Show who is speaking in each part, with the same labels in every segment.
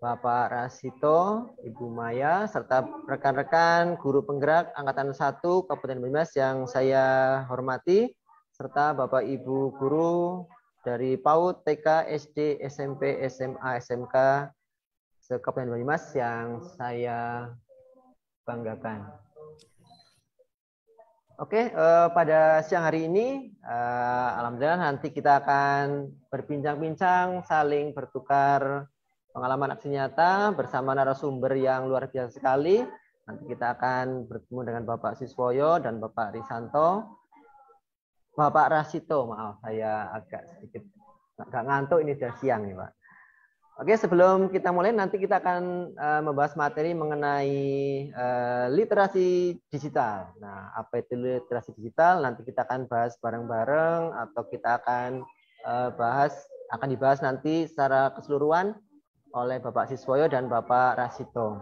Speaker 1: Bapak Rasito, Ibu Maya, serta rekan-rekan guru penggerak Angkatan 1 Kabupaten Banyumas yang saya hormati, serta Bapak Ibu guru dari PAUD, TK, SD, SMP, SMA, SMK se-Kabupaten Banyumas yang saya banggakan. Oke, pada siang hari ini, alhamdulillah nanti kita akan berbincang-bincang, saling bertukar pengalaman aksi nyata bersama narasumber yang luar biasa sekali. Nanti kita akan bertemu dengan Bapak Siswoyo dan Bapak Rasito, maaf, saya agak sedikit agak ngantuk, ini sudah siang nih Pak. Oke, sebelum kita mulai, nanti kita akan membahas materi mengenai literasi digital. Nah, apa itu literasi digital? Nanti kita akan bahas bareng-bareng atau kita akan dibahas nanti secara keseluruhan oleh Bapak Siswoyo dan Bapak Rasito.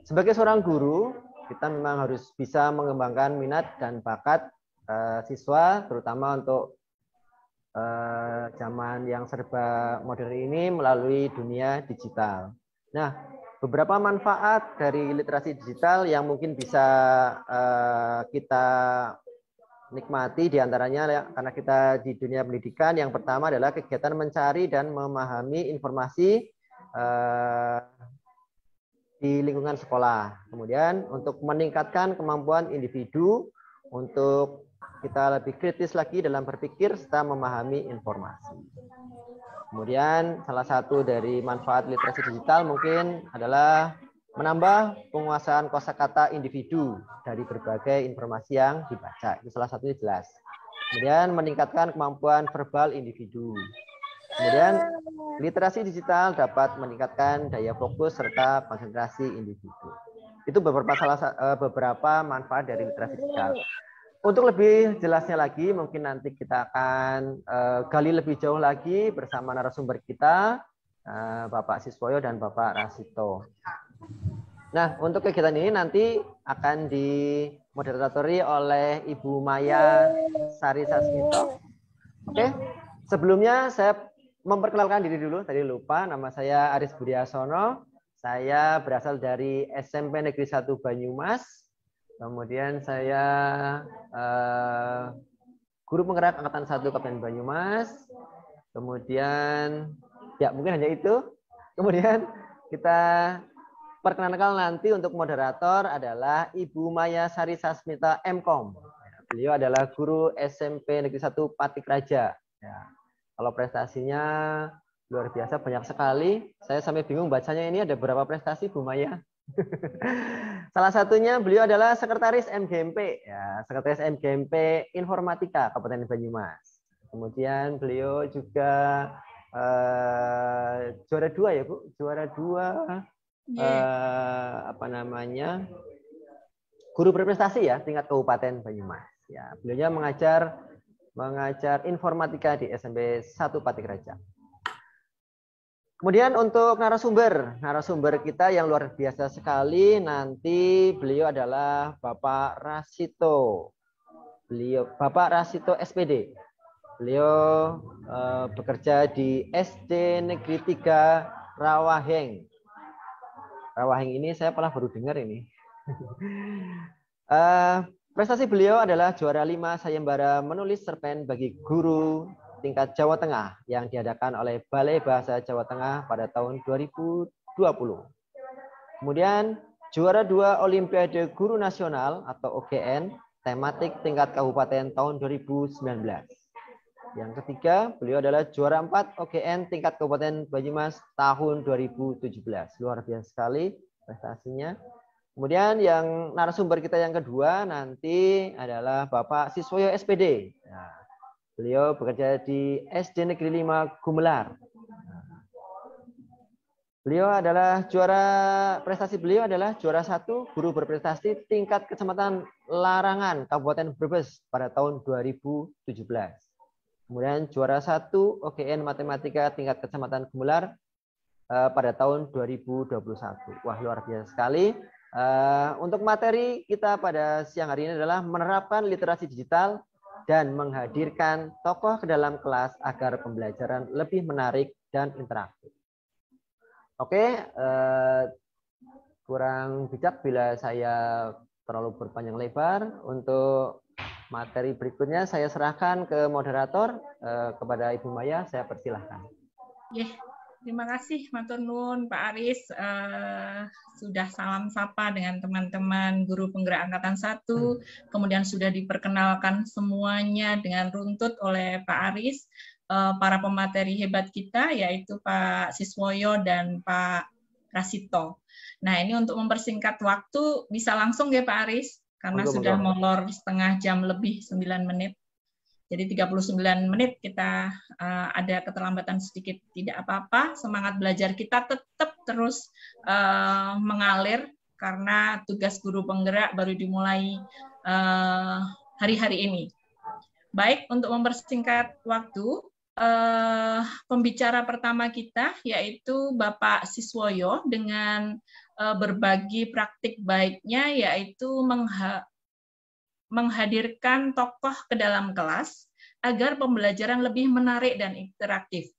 Speaker 1: Sebagai seorang guru, kita memang harus bisa mengembangkan minat dan bakat siswa, terutama untuk zaman yang serba modern ini melalui dunia digital. Nah, beberapa manfaat dari literasi digital yang mungkin bisa kita nikmati diantaranya karena kita di dunia pendidikan. Yang pertama adalah kegiatan mencari dan memahami informasi di lingkungan sekolah. Kemudian untuk meningkatkan kemampuan individu untuk kita lebih kritis lagi dalam berpikir serta memahami informasi. Kemudian salah satu dari manfaat literasi digital mungkin adalah menambah penguasaan kosakata individu dari berbagai informasi yang dibaca. Itu salah satunya jelas. Kemudian meningkatkan kemampuan verbal individu. Kemudian literasi digital dapat meningkatkan daya fokus serta konsentrasi individu. Itu beberapa manfaat dari literasi digital. Untuk lebih jelasnya lagi, mungkin nanti kita akan gali lebih jauh lagi bersama narasumber kita, Bapak Siswoyo dan Bapak Rasito. Nah, untuk kegiatan ini nanti akan dimoderatori oleh Ibu Maya Sari Sasmito. Oke, sebelumnya saya memperkenalkan diri dulu, tadi lupa, nama saya Aris Budiasono, saya berasal dari SMP Negeri 1 Banyumas. Kemudian saya guru penggerak Angkatan 1 Kabupaten Banyumas. Kemudian ya mungkin hanya itu. Kemudian kita perkenalkan nanti untuk moderator adalah Ibu Maya Sari Sasmita MKom. Beliau adalah guru SMP Negeri 1 Patik Raja. Ya. Kalau prestasinya luar biasa, banyak sekali. Saya sampai bingung bacanya, ini ada berapa prestasi Bu Maya? Salah satunya beliau adalah sekretaris MGMP, ya, sekretaris MGMP Informatika Kabupaten Banyumas. Kemudian beliau juga juara 2 ya Bu, juara 2 guru berprestasi ya tingkat Kabupaten Banyumas. Ya, beliau mengajar informatika di SMP 1 Patik Raja. Kemudian untuk narasumber kita yang luar biasa sekali, nanti beliau adalah Bapak Rasito. Bapak Rasito SPD. Beliau bekerja di SD Negeri 3 Rawaheng. Rawaheng ini saya pernah baru dengar ini. Prestasi beliau adalah juara 5 sayembara menulis cerpen bagi guru tingkat Jawa Tengah yang diadakan oleh Balai Bahasa Jawa Tengah pada tahun 2020. Kemudian juara 2 Olimpiade Guru Nasional atau OGN tematik tingkat kabupaten tahun 2019. Yang ketiga, beliau adalah juara 4 OGN tingkat Kabupaten Banyumas tahun 2017. Luar biasa sekali prestasinya. Kemudian yang narasumber kita yang kedua nanti adalah Bapak Siswoyo SPD. Nah, beliau bekerja di SD Negeri 5 Gumelar. Prestasi beliau adalah juara 1 guru berprestasi tingkat Kecamatan Larangan Kabupaten Brebes pada tahun 2017. Kemudian juara 1 OGN Matematika tingkat Kecamatan Gumelar pada tahun 2021. Wah, luar biasa sekali. Untuk materi kita pada siang hari ini adalah menerapkan literasi digital dan menghadirkan tokoh ke dalam kelas agar pembelajaran lebih menarik dan interaktif. Oke, kurang bijak bila saya terlalu berpanjang lebar. Untuk materi berikutnya saya serahkan ke moderator, kepada Ibu Maya, saya persilahkan.
Speaker 2: Terima kasih Matur Nuwun Pak Aris, sudah salam sapa dengan teman-teman guru penggerak angkatan 1, kemudian sudah diperkenalkan semuanya dengan runtut oleh Pak Aris, para pemateri hebat kita yaitu Pak Siswoyo dan Pak Rasito. Nah, ini untuk mempersingkat waktu bisa langsung ya Pak Aris, karena sudah molor setengah jam lebih 9 menit. Jadi 39 menit kita ada keterlambatan sedikit, tidak apa-apa, semangat belajar kita tetap terus mengalir karena tugas guru penggerak baru dimulai hari-hari ini. Baik, untuk mempersingkat waktu, pembicara pertama kita yaitu Bapak Siswoyo dengan berbagi praktik baiknya, yaitu menghadirkan tokoh ke dalam kelas agar pembelajaran lebih menarik dan interaktif.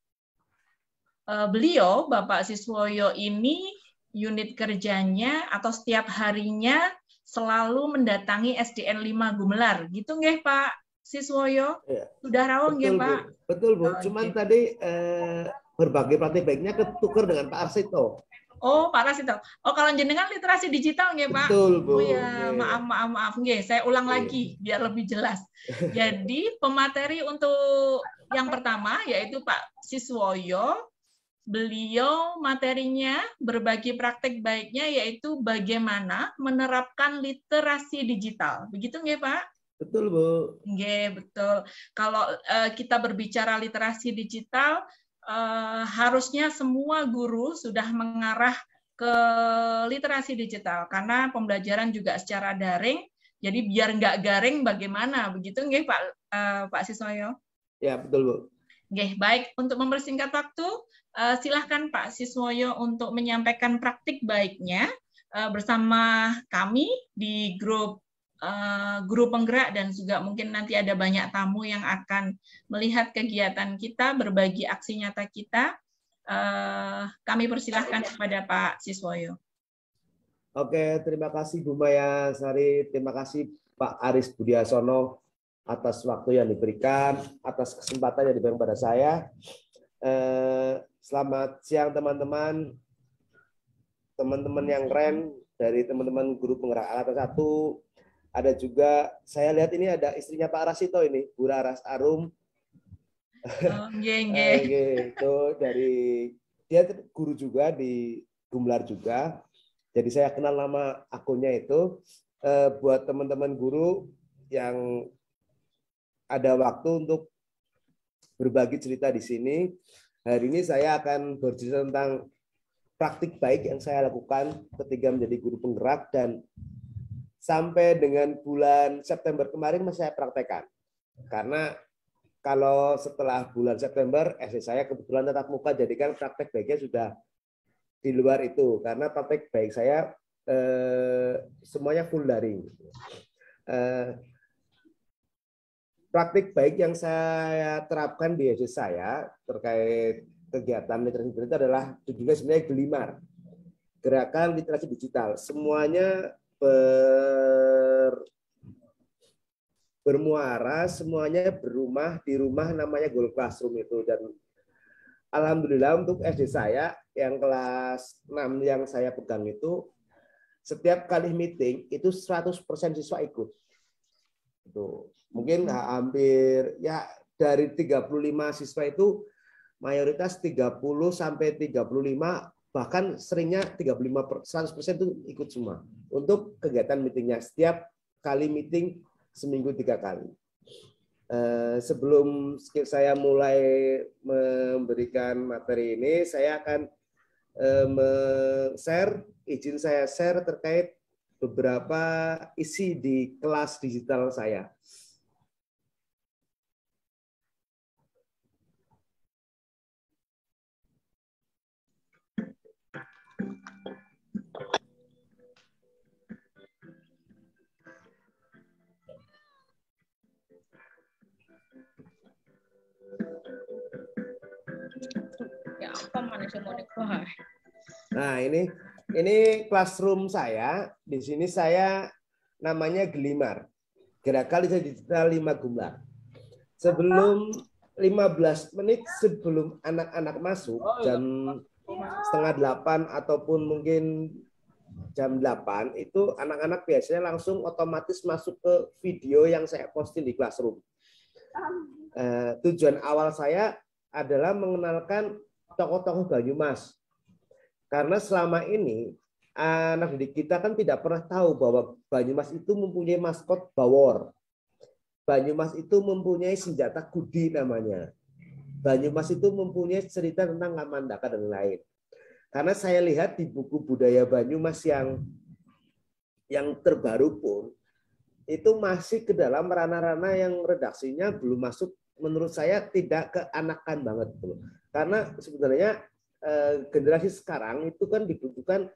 Speaker 2: Beliau, Bapak Siswoyo ini, unit kerjanya atau setiap harinya selalu mendatangi SDN 5 Gumelar. Gitu nggih Pak Siswoyo?
Speaker 3: Ya.
Speaker 2: Sudah rawuh nggih Pak?
Speaker 3: Betul Bu. Cuman tadi berbagai praktik baiknya ketukar dengan Pak Arsito.
Speaker 2: Oh, Pak Rasito. Oh, kalau jenengan literasi digital nggih, Pak?
Speaker 3: Betul, Bu.
Speaker 2: Oh ya, maaf. Nggih, saya ulang lagi biar lebih jelas. Jadi, pemateri untuk yang pertama yaitu Pak Siswoyo. Beliau materinya berbagi praktek baiknya yaitu bagaimana menerapkan literasi digital. Begitu nggih, Pak?
Speaker 3: Betul, Bu.
Speaker 2: Nggih, betul. Kalau kita berbicara literasi digital, harusnya semua guru sudah mengarah ke literasi digital karena pembelajaran juga secara daring. Jadi biar nggak garing bagaimana, begitu nggih Pak Siswoyo?
Speaker 3: Ya, betul Bu.
Speaker 2: Nggih, baik. Untuk mempersingkat waktu, silahkan Pak Siswoyo untuk menyampaikan praktik baiknya bersama kami di grup guru penggerak dan juga mungkin nanti ada banyak tamu yang akan melihat kegiatan kita, berbagi aksi nyata kita. Kami persilahkan kepada Pak Siswoyo.
Speaker 3: Oke, terima kasih Bu Maya Sari, terima kasih Pak Aris Budiasono atas waktu yang diberikan, atas kesempatan yang diberikan pada saya. Selamat siang teman-teman, teman-teman yang keren dari teman-teman guru penggerak angkatan 1. Ada juga, saya lihat ini ada istrinya Pak Rasito ini, Bu Raras Arum. Gitu, dari dia guru juga di Gumelar juga. Jadi saya kenal nama akunnya itu. Buat teman-teman guru yang ada waktu untuk berbagi cerita di sini, hari ini saya akan bercerita tentang praktik baik yang saya lakukan ketika menjadi guru penggerak dan sampai dengan bulan September kemarin masih saya praktekkan. Karena kalau setelah bulan September, SD saya kebetulan tatap muka, jadi kan praktek baiknya sudah di luar itu. Karena praktek baik saya semuanya full daring. Praktik baik yang saya terapkan di SD saya terkait kegiatan literasi digital itu adalah judulnya sebenarnya Gelimar. Gerakan literasi digital. Semuanya bermuara, semuanya berumah di rumah namanya Google Classroom itu. Dan alhamdulillah untuk SD saya yang kelas 6 yang saya pegang itu, setiap kali meeting itu 100% siswa ikut. Itu mungkin hampir ya dari 35 siswa itu mayoritas 30 sampai 35, bahkan seringnya 100% itu ikut semua untuk kegiatan meetingnya. Setiap kali meeting seminggu 3 kali. Sebelum saya mulai memberikan materi ini, saya akan izin saya share terkait beberapa isi di kelas digital saya.
Speaker 2: Ya apa manusia mau dikuah?
Speaker 3: Nah, ini classroom saya. Di sini saya namanya Gelimar. Gerakan Digital 5 Gumelar. Sebelum 15 menit sebelum anak-anak masuk, jam setengah 8 ataupun mungkin jam 8, itu anak-anak biasanya langsung otomatis masuk ke video yang saya posting di classroom. Tujuan awal saya adalah mengenalkan tokoh-tokoh Banyumas. Karena selama ini anak didik kita kan tidak pernah tahu bahwa Banyumas itu mempunyai maskot Bawor. Banyumas itu mempunyai senjata Kudi namanya. Banyumas itu mempunyai cerita tentang Kamandaka dan lain. Karena saya lihat di buku budaya Banyumas yang terbaru pun itu masih ke dalam ranah-ranah yang redaksinya belum masuk, menurut saya tidak keanakan banget. Karena sebenarnya generasi sekarang itu kan dibutuhkan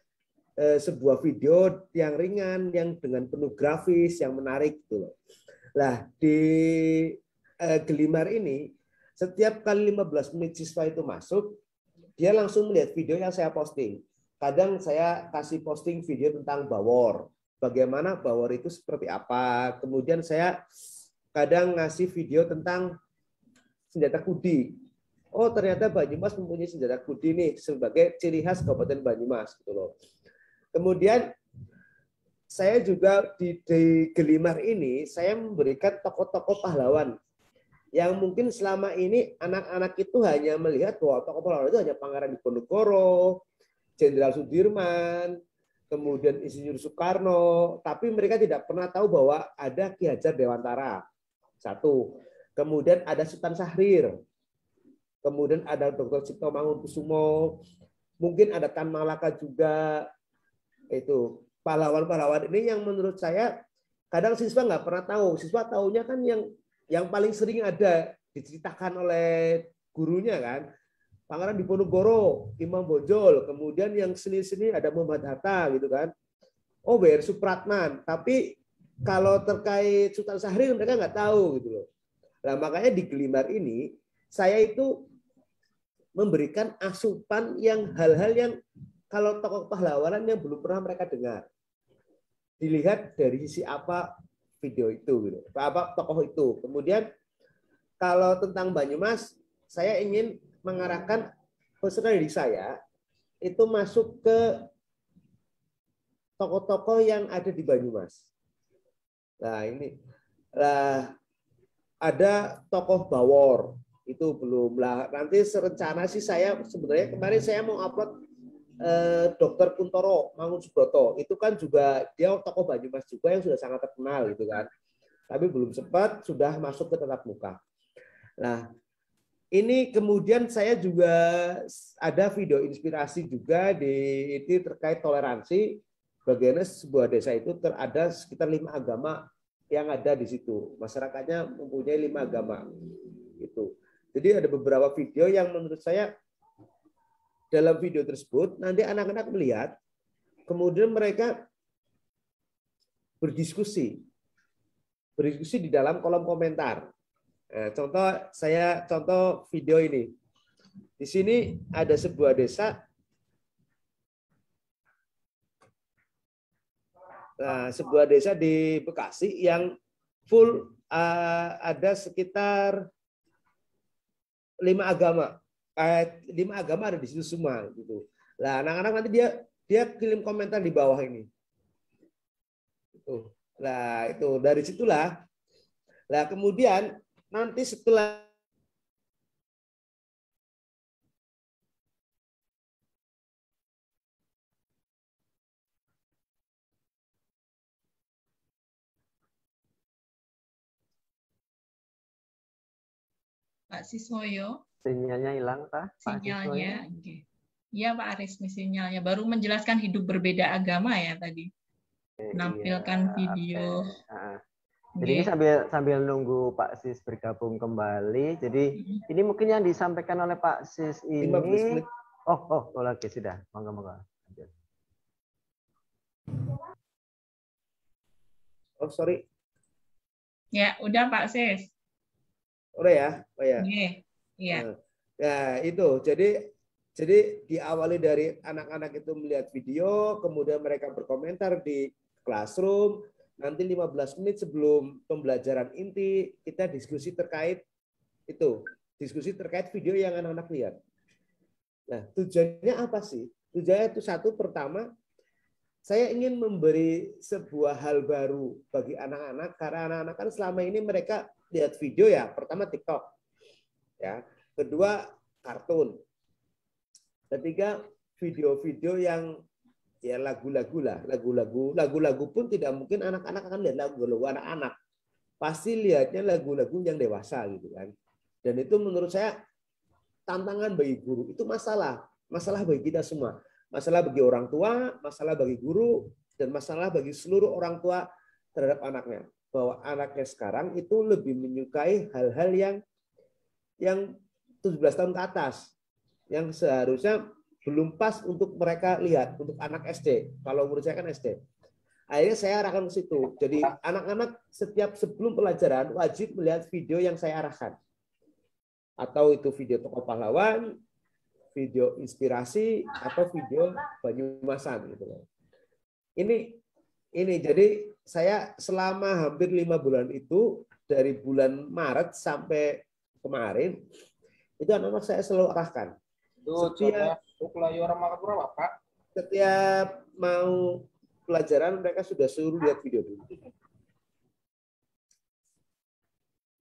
Speaker 3: sebuah video yang ringan, yang dengan penuh grafis, yang menarik gitu loh. Nah, di Gelimar ini setiap kali 15 menit siswa itu masuk, dia langsung melihat video yang saya posting. Kadang saya kasih posting video tentang Bawor, bagaimana Bawor itu seperti apa. Kemudian saya kadang ngasih video tentang senjata Kudi. Oh, ternyata Banyumas mempunyai senjata Kudi nih sebagai ciri khas Kabupaten Banyumas gitu loh. Kemudian saya juga di Gelimar ini saya memberikan tokoh-tokoh pahlawan yang mungkin selama ini anak-anak itu hanya melihat bahwa tokoh pahlawan itu hanya Pangeran Diponegoro, Jenderal Sudirman, kemudian Insinyur Soekarno, tapi mereka tidak pernah tahu bahwa ada Ki Hajar Dewantara. Satu. Kemudian ada Sultan Syahrir. Kemudian ada Dr. Cipto Mangunkusumo, mungkin ada Tan Malaka juga. Itu pahlawan-pahlawan ini yang menurut saya kadang siswa nggak pernah tahu. Siswa tahunya kan yang paling sering ada diceritakan oleh gurunya kan. Pangeran Diponegoro, Imam Bonjol, kemudian yang seni-seni ada Muhammad Hatta gitu kan. Oh, W.R. Supratman. Tapi kalau terkait Sultan Syahrir mereka nggak tahu gitu loh. Nah, makanya di Gelimar ini saya itu memberikan asupan yang hal-hal yang kalau tokoh pahlawanan yang belum pernah mereka dengar. Dilihat dari sisi apa video itu gitu. Apa tokoh itu. Kemudian kalau tentang Banyumas, saya ingin mengarahkan peserta didik saya itu masuk ke tokoh-tokoh yang ada di Banyumas. Nah, ini ada tokoh Bawor, itu belum lah. Nanti rencana sih saya sebenarnya kemarin saya mau upload Dr. Kuntoro Mangunsubrata. Itu kan juga dia tokoh Banyumas juga yang sudah sangat terkenal gitu kan. Tapi belum sempat, sudah masuk ke tatap muka. Nah, ini kemudian saya juga ada video inspirasi juga ini terkait toleransi. Bagaimana sebuah desa itu ada sekitar 5 agama yang ada di situ. Masyarakatnya mempunyai 5 agama. Itu. Jadi ada beberapa video yang menurut saya dalam video tersebut nanti anak-anak melihat, kemudian mereka berdiskusi di dalam kolom komentar. Nah, contoh video ini. Di sini ada sebuah desa. Nah, sebuah desa di Bekasi yang full ada sekitar 5 agama. 5 agama ada di situ semua gitu. Nah, anak-anak nanti dia kirim komentar di bawah ini. Nah, itu dari situlah. Nah, kemudian nanti setelah
Speaker 2: Pak Siswoyo.
Speaker 1: Sinyalnya hilang, Pak?
Speaker 2: Sinyalnya. Iya, Pak Aris, sinyalnya. Baru menjelaskan hidup berbeda agama ya tadi. Menampilkan video.
Speaker 1: Jadi ini sambil nunggu Pak Sis bergabung kembali. Jadi ini mungkin yang disampaikan oleh Pak Sis ini. Oh, lagi sudah. Monggo.
Speaker 3: Oh, sorry.
Speaker 2: Ya, udah Pak Sis.
Speaker 3: Udah ya? Oh ya.
Speaker 2: Iya.
Speaker 3: Nah, itu. Jadi Jadi diawali dari anak-anak itu melihat video, kemudian mereka berkomentar di classroom, nanti 15 menit sebelum pembelajaran inti, kita diskusi terkait itu. Diskusi terkait video yang anak-anak lihat. Nah, tujuannya apa sih? Tujuannya itu satu, pertama, saya ingin memberi sebuah hal baru bagi anak-anak, karena anak-anak kan selama ini mereka lihat video ya, pertama TikTok, ya, kedua kartun, ketiga video-video yang ya lagu-lagu lah, lagu-lagu pun tidak mungkin anak-anak akan lihat lagu-lagu anak-anak, pasti lihatnya lagu-lagu yang dewasa gitu kan. Dan itu menurut saya tantangan bagi guru, itu masalah bagi kita semua, masalah bagi orang tua, masalah bagi guru, dan masalah bagi seluruh orang tua terhadap anaknya, bahwa anaknya sekarang itu lebih menyukai hal-hal yang 17 tahun ke atas, yang seharusnya belum pas untuk mereka lihat, untuk anak SD. Kalau menurut saya kan SD. Akhirnya saya arahkan ke situ. Jadi anak-anak setiap sebelum pelajaran wajib melihat video yang saya arahkan. Atau itu video tokoh pahlawan, video inspirasi, atau video Banyumasan gitu. Ini jadi saya selama hampir 5 bulan itu, dari bulan Maret sampai kemarin, itu anak-anak saya selalu arahkan. Setiap mau pelajaran mereka sudah suruh lihat video dulu.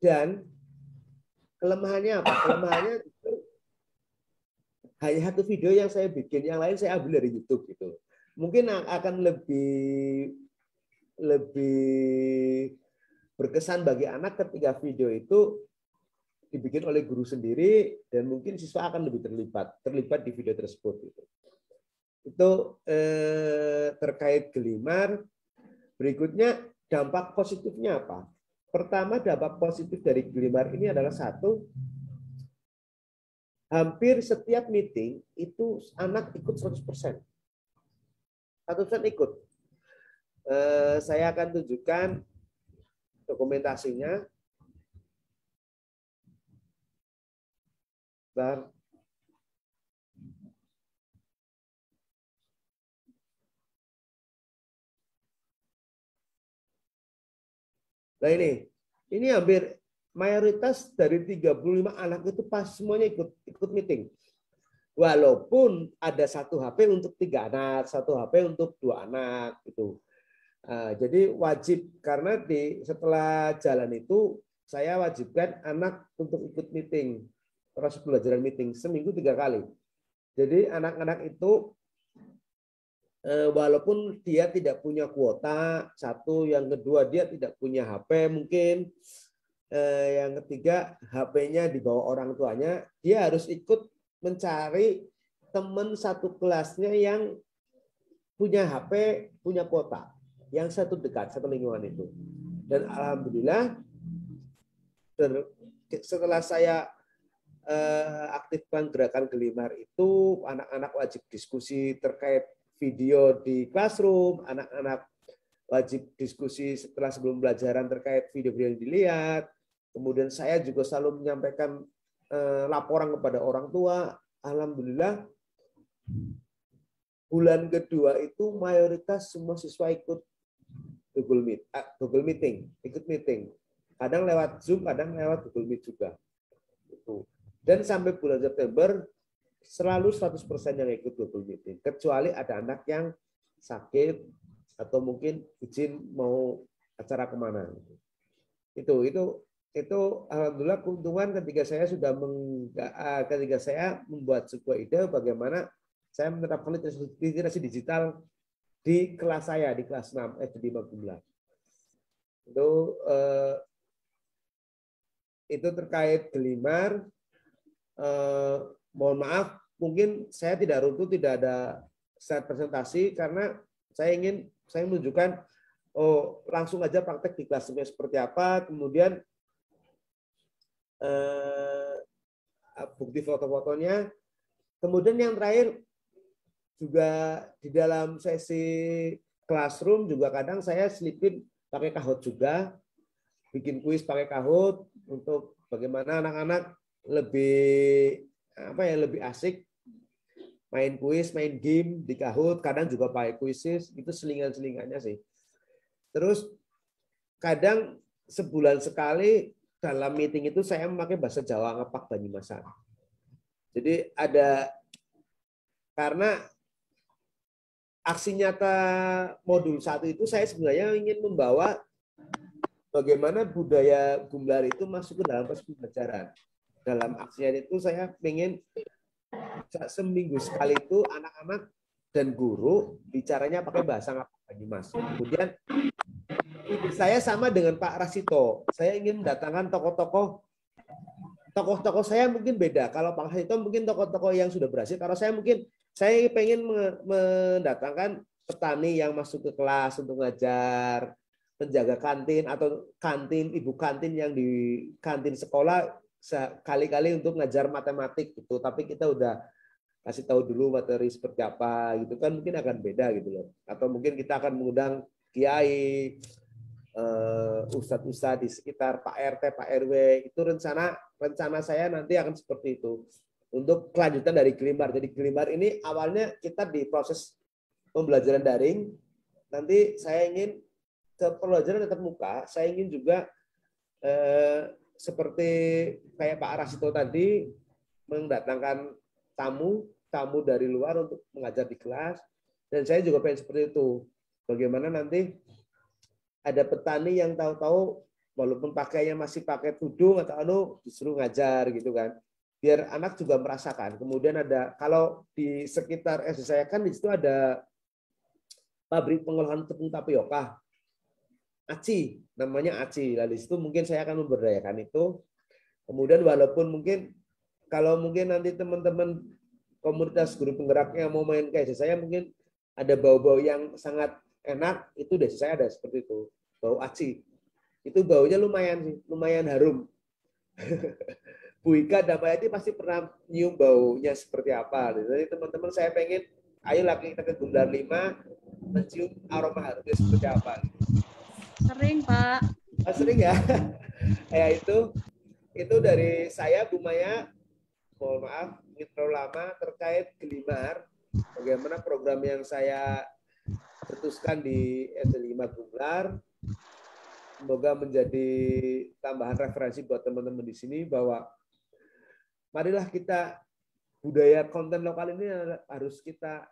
Speaker 3: Dan kelemahannya apa? Kelemahannya itu hanya satu video yang saya bikin, yang lain saya ambil dari YouTube gitu. Mungkin akan lebih berkesan bagi anak ketika video itu dibikin oleh guru sendiri, dan mungkin siswa akan lebih terlibat di video tersebut gitu. Itu terkait Gelimar. Berikutnya dampak positifnya apa? Pertama, dampak positif dari Gelimar ini adalah satu, hampir setiap meeting itu anak ikut 100%. 100% ikut. Saya akan tunjukkan dokumentasinya. Bentar. Nah ini hampir mayoritas dari 35 anak itu pas semuanya ikut meeting. Walaupun ada 1 HP untuk 3 anak, 1 HP untuk 2 anak gitu. Jadi wajib, karena setelah jalan itu saya wajibkan anak untuk ikut meeting, proses pembelajaran meeting seminggu 3 kali. Jadi anak-anak itu walaupun dia tidak punya kuota, satu, yang kedua dia tidak punya HP mungkin, yang ketiga HP-nya dibawa orang tuanya, dia harus ikut mencari teman satu kelasnya yang punya HP, punya kuota, yang satu dekat, satu lingkungan itu. Dan alhamdulillah setelah saya aktifkan gerakan Gelimar itu, anak-anak wajib diskusi terkait video di classroom, anak-anak wajib diskusi setelah sebelum pembelajaran terkait video-video yang dilihat. Kemudian saya juga selalu menyampaikan laporan kepada orang tua. Alhamdulillah bulan kedua itu mayoritas semua siswa ikut Google Meeting, ikut meeting. Kadang lewat Zoom, kadang lewat Google Meet juga. Dan sampai bulan September selalu 100% yang ikut Google Meeting, kecuali ada anak yang sakit atau mungkin izin mau acara kemana. Itu alhamdulillah keuntungan ketika saya membuat sebuah ide bagaimana saya menerapkan literasi digital di kelas saya, di kelas 6 SD Magelang. Itu terkait Gelimar. Mohon maaf, mungkin saya tidak ada slide presentasi karena saya menunjukkan langsung aja praktek di kelasnya seperti apa, kemudian bukti foto-fotonya. Kemudian yang terakhir juga di dalam sesi classroom juga kadang saya selipin pakai Kahoot juga, bikin kuis pakai Kahoot untuk bagaimana anak-anak lebih asik main kuis, main game di Kahoot, kadang juga pakai kuisis, itu selingan-selingannya sih. Terus kadang sebulan sekali dalam meeting itu saya memakai bahasa Jawa Ngepak Banyumasan. Jadi ada, karena aksi nyata modul 1 itu saya sebenarnya ingin membawa bagaimana budaya Gumelar itu masuk ke dalam proses pembelajaran. Dalam aksinya itu saya ingin seminggu sekali itu anak-anak dan guru bicaranya pakai bahasa Ngepak Banyumas. Kemudian saya sama dengan Pak Rasito. Saya ingin mendatangkan tokoh-tokoh saya mungkin beda. Kalau Pak Rasito mungkin tokoh-tokoh yang sudah berhasil. Kalau saya mungkin saya pengen mendatangkan petani yang masuk ke kelas untuk ngajar, penjaga kantin atau ibu kantin yang di kantin sekolah sekali-kali untuk ngajar matematik gitu. Tapi kita udah kasih tahu dulu materi seperti apa gitu kan, mungkin akan beda gitu loh. Atau mungkin kita akan mengundang kiai, ustadz-ustadz di sekitar, Pak RT, Pak RW. Itu rencana saya nanti akan seperti itu untuk kelanjutan dari Gelimar. Jadi Gelimar ini awalnya kita di proses pembelajaran daring, nanti saya ingin ke pembelajaran tatap muka. Saya ingin juga seperti kayak Pak Rasito tadi mendatangkan tamu dari luar untuk mengajar di kelas, dan saya juga pengen seperti itu. Bagaimana nanti ada petani yang tahu-tahu walaupun pakainya masih pakai tudung atau disuruh ngajar gitu kan, biar anak juga merasakan. Kemudian ada, kalau di sekitar SD saya kan di situ ada pabrik pengolahan tepung tapioka, ACI, namanya ACI. Lalu di situ mungkin saya akan memberdayakan itu. Kemudian walaupun mungkin kalau mungkin nanti teman-teman komunitas guru penggeraknya mau main ke desa saya, mungkin ada bau-bau yang sangat enak, itu desa saya ada seperti itu, bau aci. Itu baunya lumayan harum. Bu Ika dan Mbak Eti pasti pernah nyium baunya seperti apa. Jadi teman-teman saya pengen, ayolah kita ke Gumelar 5, mencium aroma harumnya seperti apa.
Speaker 4: Sering, Pak.
Speaker 3: Sering ya? Ya itu dari saya, Bu Maya. Mohon maaf, ingin terlalu lama terkait Gelimar, bagaimana program yang saya cetuskan di SD 5 Gumelar. Semoga menjadi tambahan referensi buat teman-teman di sini bahwa marilah kita, budaya konten lokal ini harus kita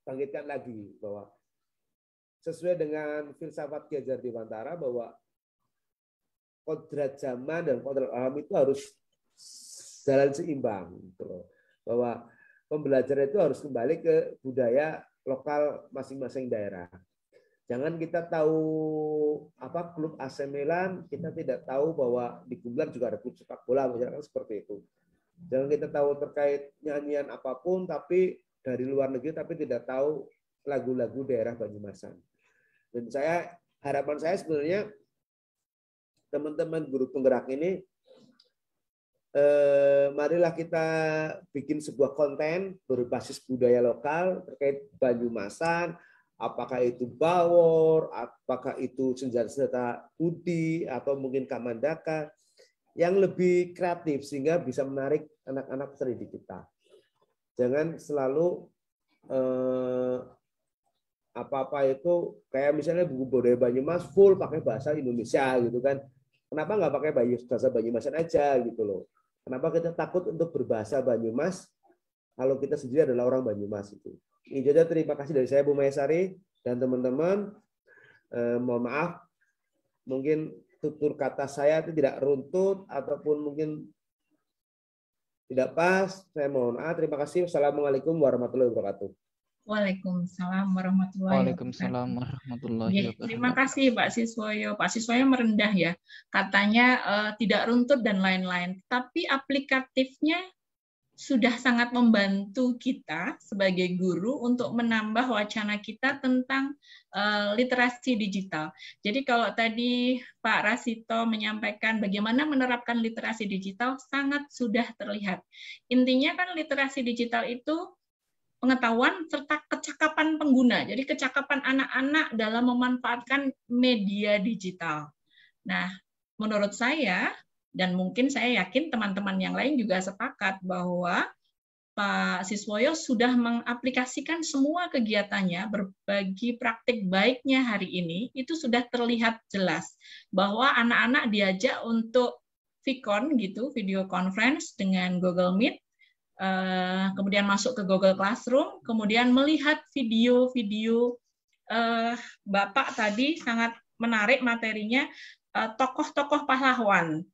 Speaker 3: bangkitkan lagi, bahwa sesuai dengan filsafat Ki Hajar Dewantara bahwa kodrat zaman dan kodrat alam itu harus jalan seimbang, gitu loh. Bahwa pembelajaran itu harus kembali ke budaya lokal masing-masing daerah. Jangan kita tahu apa klub AC Milan, kita tidak tahu bahwa di Gumelar juga ada klub sepak bola, misalkan seperti itu. Jangan kita tahu terkait nyanyian apapun, tapi dari luar negeri, tapi tidak tahu lagu-lagu daerah Banyumasan. Dan harapan saya sebenarnya teman-teman guru penggerak ini, marilah kita bikin sebuah konten berbasis budaya lokal terkait Banyumasan, apakah itu bawor, apakah itu senjata-senjata udi, atau mungkin kamandaka, yang lebih kreatif sehingga bisa menarik anak-anak terdidik kita. Jangan selalu apa-apa itu kayak misalnya buku budaya Banyumas full pakai bahasa Indonesia gitu kan. Kenapa nggak pakai bahasa Banyumasan aja gitu loh? Kenapa kita takut untuk berbahasa Banyumas kalau kita sendiri adalah orang Banyumas itu? Ini saja, terima kasih dari saya Bu Mayasari dan teman-teman. Mohon maaf, mungkin tutur kata saya itu tidak runtut ataupun mungkin tidak pas. Saya mohon maaf. Terima kasih. Wassalamualaikum warahmatullahi wabarakatuh.
Speaker 2: Waalaikumsalam warahmatullahi wabarakatuh. Terima kasih Pak Siswoyo. Pak Siswoyo merendah ya. Katanya tidak runtut dan lain-lain. Tapi aplikatifnya sudah sangat membantu kita sebagai guru untuk menambah wacana kita tentang literasi digital. Jadi kalau tadi Pak Rasito menyampaikan bagaimana menerapkan literasi digital, sangat sudah terlihat. Intinya kan literasi digital itu pengetahuan serta kecakapan pengguna. Jadi kecakapan anak-anak dalam memanfaatkan media digital. Nah, menurut saya, dan mungkin saya yakin teman-teman yang lain juga sepakat bahwa Pak Siswoyo sudah mengaplikasikan semua kegiatannya, berbagi praktik baiknya hari ini, itu sudah terlihat jelas bahwa anak-anak diajak untuk VCon gitu, video conference dengan Google Meet, kemudian masuk ke Google Classroom, kemudian melihat video-video Bapak tadi sangat menarik materinya, tokoh-tokoh pahlawan.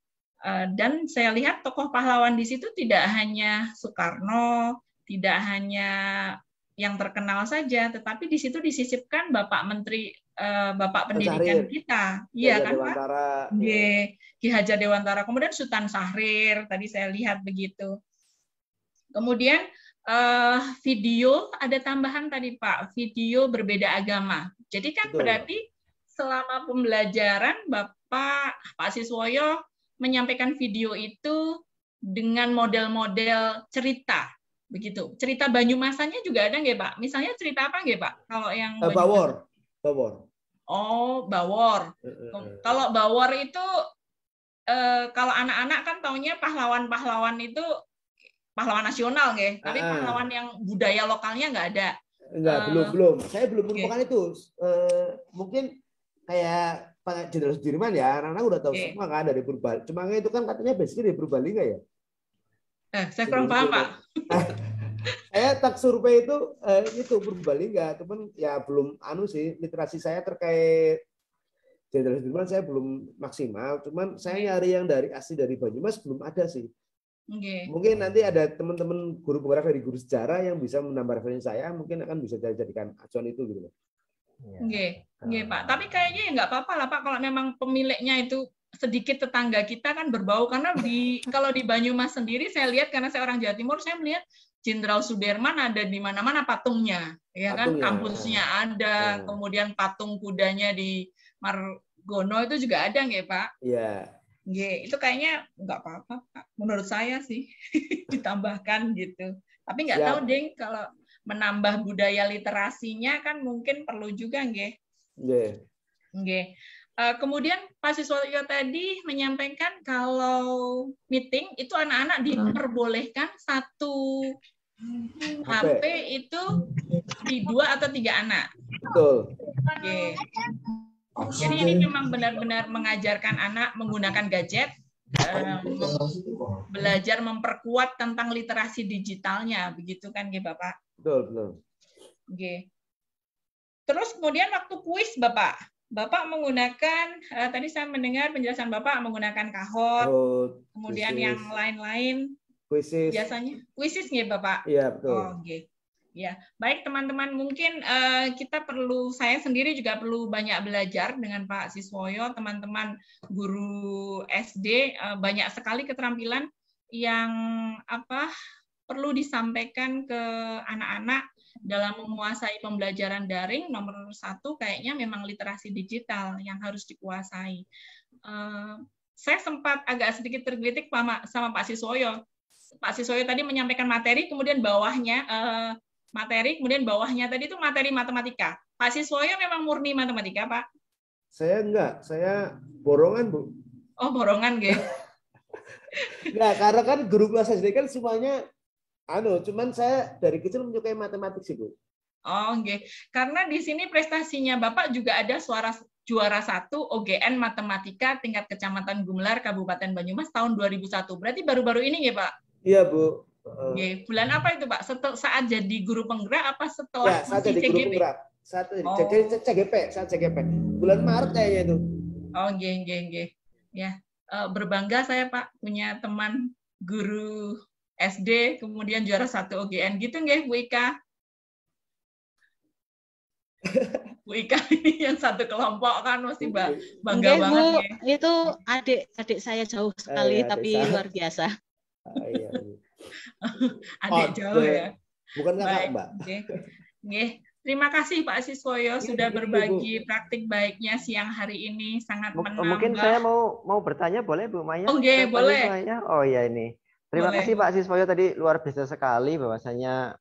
Speaker 2: Dan saya lihat tokoh pahlawan di situ tidak hanya Soekarno, tidak hanya yang terkenal saja, tetapi di situ disisipkan Bapak Menteri, Bapak Pendidikan kita, iya kan Pak? Ki Hajar Dewantara, kemudian Sultan Syahrir, tadi saya lihat begitu. Kemudian video ada tambahan tadi Pak, video berbeda agama. Jadi kan berarti selama pembelajaran Pak Siswoyo menyampaikan video itu dengan model-model cerita, begitu. Cerita Banyumasannya juga ada nggak Pak? Misalnya cerita apa nggak Pak? Kalau yang
Speaker 3: Bawor.
Speaker 2: Oh, Bawor. Kalau Bawor itu kalau anak-anak kan taunya pahlawan-pahlawan itu pahlawan nasional nggak? Tapi pahlawan yang budaya lokalnya nggak ada.
Speaker 3: Enggak, belum. Saya belum menemukan itu. Mungkin kayak Pak Jenderal Sudirman ya, anak-anak udah tahu semua kan dari Purbalingga. Cuma itu kan katanya basicnya dari Purbalingga ya.
Speaker 2: Saya kurang paham Pak.
Speaker 3: Saya tak survei itu Purbalingga, teman ya belum sih, literasi saya terkait Jenderal Sudirman saya belum maksimal. Cuman saya nyari yang dari asli dari Banyumas belum ada sih. Mungkin nanti ada teman-teman guru penggerak dari guru sejarah yang bisa menambah referensi saya, mungkin akan bisa dijadikan acuan itu gitu.
Speaker 2: Nggih, Pak. Tapi kayaknya ya nggak apa-apa lah Pak kalau memang pemiliknya itu sedikit tetangga kita kan berbau, karena kalau di Banyumas sendiri saya lihat, karena saya orang Jawa Timur, saya melihat Jenderal Sudirman ada di mana-mana patungnya, ya kan? Kampusnya ada, kemudian patung kudanya di Margono itu juga ada nggih Pak?
Speaker 3: Iya.
Speaker 2: Nggih, itu kayaknya nggak apa-apa Pak. Menurut saya sih ditambahkan gitu. Tapi nggak tahu deh kalau menambah budaya literasinya kan mungkin perlu juga nggih. Nggih. Kemudian Pak Siswoyo tadi menyampaikan kalau meeting itu anak-anak diperbolehkan satu HP itu di 2 atau 3 anak.
Speaker 3: Betul.
Speaker 2: Nggih. Jadi ini memang benar-benar mengajarkan anak menggunakan gadget, belajar memperkuat tentang literasi digitalnya, begitu kan nggih Bapak?
Speaker 3: Betul.
Speaker 2: Oke. Terus kemudian waktu kuis Bapak menggunakan, tadi saya mendengar penjelasan Bapak menggunakan Kahoot, kemudian yang lain-lain.
Speaker 3: Kuisis.
Speaker 2: Biasanya kuisis nggih Bapak?
Speaker 3: Iya, betul.
Speaker 2: Oke. Ya, baik teman-teman, mungkin saya sendiri juga perlu banyak belajar dengan Pak Siswoyo, teman-teman guru SD, banyak sekali keterampilan yang perlu disampaikan ke anak-anak dalam menguasai pembelajaran daring. Nomor 1 kayaknya memang literasi digital yang harus dikuasai. Saya sempat agak sedikit tergelitik sama Pak Siswoyo. Pak Siswoyo tadi menyampaikan materi, kemudian bawahnya kemudian bawahnya tadi itu materi matematika. Pak Siswoyo memang murni matematika, Pak?
Speaker 3: Saya enggak, saya borongan, Bu.
Speaker 2: Oh, borongan, nggih.
Speaker 3: Enggak, karena kan guru kelas SD kan semuanya cuman saya dari kecil menyukai matematik sih, Bu.
Speaker 2: Oh, nggih. Karena di sini prestasinya Bapak juga ada juara 1 OGN Matematika tingkat Kecamatan Gumelar, Kabupaten Banyumas tahun 2001. Berarti baru-baru ini nggih, Pak?
Speaker 3: Iya, Bu.
Speaker 2: Bulan apa itu Pak? Saat jadi guru penggerak apa setelah
Speaker 3: saat jadi guru penggerak? Saat CGP. Bulan Maret kayaknya itu.
Speaker 2: Oh, nggih. Ya, berbangga saya Pak punya teman guru SD kemudian juara 1 OGN gitu nggih Bu Ika? Bu Ika ini yang satu kelompok kan mesti bangga banget
Speaker 4: Bu,
Speaker 2: ya.
Speaker 4: Itu adik saya jauh sekali tapi luar biasa.
Speaker 3: Iya.
Speaker 2: Adik jauh ya.
Speaker 3: Bukan kakak, Mbak.
Speaker 2: Nggih. Terima kasih Pak Siswoyo sudah berbagi praktik baiknya siang hari ini, sangat menambah.
Speaker 1: Mungkin saya mau bertanya, boleh Bu Maya?
Speaker 2: Oh, nggih, boleh.
Speaker 1: Oh iya ini. Terima kasih Pak Siswoyo tadi, luar biasa sekali bahwasanya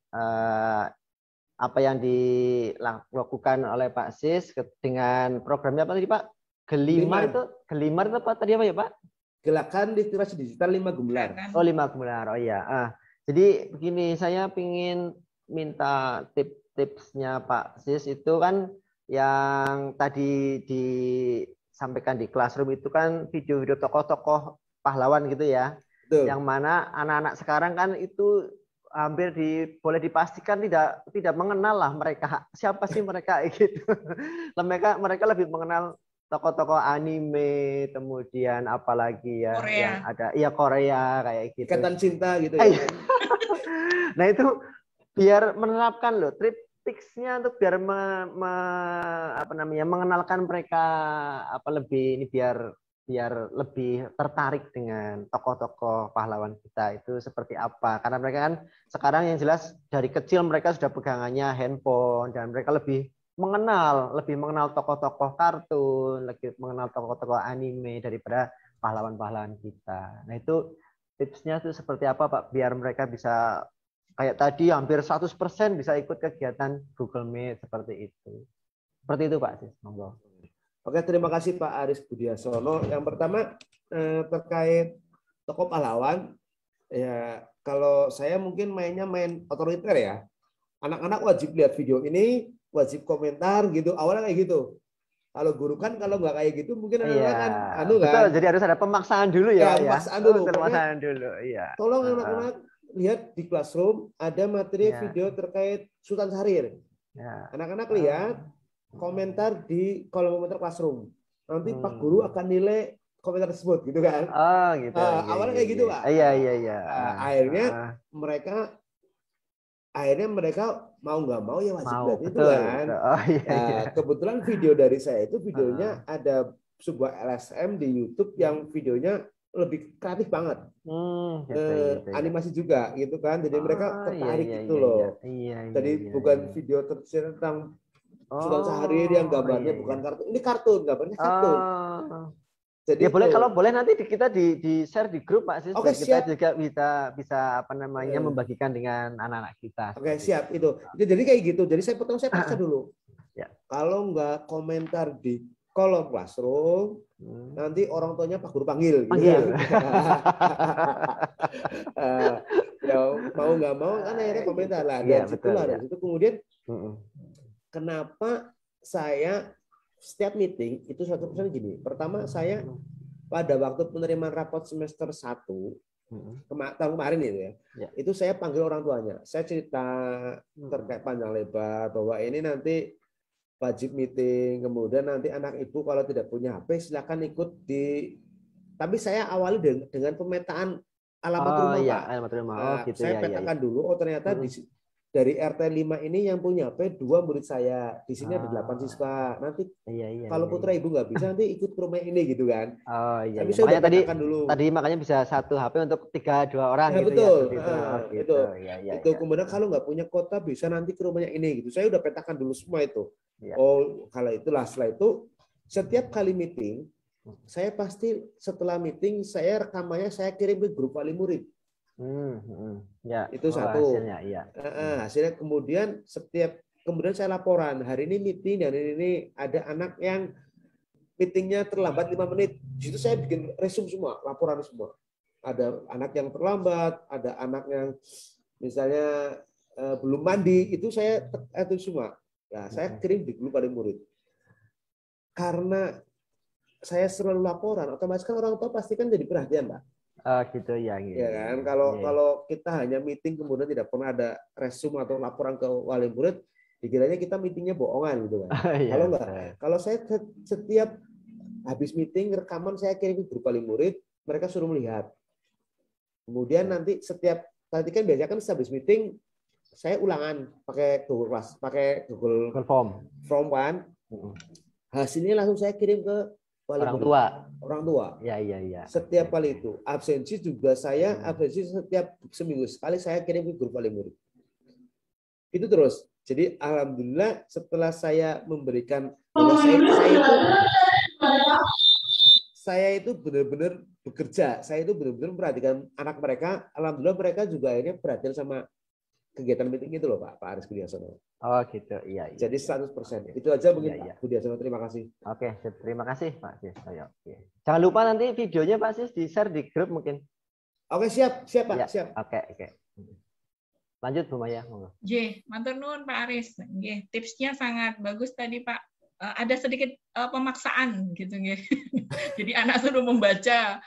Speaker 1: apa yang dilakukan oleh Pak Sis dengan programnya apa tadi Pak? Gelimar itu apa tadi apa ya Pak?
Speaker 3: Gerakan Literasi Digital 5 Gumelar.
Speaker 1: Oh 5 Gumelar, oh iya. Jadi begini, saya ingin minta tipsnya Pak Sis itu kan yang tadi disampaikan di Classroom itu kan video-video tokoh-tokoh pahlawan gitu ya.
Speaker 3: Betul.
Speaker 1: Yang mana anak-anak sekarang kan itu hampir boleh dipastikan tidak mengenal lah mereka. Siapa sih mereka gitu. Mereka lebih mengenal tokoh-tokoh anime, kemudian apalagi ya
Speaker 2: Korea.
Speaker 1: yang ada Korea kayak gitu.
Speaker 3: Ikatan cinta gitu ya.
Speaker 1: Nah itu biar menerapkan loh tips-nya untuk biar mengenalkan mereka lebih ini biar lebih tertarik dengan tokoh-tokoh pahlawan kita itu seperti apa. Karena mereka kan sekarang yang jelas dari kecil mereka sudah pegangannya handphone dan mereka lebih mengenal tokoh-tokoh kartun, lebih mengenal tokoh-tokoh anime daripada pahlawan-pahlawan kita. Nah itu tipsnya itu seperti apa Pak biar mereka bisa kayak tadi hampir 100% bisa ikut kegiatan Google Meet seperti itu. Seperti itu Pak Sis, monggo.
Speaker 3: Oke, terima kasih Pak Aris Budiasono. Yang pertama terkait tokoh pahlawan, ya kalau saya mungkin main otoriter ya. Anak-anak wajib lihat video ini, wajib komentar gitu. Awalnya kayak gitu. Kalau guru kan kalau nggak kayak gitu mungkin anak-anak kan
Speaker 1: betul, jadi harus ada pemaksaan dulu ya.
Speaker 3: Pemaksaan dulu.
Speaker 1: Pemaksaan dulu, iya.
Speaker 3: Tolong anak-anak lihat di Classroom ada materi video terkait Sultan Syahrir. Anak-anak lihat komentar di kolom komentar Classroom. Nanti Pak Guru akan nilai komentar tersebut gitu kan.
Speaker 1: Oh gitu.
Speaker 3: Awalnya kayak gitu Pak.
Speaker 1: Iya.
Speaker 3: Akhirnya mereka mau nggak mau ya wajib lihat itu kan.
Speaker 1: Oh, iya.
Speaker 3: Kebetulan video dari saya itu videonya ada sebuah LSM di YouTube yang videonya lebih kreatif banget. Gitu. Animasi juga gitu kan. Jadi mereka tertarik gitu loh. Jadi bukan video tentang Sultan Syahrir yang gambarnya bukan kartun. Ini kartun, gambarnya kartun. Jadi
Speaker 1: ya boleh, kalau boleh nanti kita di share di grup Pak Sis.
Speaker 3: Oke,
Speaker 1: kita
Speaker 3: siap.
Speaker 1: juga bisa membagikan dengan anak-anak kita.
Speaker 3: Oke, siap itu. Jadi kayak gitu. Jadi saya paksa dulu.
Speaker 1: Ya.
Speaker 3: Kalau nggak komentar di kolom Classroom, nanti orang tuanya Pak Guru panggil. Gitu kan? Ya, mau nggak mau kan akhirnya komentar lah. Dan situlah dari situ kemudian kenapa saya setiap meeting itu 100% gini. Pertama saya pada waktu penerimaan rapot semester 1 tahun kemarin itu ya. Itu saya panggil orang tuanya. Saya cerita terkait panjang lebar bahwa ini nanti wajib meeting, kemudian nanti anak ibu kalau tidak punya HP silakan ikut di. Tapi saya awali dengan pemetaan alamat rumah Pak.
Speaker 1: Alamat rumah. Gitu,
Speaker 3: saya petakan dulu. Oh ternyata dari RT 5 ini yang punya HP 2 murid saya. Di sini ada 8 siswa. Nanti kalau putra ibu nggak bisa nanti ikut ke rumah ini gitu kan. Tapi saya
Speaker 1: makanya
Speaker 3: petakan dulu.
Speaker 1: Tadi makanya bisa 1 HP untuk 2 orang gitu
Speaker 3: betul.
Speaker 1: ya.
Speaker 3: Itu kemudian kalau nggak punya kota bisa nanti ke rumahnya ini gitu. Saya udah petakan dulu semua itu. Oh, kalau itulah setelah itu setiap kali meeting saya pasti setelah meeting saya rekamannya saya kirim ke grup wali murid. Itu satu. Hasilnya kemudian kemudian saya laporan hari ini meeting dan ini ada anak yang meetingnya terlambat 5 menit. Di situ saya bikin resume semua, laporan semua. Ada anak yang terlambat, ada anak yang misalnya belum mandi, itu saya itu semua. Ya, saya kirim di grup wali murid. Karena saya selalu laporan, otomatis kan orang tua pasti kan jadi perhatian, Pak.
Speaker 1: Gitu ya.
Speaker 3: Ya kan, kalau kita hanya meeting kemudian tidak pernah ada resume atau laporan ke wali murid, dikiranya kita meetingnya bohongan gitu kan. Kalau enggak, kalau saya setiap habis meeting rekaman saya kirim ke grup wali murid, mereka suruh melihat. Kemudian nanti tadi kan biasanya kan habis meeting saya ulangan pakai Google Class, pakai Google Form kan. Hasilnya langsung saya kirim ke
Speaker 1: orang tua.
Speaker 3: Iya. Setiap kali itu. Absensi juga saya setiap seminggu sekali saya kirim ke grup wali murid. Itu terus. Jadi alhamdulillah setelah saya memberikan bahwa saya itu benar-benar bekerja. Saya itu benar-benar memperhatikan anak mereka. Alhamdulillah mereka juga akhirnya perhatian sama kegiatan meeting itu loh Pak Aris Budiasono.
Speaker 1: Oh gitu, iya.
Speaker 3: Jadi 100%. Itu aja mungkin Pak Budiasono. Terima kasih.
Speaker 1: Oke, terima kasih Pak Sis. Jangan lupa nanti videonya Pak Sis di-share di grup mungkin.
Speaker 3: Oke, siap Pak.
Speaker 1: Ya.
Speaker 3: Siap.
Speaker 1: Oke. Lanjut Bu Maya, monggo.
Speaker 2: Matur nuwun Pak Aris. Nggih, tipsnya sangat bagus tadi Pak. Ada sedikit pemaksaan gitu nggih. Jadi anak suruh membaca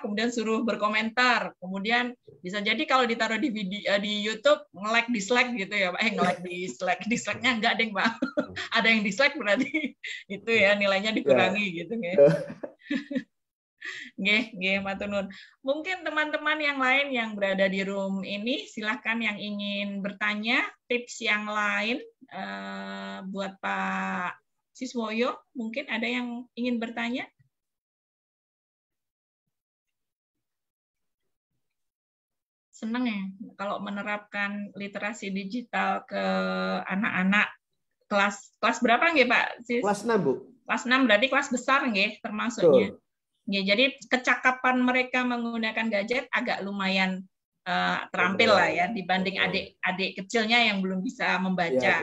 Speaker 2: kemudian suruh berkomentar, kemudian bisa jadi kalau ditaruh di video di YouTube nge-like dislike gitu ya Pak. Nge-like dislike-nya enggak deng Pak. Ada yang dislike berarti itu ya nilainya dikurangi gitu nggih. Nggih, matur nuwun. Mungkin teman-teman yang lain yang berada di room ini silahkan yang ingin bertanya tips yang lain buat Pak Siswoyo, mungkin ada yang ingin bertanya? Senang ya kalau menerapkan literasi digital ke anak-anak kelas berapa nggih Pak?
Speaker 3: Kelas 6 Bu.
Speaker 2: Kelas 6 berarti kelas besar nggih termasuknya. Ya, jadi kecakapan mereka menggunakan gadget agak lumayan terampil lah ya dibanding adik-adik kecilnya yang belum bisa membaca.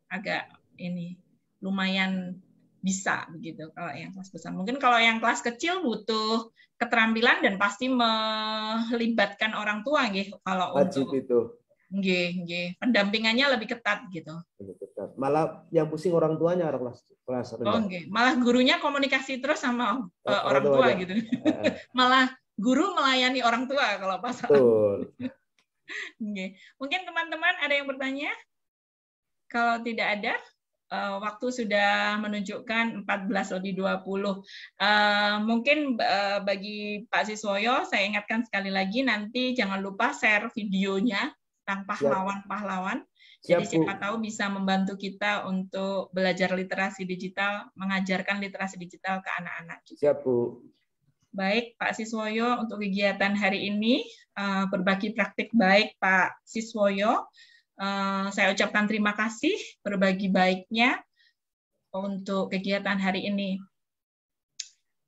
Speaker 2: Agak ini lumayan bisa begitu kalau yang kelas besar. Mungkin kalau yang kelas kecil butuh keterampilan dan pasti melibatkan orang tua nggih kalau
Speaker 3: wajib
Speaker 2: untuk
Speaker 3: itu.
Speaker 2: Pendampingannya lebih ketat gitu.
Speaker 3: Lebih ketat. Malah yang pusing orang tuanya orang kelas rendah.
Speaker 2: Malah gurunya komunikasi terus sama orang tua gitu. Malah guru melayani orang tua kalau pasangan.
Speaker 3: Betul.
Speaker 2: Mungkin teman-teman ada yang bertanya? Kalau tidak ada, waktu sudah menunjukkan 14:20. Mungkin bagi Pak Siswoyo, saya ingatkan sekali lagi nanti jangan lupa share videonya tentang pahlawan-pahlawan. Jadi siapa tahu bisa membantu kita untuk belajar literasi digital, mengajarkan literasi digital ke anak-anak.
Speaker 3: Siap Bu.
Speaker 2: Baik Pak Siswoyo, untuk kegiatan hari ini berbagi praktik baik Pak Siswoyo. Saya ucapkan terima kasih berbagi baiknya untuk kegiatan hari ini.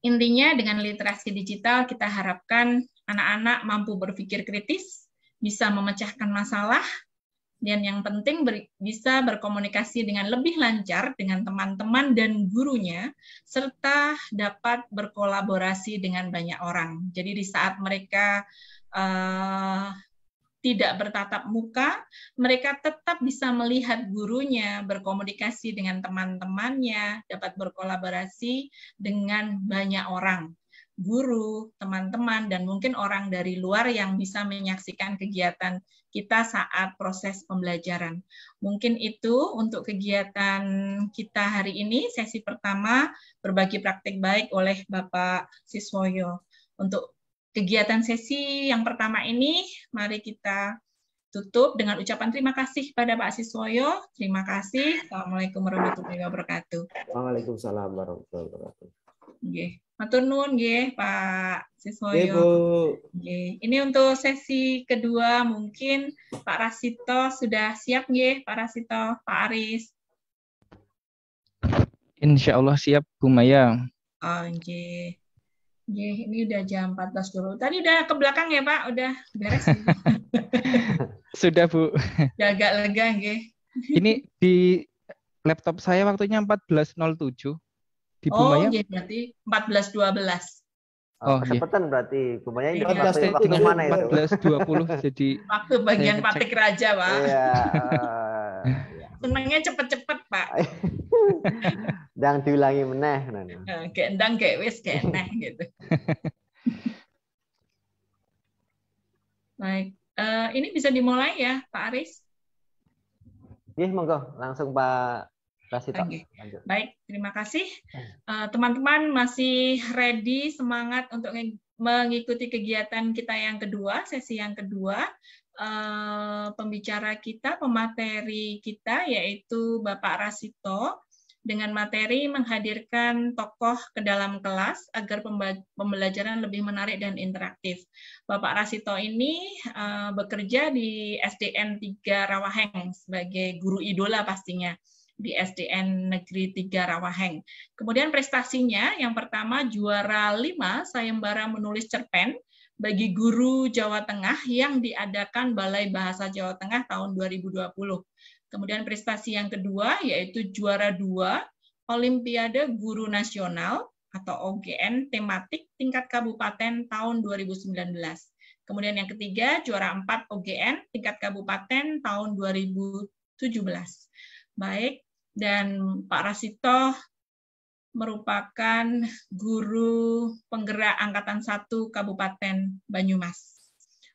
Speaker 2: Intinya dengan literasi digital kita harapkan anak-anak mampu berpikir kritis, bisa memecahkan masalah, dan yang penting bisa berkomunikasi dengan lebih lancar dengan teman-teman dan gurunya, serta dapat berkolaborasi dengan banyak orang. Jadi di saat mereka tidak bertatap muka, mereka tetap bisa melihat gurunya, berkomunikasi dengan teman-temannya, dapat berkolaborasi dengan banyak orang. Guru, teman-teman, dan mungkin orang dari luar yang bisa menyaksikan kegiatan kita saat proses pembelajaran. Mungkin itu untuk kegiatan kita hari ini, sesi pertama berbagi praktik baik oleh Bapak Siswoyo. Untuk kegiatan sesi yang pertama ini, mari kita tutup dengan ucapan terima kasih pada Pak Siswoyo. Terima kasih. Assalamualaikum warahmatullahi wabarakatuh.
Speaker 3: Waalaikumsalam warahmatullahi wabarakatuh.
Speaker 2: Matur nuwun nggih Pak Siswoyo. Ini untuk sesi kedua mungkin Pak Rasito sudah siap nggih Pak Rasito, Pak Aris.
Speaker 5: Insya Allah siap Bu Maya.
Speaker 2: Nggih. Ini udah jam 14 dulu. Tadi udah ke belakang ya Pak, udah beres.
Speaker 5: Sudah Bu.
Speaker 2: Agak lega nggih.
Speaker 5: Ini di laptop saya waktunya 14.07. Di Bu Maya?
Speaker 2: Berarti 14.12.
Speaker 1: Kecepatan berarti. Bu Maya ini
Speaker 5: waktu mana itu? 14.20 jadi.
Speaker 2: Waktu bagian patik raja, Pak.
Speaker 1: Iya.
Speaker 2: Senangnya cepet-cepet, Pak.
Speaker 1: Dan diulangi meneh.
Speaker 2: Kayak endang, kayak wis, kayak eneh gitu. Baik. Ini bisa dimulai ya, Pak Aris?
Speaker 1: Iya, monggo. Langsung Pak Rasito.
Speaker 2: Baik, terima kasih. Teman-teman masih ready, semangat untuk mengikuti kegiatan kita yang kedua, sesi yang kedua. Pembicara kita, pemateri kita yaitu Bapak Rasito dengan materi menghadirkan tokoh ke dalam kelas agar pembelajaran lebih menarik dan interaktif. Bapak Rasito ini bekerja di SDN 3 Rawaheng sebagai guru idola pastinya di SDN Negeri 3 Rawaheng. Kemudian prestasinya yang pertama juara 5 sayembara menulis cerpen bagi guru Jawa Tengah yang diadakan Balai Bahasa Jawa Tengah tahun 2020. Kemudian prestasi yang kedua yaitu juara 2 Olimpiade Guru Nasional atau OGN tematik tingkat kabupaten tahun 2019. Kemudian yang ketiga, juara 4 OGN tingkat kabupaten tahun 2017. Baik, dan Pak Rasito merupakan guru penggerak Angkatan 1 Kabupaten Banyumas.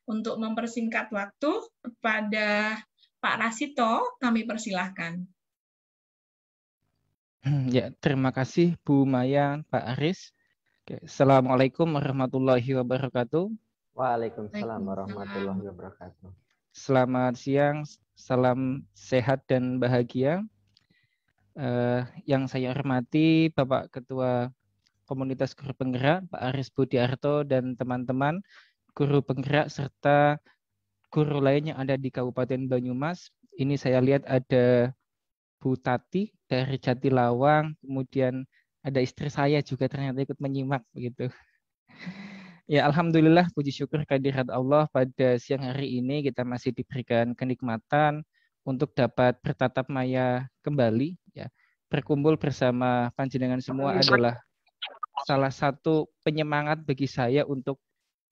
Speaker 2: Untuk mempersingkat waktu, kepada Pak Rasito kami persilahkan.
Speaker 5: Ya, terima kasih Bu Maya, Pak Aris. Oke, Assalamualaikum warahmatullahi wabarakatuh.
Speaker 1: Waalaikumsalam warahmatullahi wabarakatuh.
Speaker 5: Selamat siang, salam sehat dan bahagia. Yang saya hormati Bapak Ketua Komunitas Guru Penggerak, Pak Aris Budiarto, dan teman-teman guru penggerak serta guru lain yang ada di Kabupaten Banyumas. Ini saya lihat ada Bu Tati dari Jatilawang, kemudian ada istri saya juga ternyata ikut menyimak begitu. Ya, alhamdulillah, puji syukur kehadirat Allah, pada siang hari ini kita masih diberikan kenikmatan untuk dapat bertatap maya kembali, ya. Berkumpul bersama panjenengan semua adalah salah satu penyemangat bagi saya untuk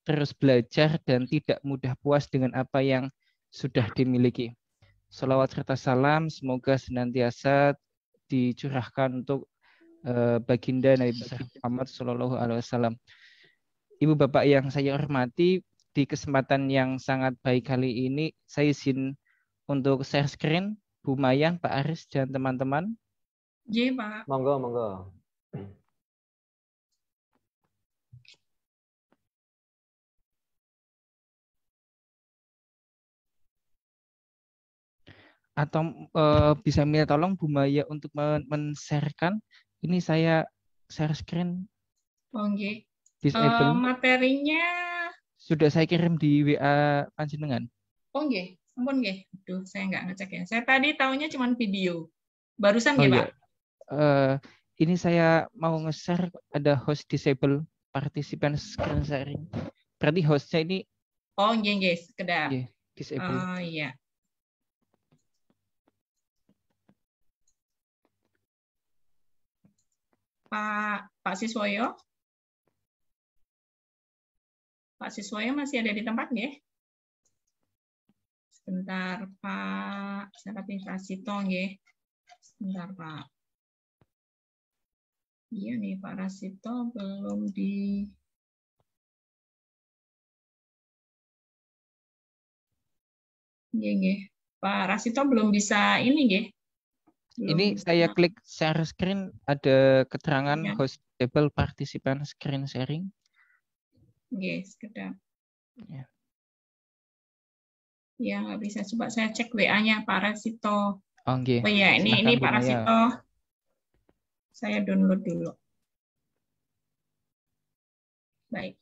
Speaker 5: terus belajar dan tidak mudah puas dengan apa yang sudah dimiliki. Shalawat serta salam semoga senantiasa dicurahkan untuk baginda Nabi besar Muhammad SAW. Ibu Bapak yang saya hormati, di kesempatan yang sangat baik kali ini, saya izin untuk share screen Bu Mayan, Pak Aris, dan teman-teman.
Speaker 2: Iya, Pak.
Speaker 1: Monggo, monggo.
Speaker 5: Atau bisa minta tolong Bu Maya untuk men-sharekan. Ini saya share screen.
Speaker 2: Oh, nggih.
Speaker 5: Disable.
Speaker 2: Materinya
Speaker 5: sudah saya kirim di WA panjenengan.
Speaker 2: Oh nggih, ampun nggih. Aduh, saya nggak ngecek ya. Saya tadi taunya cuma video. Barusan nggih, Pak?
Speaker 5: Ini saya mau nge-share, ada host disable participant screen sharing. Berarti hostnya ini
Speaker 2: nggih, sekedar.
Speaker 5: Disable.
Speaker 2: Oh iya. Pak Siswoyo? Pak Siswoyo masih ada di tempat nggih? Sebentar, Pak. Saya Rasito nggih. Sebentar, Pak. Iya nih, Pak Rasito belum di... Nggih. Pak Rasito belum bisa ini nggih.
Speaker 5: Ini saya klik share screen, ada keterangan host disable participant screen sharing.
Speaker 2: Oke, sekedar.
Speaker 5: Ya.
Speaker 2: Ya, nggak bisa. Coba saya cek WA-nya Pak Rasito.
Speaker 5: Okay.
Speaker 2: Oh iya, ini Pak Rasito. Saya download dulu. Baik.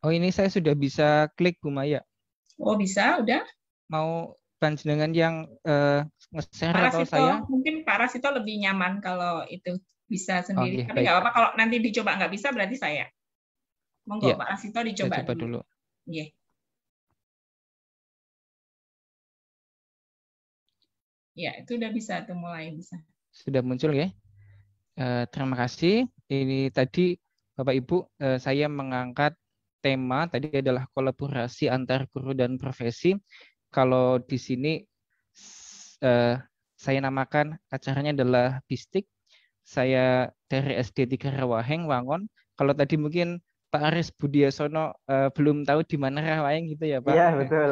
Speaker 5: Oh, ini saya sudah bisa klik Bu Maya.
Speaker 2: Oh, bisa, udah.
Speaker 5: Mau panjenengan yang nge-share atau
Speaker 2: Rasito,
Speaker 5: saya?
Speaker 2: mungkin Pak Rasito lebih nyaman kalau itu bisa sendiri. Tapi
Speaker 5: baik.
Speaker 2: nggak apa-apa, kalau nanti dicoba nggak bisa berarti saya. Monggo, Pak Rasito dicoba dulu. Yeah. Ya, itu udah bisa tuh, mulai bisa.
Speaker 5: Sudah muncul ya? Terima kasih. Ini tadi Bapak Ibu, saya mengangkat tema tadi adalah kolaborasi antar guru dan profesi. Kalau di sini saya namakan acaranya adalah BISTIK. Saya dari SD 3 Rawaheng, Wangon. Kalau tadi mungkin Pak Aris Budiasono belum tahu di mana Rawaheng gitu ya Pak?
Speaker 1: Iya, betul.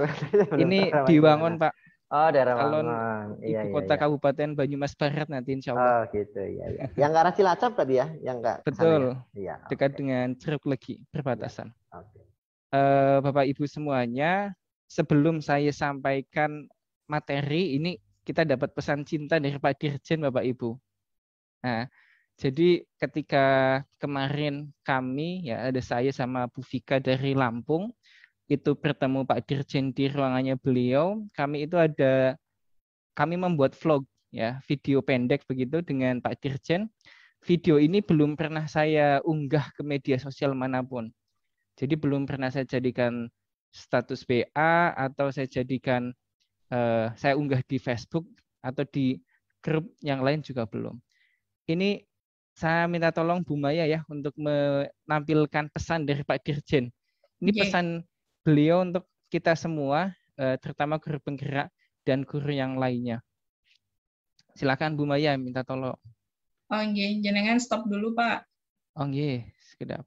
Speaker 5: Ini di Wangon Pak.
Speaker 1: Oh, daerah
Speaker 5: calon
Speaker 1: Wangon. Iya,
Speaker 5: ibu
Speaker 1: iya,
Speaker 5: kota
Speaker 1: iya.
Speaker 5: Kabupaten Banyumas Barat nanti insya Allah.
Speaker 1: Oh, gitu ya, ya. Yang ke arah Cilacap tadi ya, yang enggak ke sana ya.
Speaker 5: Betul,
Speaker 1: Iya,
Speaker 5: dekat
Speaker 1: oke.
Speaker 5: dengan Ceruk Legi,
Speaker 1: Iya,
Speaker 5: perbatasan.
Speaker 1: oke.
Speaker 5: Bapak Ibu semuanya, sebelum saya sampaikan materi, ini kita dapat pesan cinta dari Pak Dirjen, Bapak Ibu. Nah, jadi ketika kemarin kami, ya ada saya sama Bu Vika dari Lampung, itu bertemu Pak Dirjen di ruangannya beliau, kami membuat vlog, ya video pendek begitu dengan Pak Dirjen. Video ini belum pernah saya unggah ke media sosial manapun. Jadi belum pernah saya jadikan status BA atau saya jadikan saya unggah di Facebook atau di grup yang lain juga belum. Ini saya minta tolong Bu Maya ya untuk menampilkan pesan dari Pak Dirjen. Ini pesan beliau untuk kita semua, terutama guru penggerak dan guru yang lainnya. Silakan Bu Maya, minta tolong.
Speaker 2: Oh nggih, jenengan stop dulu Pak.
Speaker 5: Oh nggih, sekedap.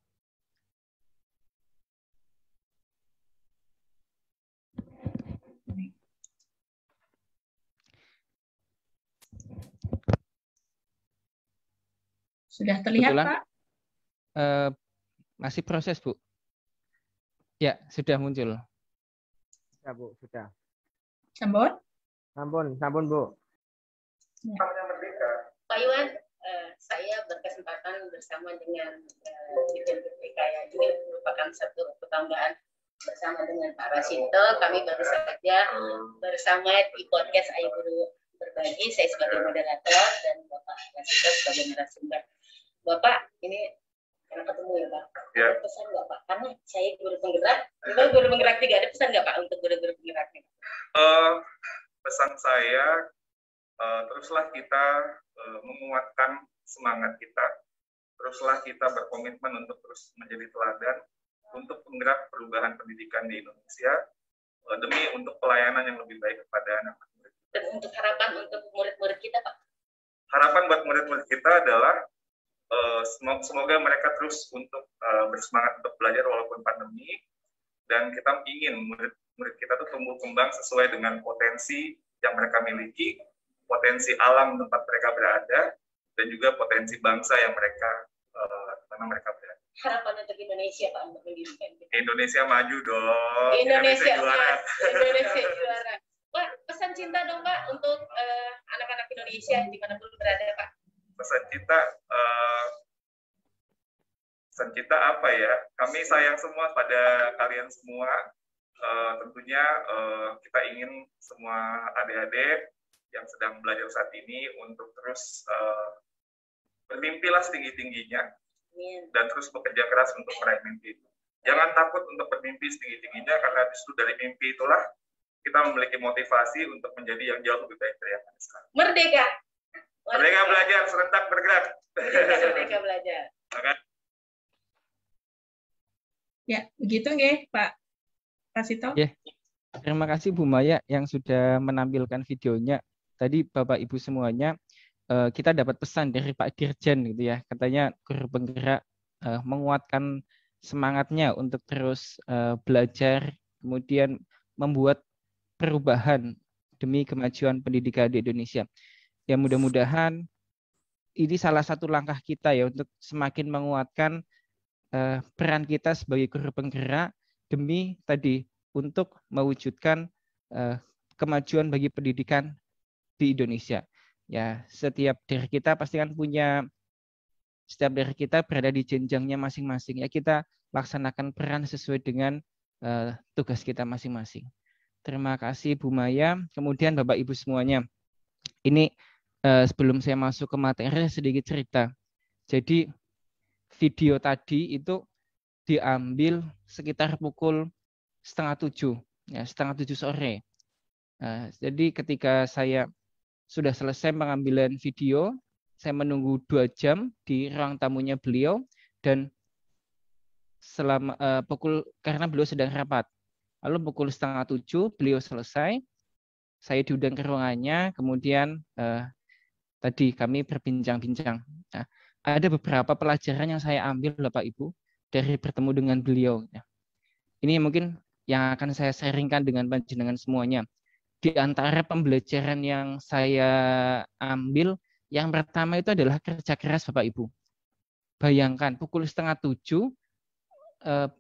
Speaker 2: Sudah terlihat
Speaker 5: Kebetulan,
Speaker 2: Pak?
Speaker 5: Masih proses Bu. Ya, sudah muncul.
Speaker 1: Ya, Bu, sudah.
Speaker 2: Sampun?
Speaker 1: Sampun, Bu.
Speaker 2: Ya.
Speaker 6: Pak Iwan, saya berkesempatan bersama dengan Dirjen PPK ya. Ini merupakan satu pertambahan bersama dengan Pak Rasinto. Kami baru saja bersama di podcast Ayo Guru Berbagi. Saya sebagai moderator dan Bapak Rasinto sebagai narasumber. Bapak, ini karena ketemu ya Pak.
Speaker 7: Ya.
Speaker 6: Ada pesan nggak Pak? Karena saya guru penggerak. Guru penggerak juga ada pesan nggak Pak untuk guru-guru penggeraknya?
Speaker 7: Pesan saya, teruslah kita menguatkan semangat kita, teruslah kita berkomitmen untuk terus menjadi teladan untuk penggerak perubahan pendidikan di Indonesia demi untuk pelayanan yang lebih baik kepada anak-anak murid.
Speaker 6: Dan untuk harapan untuk murid-murid kita Pak?
Speaker 7: Harapan buat murid-murid kita adalah semoga mereka terus untuk bersemangat untuk belajar walaupun pandemi, dan kita ingin murid kita tuh tumbuh kembang sesuai dengan potensi yang mereka miliki, potensi alam tempat mereka berada, dan juga potensi bangsa yang mereka berada.
Speaker 6: Harapan untuk Indonesia Pak untuk pendidikan kita.
Speaker 7: Indonesia maju dong.
Speaker 6: Indonesia
Speaker 7: juara.
Speaker 6: Indonesia juara. Pak, pesan cinta dong Pak untuk anak-anak Indonesia dimanapun berada Pak.
Speaker 7: Pesan cinta apa ya? Kami sayang semua pada kalian semua. Tentunya kita ingin semua adik-adik yang sedang belajar saat ini untuk terus bermimpilah setinggi-tingginya dan terus bekerja keras untuk meraih mimpi itu. Jangan takut untuk bermimpi setinggi-tingginya, karena justru dari mimpi itulah kita memiliki motivasi untuk menjadi yang jauh lebih baik dari yang ada sekarang.
Speaker 6: Merdeka.
Speaker 7: Merdeka belajar, serentak bergerak.
Speaker 6: Merdeka belajar.
Speaker 2: Ya, begitu nggih Pak Rasinto.
Speaker 5: Ya. Terima kasih Bu Maya yang sudah menampilkan videonya. Tadi Bapak Ibu semuanya, kita dapat pesan dari Pak Dirjen gitu ya. Katanya guru penggerak menguatkan semangatnya untuk terus belajar, kemudian membuat perubahan demi kemajuan pendidikan di Indonesia. Ya mudah-mudahan ini salah satu langkah kita ya untuk semakin menguatkan peran kita sebagai guru penggerak demi tadi untuk mewujudkan kemajuan bagi pendidikan di Indonesia. Ya, setiap dari kita pasti kan setiap dari kita berada di jenjangnya masing-masing. Ya, kita laksanakan peran sesuai dengan tugas kita masing-masing. Terima kasih Bu Maya. Kemudian Bapak Ibu semuanya, ini sebelum saya masuk ke materi sedikit cerita. Jadi video tadi itu diambil sekitar pukul 6:30, ya 6:30 sore. Jadi ketika saya sudah selesai pengambilan video, saya menunggu 2 jam di ruang tamunya beliau, dan selama karena beliau sedang rapat. Lalu pukul 6:30 beliau selesai, saya diundang ke ruangannya, kemudian tadi kami berbincang-bincang. Nah, ada beberapa pelajaran yang saya ambil Bapak Ibu dari bertemu dengan beliau. Ini mungkin yang akan saya sharingkan dengan panjenengan semuanya. di antara pembelajaran yang saya ambil, yang pertama itu adalah kerja keras Bapak Ibu. Bayangkan pukul 6:30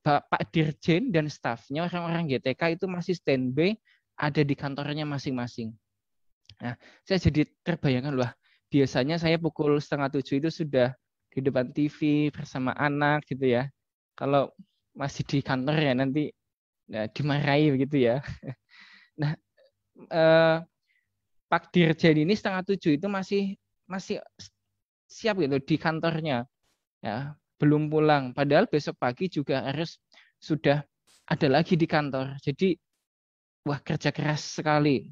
Speaker 5: Pak Dirjen dan stafnya, orang-orang GTK itu masih standby ada di kantornya masing-masing. Nah, saya jadi terbayangkan, wah, biasanya saya pukul 6:30 itu sudah di depan TV bersama anak gitu ya. Kalau masih di kantor ya nanti dimarahi begitu ya. Nah, Pak Dirjen ini 6:30 itu masih siap gitu di kantornya, ya, belum pulang. Padahal besok pagi juga harus sudah ada lagi di kantor. Jadi, wah, kerja keras sekali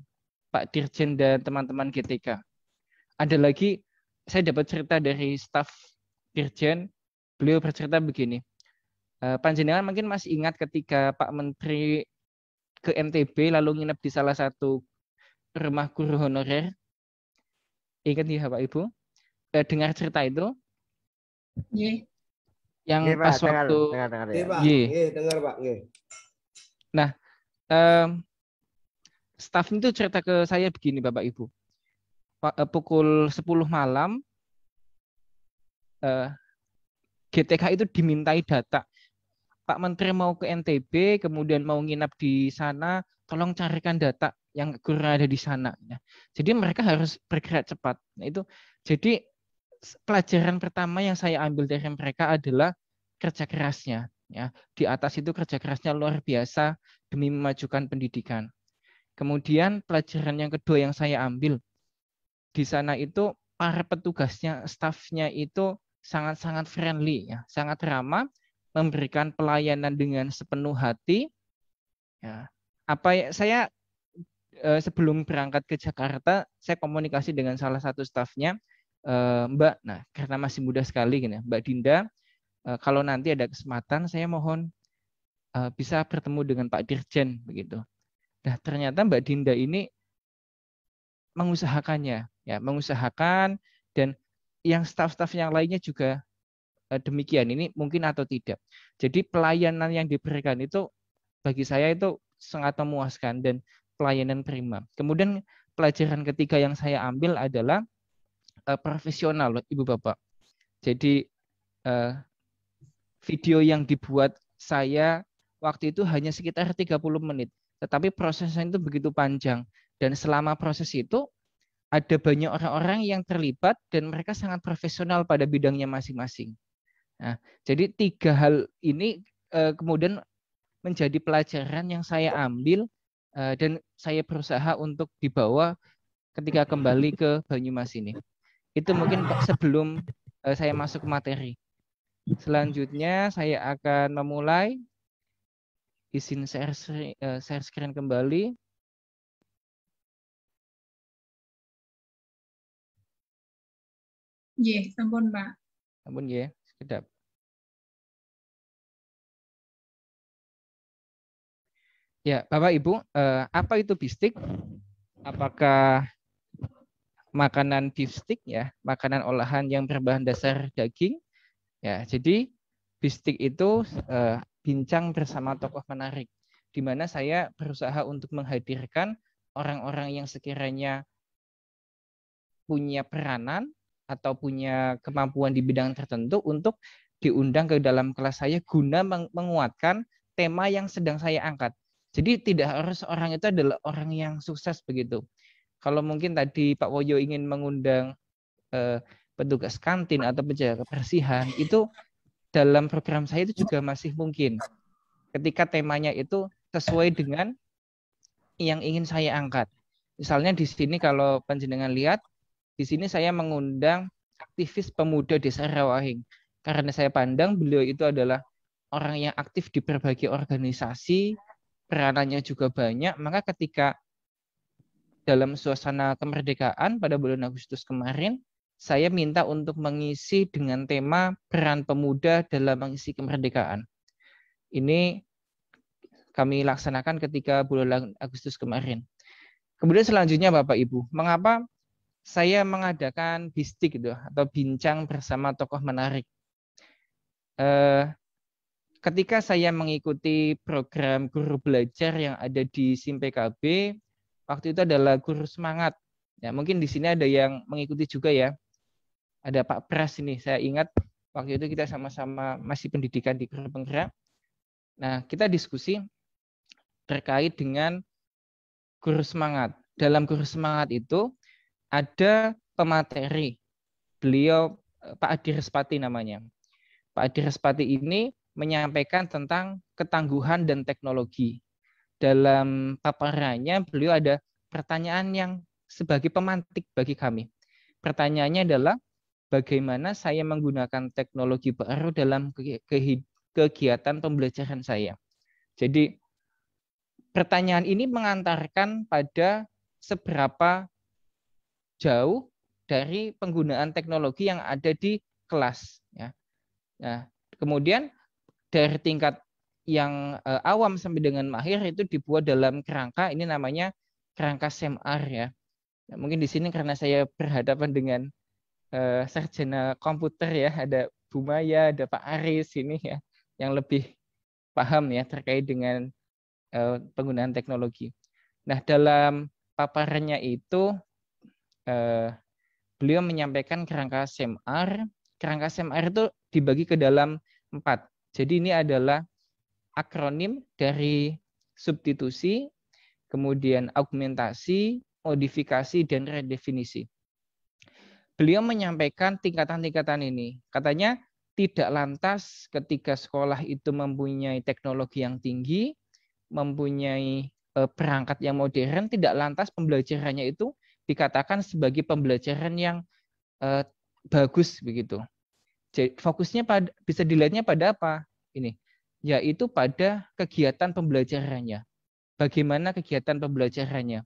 Speaker 5: Pak Dirjen dan teman-teman GTK. Ada lagi, saya dapat cerita dari staf Dirjen, beliau bercerita begini, panjenengan mungkin masih ingat ketika Pak Menteri ke NTB lalu nginep di salah satu rumah guru honorer. Ingat ya Pak Ibu? Dengar cerita itu?
Speaker 2: Yeah.
Speaker 5: Yang
Speaker 1: Nggih, Pak,
Speaker 5: pas waktu
Speaker 1: dengar
Speaker 3: Nggih,
Speaker 1: ya.
Speaker 3: Pak.
Speaker 5: Nggih.
Speaker 3: Nggih, dengar, Pak. Nggih.
Speaker 5: Nah, staf itu cerita ke saya begini Bapak Ibu. Pukul 10 malam GTK itu dimintai data. Pak Menteri mau ke NTB, kemudian mau nginap di sana, tolong carikan data yang guru ada di sana. Nah, jadi mereka harus bergerak cepat. Nah, itu jadi pelajaran pertama yang saya ambil dari mereka adalah kerja kerasnya. Ya, di atas itu kerja kerasnya luar biasa demi memajukan pendidikan. Kemudian pelajaran yang kedua yang saya ambil di sana itu para petugasnya, stafnya itu sangat-sangat friendly, ya, sangat ramah, memberikan pelayanan dengan sepenuh hati. Ya, saya sebelum berangkat ke Jakarta, saya komunikasi dengan salah satu stafnya, Mbak. Nah, karena masih muda sekali, gini, Mbak Dinda. Kalau nanti ada kesempatan, saya mohon bisa bertemu dengan Pak Dirjen, begitu. Nah, ternyata Mbak Dinda ini mengusahakannya, ya, mengusahakan, dan yang staf-staf yang lainnya juga demikian. Ini mungkin atau tidak. Jadi pelayanan yang diberikan itu bagi saya itu sangat memuaskan dan pelayanan prima. Kemudian pelajaran ketiga yang saya ambil adalah profesional, Ibu Bapak. Jadi video yang dibuat saya waktu itu hanya sekitar 30 menit. Tetapi prosesnya itu begitu panjang. Dan selama proses itu ada banyak orang-orang yang terlibat dan mereka sangat profesional pada bidangnya masing-masing. Nah, jadi 3 hal ini kemudian menjadi pelajaran yang saya ambil dan saya berusaha untuk dibawa ketika kembali ke Banyumas ini. Itu mungkin sebelum saya masuk ke materi. Selanjutnya saya akan memulai. Izin share screen kembali.
Speaker 2: Nggih, sampun, Pak.
Speaker 5: Sampun ya, sekedap. Ya, Bapak Ibu, apa itu bistik? Apakah makanan beef stick, ya, makanan olahan yang berbahan dasar daging? Ya, jadi bistik itu bincang bersama tokoh menarik, di mana saya berusaha untuk menghadirkan orang-orang yang sekiranya punya peranan atau punya kemampuan di bidang tertentu untuk diundang ke dalam kelas saya guna menguatkan tema yang sedang saya angkat. Jadi tidak harus orang itu adalah orang yang sukses begitu. Kalau mungkin tadi Pak Woyo ingin mengundang petugas kantin atau penjaga kebersihan, itu dalam program saya itu juga masih mungkin. Ketika temanya itu sesuai dengan yang ingin saya angkat. Misalnya di sini kalau panjenengan lihat, di sini saya mengundang aktivis pemuda Desa Rawahing. Karena saya pandang beliau itu adalah orang yang aktif di berbagai organisasi, peranannya juga banyak, maka ketika dalam suasana kemerdekaan pada bulan Agustus kemarin, saya minta untuk mengisi dengan tema peran pemuda dalam mengisi kemerdekaan. Ini kami laksanakan ketika bulan Agustus kemarin. Kemudian selanjutnya Bapak Ibu, mengapa saya mengadakan bistik gitu, atau bincang bersama tokoh menarik? Ketika saya mengikuti program guru belajar yang ada di SIM PKB, waktu itu adalah guru semangat. Ya, mungkin di sini ada yang mengikuti juga ya. Ada Pak Pras ini, saya ingat waktu itu kita sama-sama masih pendidikan di guru penggerak. Nah, kita diskusi terkait dengan guru semangat. Dalam guru semangat itu ada pemateri. Beliau Pak Adi Respati namanya. Pak Adi Respati ini menyampaikan tentang ketangguhan dan teknologi. Dalam paparannya beliau ada pertanyaan yang sebagai pemantik bagi kami. Pertanyaannya adalah bagaimana saya menggunakan teknologi baru dalam kegiatan pembelajaran saya. Jadi pertanyaan ini mengantarkan pada seberapa jauh dari penggunaan teknologi yang ada di kelas. Ya. Nah, kemudian dari tingkat yang awam sampai dengan mahir itu dibuat dalam kerangka, ini namanya kerangka SEMAR ya. Nah, mungkin di sini karena saya berhadapan dengan sarjana komputer ya, ada Bu Maya, ada Pak Aris ini ya, yang lebih paham ya terkait dengan penggunaan teknologi. Nah, dalam paparannya itu beliau menyampaikan kerangka SEMAR. Kerangka SEMAR itu dibagi ke dalam 4. Jadi ini adalah akronim dari substitusi, kemudian augmentasi, modifikasi, dan redefinisi. Beliau menyampaikan tingkatan-tingkatan ini. Katanya tidak lantas ketika sekolah itu mempunyai teknologi yang tinggi, mempunyai perangkat yang modern, tidak lantas pembelajarannya itu dikatakan sebagai pembelajaran yang bagus begitu. Jadi fokusnya bisa dilihatnya pada apa? Ini, yaitu pada kegiatan pembelajarannya. Bagaimana kegiatan pembelajarannya?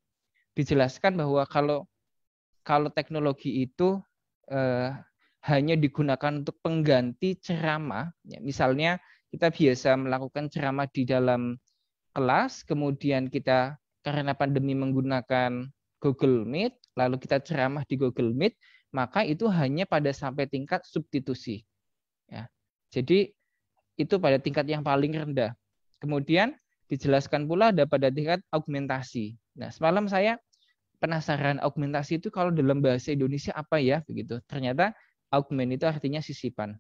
Speaker 5: Dijelaskan bahwa kalau teknologi itu hanya digunakan untuk pengganti ceramah, ya, misalnya kita biasa melakukan ceramah di dalam kelas, kemudian kita karena pandemi menggunakan Google Meet, lalu kita ceramah di Google Meet, maka itu hanya pada sampai tingkat substitusi. Ya. Jadi itu pada tingkat yang paling rendah. Kemudian dijelaskan pula ada pada tingkat augmentasi. Nah, semalam saya penasaran augmentasi itu kalau dalam bahasa Indonesia apa ya begitu. Ternyata augment itu artinya sisipan.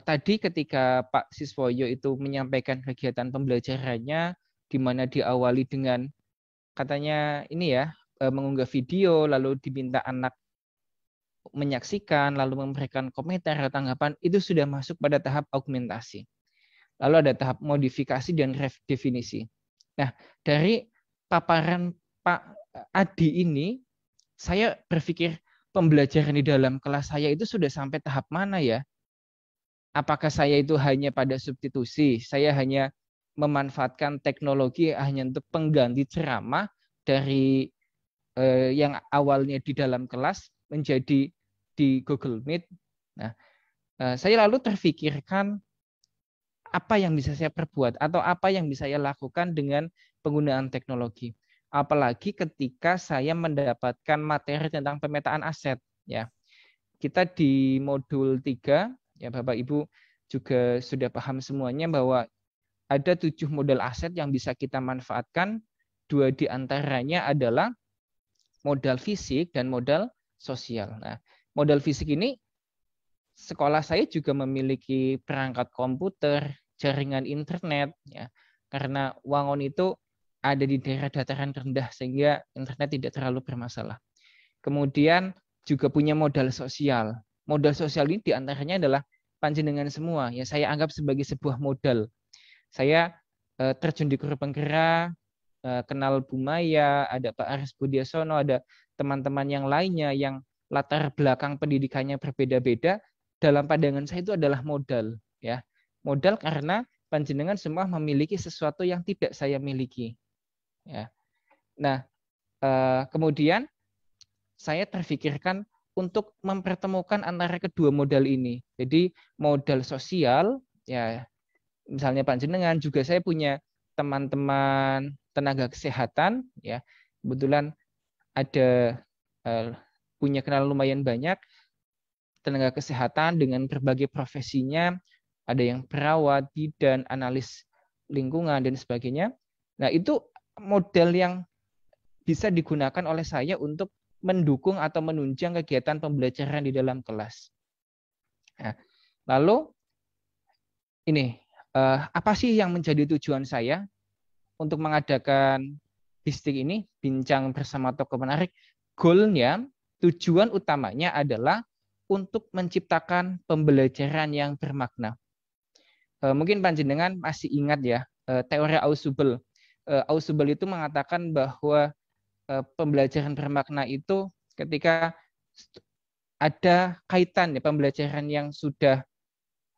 Speaker 5: Tadi ketika Pak Siswoyo itu menyampaikan kegiatan pembelajarannya, di mana diawali dengan katanya ini ya, mengunggah video, lalu diminta anak menyaksikan, lalu memberikan komentar atau tanggapan, itu sudah masuk pada tahap augmentasi. Lalu ada tahap modifikasi dan redefinisi. Nah, dari paparan Pak Adi ini, saya berpikir pembelajaran di dalam kelas saya itu sudah sampai tahap mana ya? Apakah saya itu hanya pada substitusi? Saya hanya memanfaatkan teknologi hanya untuk pengganti ceramah dari yang awalnya di dalam kelas menjadi di Google Meet. Nah, saya lalu terfikirkan apa yang bisa saya perbuat atau apa yang bisa saya lakukan dengan penggunaan teknologi. Apalagi ketika saya mendapatkan materi tentang pemetaan aset. Ya, kita di modul 3, ya Bapak Ibu juga sudah paham semuanya bahwa ada 7 model aset yang bisa kita manfaatkan. 2 di antaranya adalah modal fisik dan modal sosial. Nah, modal fisik ini sekolah saya juga memiliki perangkat komputer, jaringan internet, ya, karena Wangon itu ada di daerah dataran rendah sehingga internet tidak terlalu bermasalah. Kemudian juga punya modal sosial. Modal sosial ini diantaranya adalah panjenengan semua. Ya, saya anggap sebagai sebuah modal. Saya terjun di guru penggerak, kenal Bu Maya, ada Pak Aris Budiasono, ada teman-teman yang lainnya yang latar belakang pendidikannya berbeda-beda. Dalam pandangan saya itu adalah modal, ya. Modal karena panjenengan semua memiliki sesuatu yang tidak saya miliki. Ya. Nah, kemudian saya terfikirkan untuk mempertemukan antara kedua modal ini. Jadi modal sosial, ya, misalnya panjenengan juga saya punya teman-teman tenaga kesehatan, ya, kebetulan ada punya kenal lumayan banyak tenaga kesehatan dengan berbagai profesinya, ada yang perawat, bidan, analis lingkungan dan sebagainya. Nah, itu modal yang bisa digunakan oleh saya untuk mendukung atau menunjang kegiatan pembelajaran di dalam kelas. Nah, lalu ini apa sih yang menjadi tujuan saya untuk mengadakan BISTIK ini, bincang bersama tokoh menarik? Goalnya, tujuan utamanya adalah untuk menciptakan pembelajaran yang bermakna. Mungkin panjenengan masih ingat ya, teori Ausubel. Ausubel itu mengatakan bahwa pembelajaran bermakna itu ketika ada kaitan ya, pembelajaran yang sudah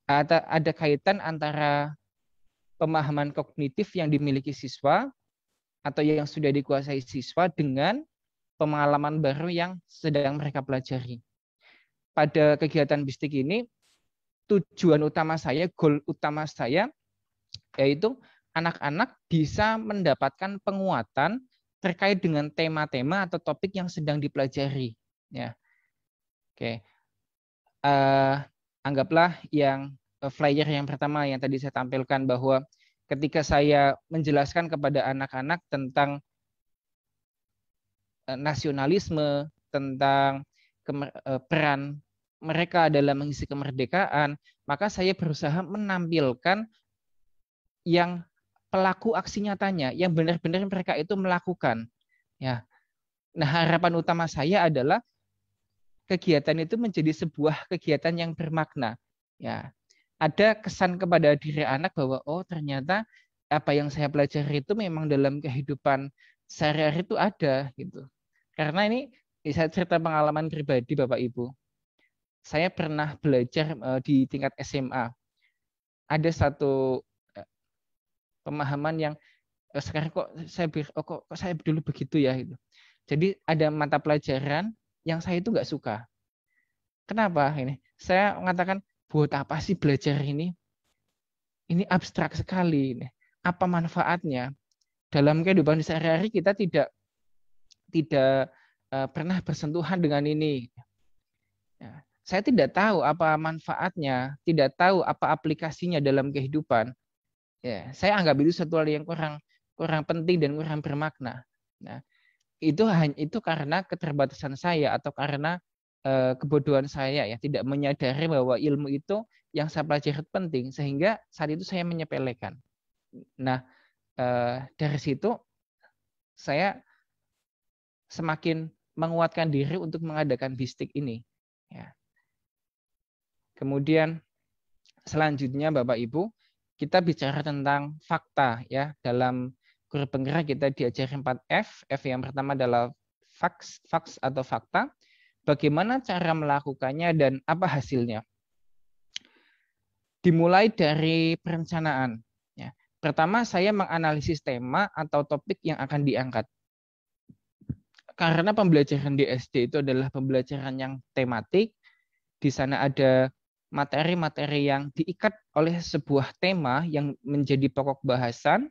Speaker 5: ada kaitan antara pemahaman kognitif yang dimiliki siswa atau yang sudah dikuasai siswa dengan pengalaman baru yang sedang mereka pelajari. Pada kegiatan BISTIK ini, tujuan utama saya, goal utama saya, yaitu anak-anak bisa mendapatkan penguatan terkait dengan tema-tema atau topik yang sedang dipelajari. Ya. Oke. Anggaplah yang flyer yang pertama yang tadi saya tampilkan, bahwa ketika saya menjelaskan kepada anak-anak tentang nasionalisme, tentang peran mereka dalam mengisi kemerdekaan, maka saya berusaha menampilkan yang pelaku aksi nyatanya, yang benar-benar mereka itu melakukan. Ya. Nah, harapan utama saya adalah kegiatan itu menjadi sebuah kegiatan yang bermakna. Ya. Ada kesan kepada diri anak bahwa oh ternyata apa yang saya pelajari itu memang dalam kehidupan sehari-hari itu ada gitu. Karena ini saya cerita pengalaman pribadi Bapak Ibu. Saya pernah belajar di tingkat SMA. Ada satu pemahaman yang sekarang kok saya dulu begitu ya gitu. Jadi ada mata pelajaran yang saya itu nggak suka. Kenapa ini? Saya mengatakan, buat apa sih belajar ini? Ini abstrak sekali. Apa manfaatnya? Dalam kehidupan sehari-hari kita tidak pernah bersentuhan dengan ini. Ya. Saya tidak tahu apa manfaatnya, tidak tahu apa aplikasinya dalam kehidupan. Ya, saya anggap itu satu hal yang kurang penting dan kurang bermakna. Nah, itu karena keterbatasan saya atau karena kebodohan saya ya, tidak menyadari bahwa ilmu itu yang saya pelajari penting, sehingga saat itu saya menyepelekan. Nah, dari situ saya semakin menguatkan diri untuk mengadakan BISTIK ini. Ya. Kemudian selanjutnya Bapak Ibu, kita bicara tentang fakta ya. Dalam guru penggerak kita diajari 4F. F yang pertama adalah facts atau fakta. Bagaimana cara melakukannya dan apa hasilnya? Dimulai dari perencanaan. Ya. Pertama, saya menganalisis tema atau topik yang akan diangkat. Karena pembelajaran di SD itu adalah pembelajaran yang tematik, di sana ada materi-materi yang diikat oleh sebuah tema yang menjadi pokok bahasan,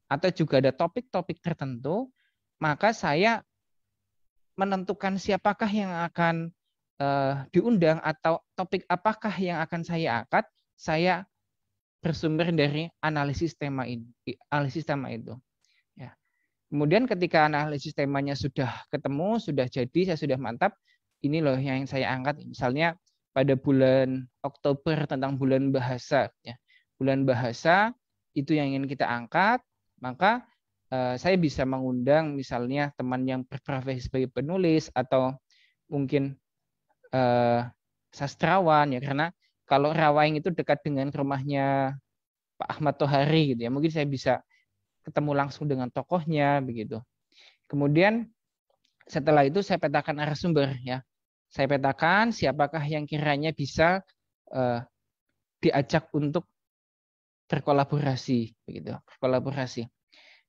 Speaker 5: atau juga ada topik-topik tertentu, maka saya menentukan siapakah yang akan diundang atau topik apakah yang akan saya angkat, saya bersumber dari analisis tema itu. Ya. Kemudian ketika analisis temanya sudah ketemu, sudah jadi, saya sudah mantap, ini loh yang saya angkat. Misalnya pada bulan Oktober tentang bulan bahasa. Ya. Bulan bahasa itu yang ingin kita angkat, maka saya bisa mengundang misalnya teman yang berprofesi sebagai penulis atau mungkin sastrawan ya, karena kalau Rawaing itu dekat dengan rumahnya Pak Ahmad Tohari gitu ya, mungkin saya bisa ketemu langsung dengan tokohnya begitu. Kemudian setelah itu saya petakan narasumber ya. Saya petakan siapakah yang kiranya bisa diajak untuk berkolaborasi begitu, berkolaborasi.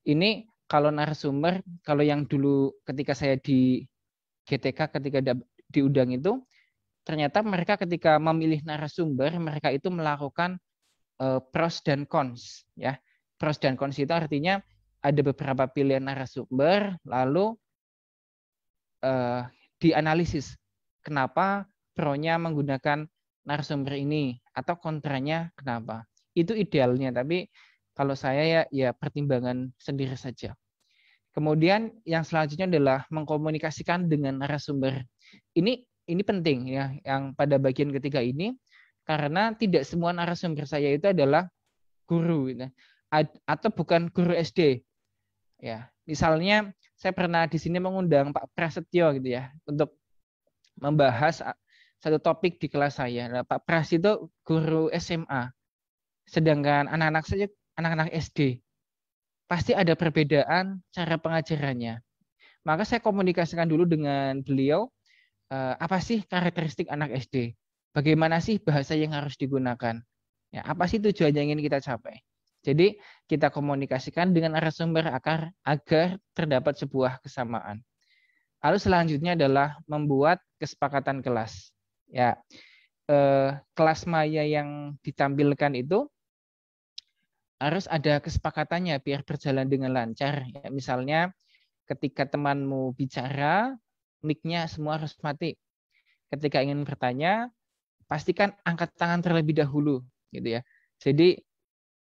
Speaker 5: Ini kalau narasumber, kalau yang dulu ketika saya di GTK ketika diundang itu, ternyata mereka ketika memilih narasumber, mereka itu melakukan pros dan cons ya. Pros dan cons itu artinya ada beberapa pilihan narasumber, lalu dianalisis kenapa pro-nya menggunakan narasumber ini atau kontranya kenapa. Itu idealnya, tapi kalau saya ya pertimbangan sendiri saja. Kemudian yang selanjutnya adalah mengkomunikasikan dengan narasumber. Ini penting ya, yang pada bagian ketiga ini, karena tidak semua narasumber saya itu adalah guru atau bukan guru SD. Ya, misalnya saya pernah di sini mengundang Pak Prasetyo gitu ya untuk membahas satu topik di kelas saya. Nah, Pak Pras itu guru SMA, sedangkan anak-anak saya anak-anak SD. Pasti ada perbedaan cara pengajarannya. Maka saya komunikasikan dulu dengan beliau, apa sih karakteristik anak SD? Bagaimana sih bahasa yang harus digunakan? Ya, apa sih tujuan yang ingin kita capai? Jadi kita komunikasikan dengan narasumber agar terdapat sebuah kesamaan. Lalu selanjutnya adalah membuat kesepakatan kelas. Ya, kelas maya yang ditampilkan itu harus ada kesepakatannya biar berjalan dengan lancar. Ya, misalnya ketika temanmu bicara, mic-nya semua harus mati. Ketika ingin bertanya, pastikan angkat tangan terlebih dahulu, gitu ya. Jadi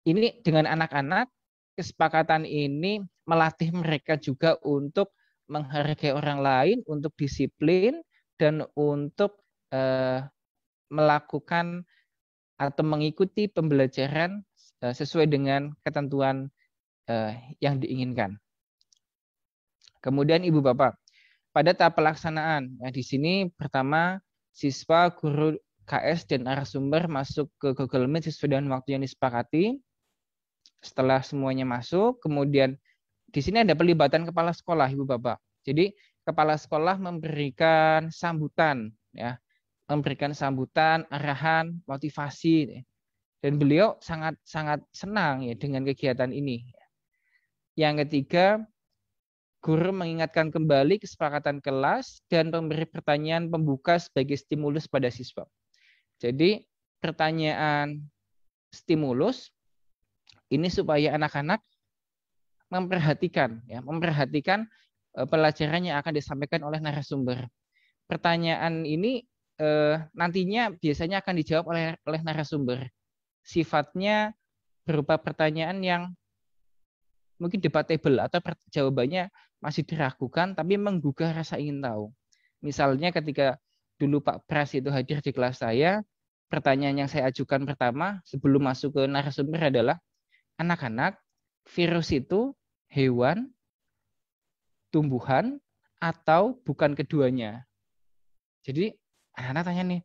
Speaker 5: ini dengan anak-anak, kesepakatan ini melatih mereka juga untuk menghargai orang lain, untuk disiplin, dan untuk melakukan atau mengikuti pembelajaran sesuai dengan ketentuan yang diinginkan. Kemudian Ibu Bapak, pada tahap pelaksanaan, di sini pertama siswa, guru, KS, dan narasumber masuk ke Google Meet sesuai dengan waktu yang disepakati. Setelah semuanya masuk, kemudian di sini ada pelibatan kepala sekolah, Ibu Bapak. Jadi kepala sekolah memberikan sambutan, ya, memberikan sambutan, arahan, motivasi, dan beliau sangat senang ya dengan kegiatan ini. Yang ketiga, guru mengingatkan kembali kesepakatan kelas dan memberi pertanyaan pembuka sebagai stimulus pada siswa. Jadi pertanyaan stimulus ini supaya anak-anak memperhatikan pelajaran yang akan disampaikan oleh narasumber. Pertanyaan ini nantinya biasanya akan dijawab oleh narasumber. Sifatnya berupa pertanyaan yang mungkin debatable atau jawabannya masih diragukan tapi menggugah rasa ingin tahu. Misalnya ketika dulu Pak Pras itu hadir di kelas saya, pertanyaan yang saya ajukan pertama sebelum masuk ke narasumber adalah, anak-anak, virus itu hewan, tumbuhan, atau bukan keduanya? Jadi anak-anak tanya nih,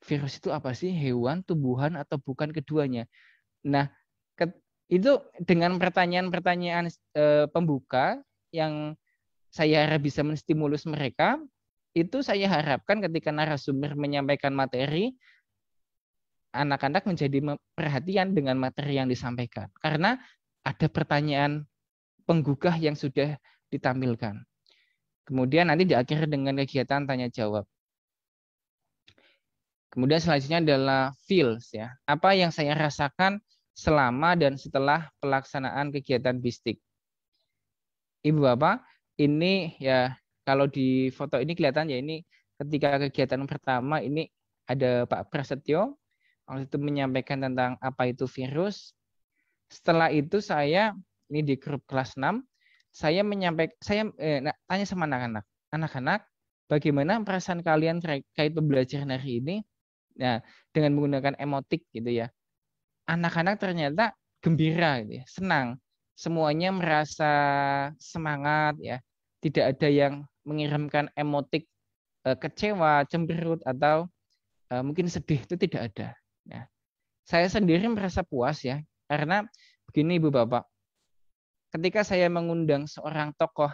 Speaker 5: virus itu apa sih? Hewan, tumbuhan, atau bukan keduanya? Nah, itu dengan pertanyaan-pertanyaan pembuka yang saya harap bisa menstimulus mereka, itu saya harapkan ketika narasumber menyampaikan materi, anak-anak menjadi perhatian dengan materi yang disampaikan. Karena ada pertanyaan penggugah yang sudah ditampilkan. Kemudian nanti diakhiri dengan kegiatan tanya jawab. Kemudian selanjutnya adalah feels, ya. Apa yang saya rasakan selama dan setelah pelaksanaan kegiatan BISTIK. Ibu Bapak, ini ya kalau di foto ini kelihatan ya, ini ketika kegiatan pertama ini ada Pak Prasetyo waktu itu menyampaikan tentang apa itu virus. Setelah itu saya ini di grup kelas 6, saya tanya sama anak-anak. Anak-anak, bagaimana perasaan kalian terkait pembelajaran hari ini? Nah, dengan menggunakan emotik gitu ya. Anak-anak ternyata gembira gitu ya, senang. Semuanya merasa semangat ya. Tidak ada yang mengirimkan emotik kecewa, cemberut atau mungkin sedih, itu tidak ada. Ya. Saya sendiri merasa puas ya, karena begini Ibu Bapak. Ketika saya mengundang seorang tokoh,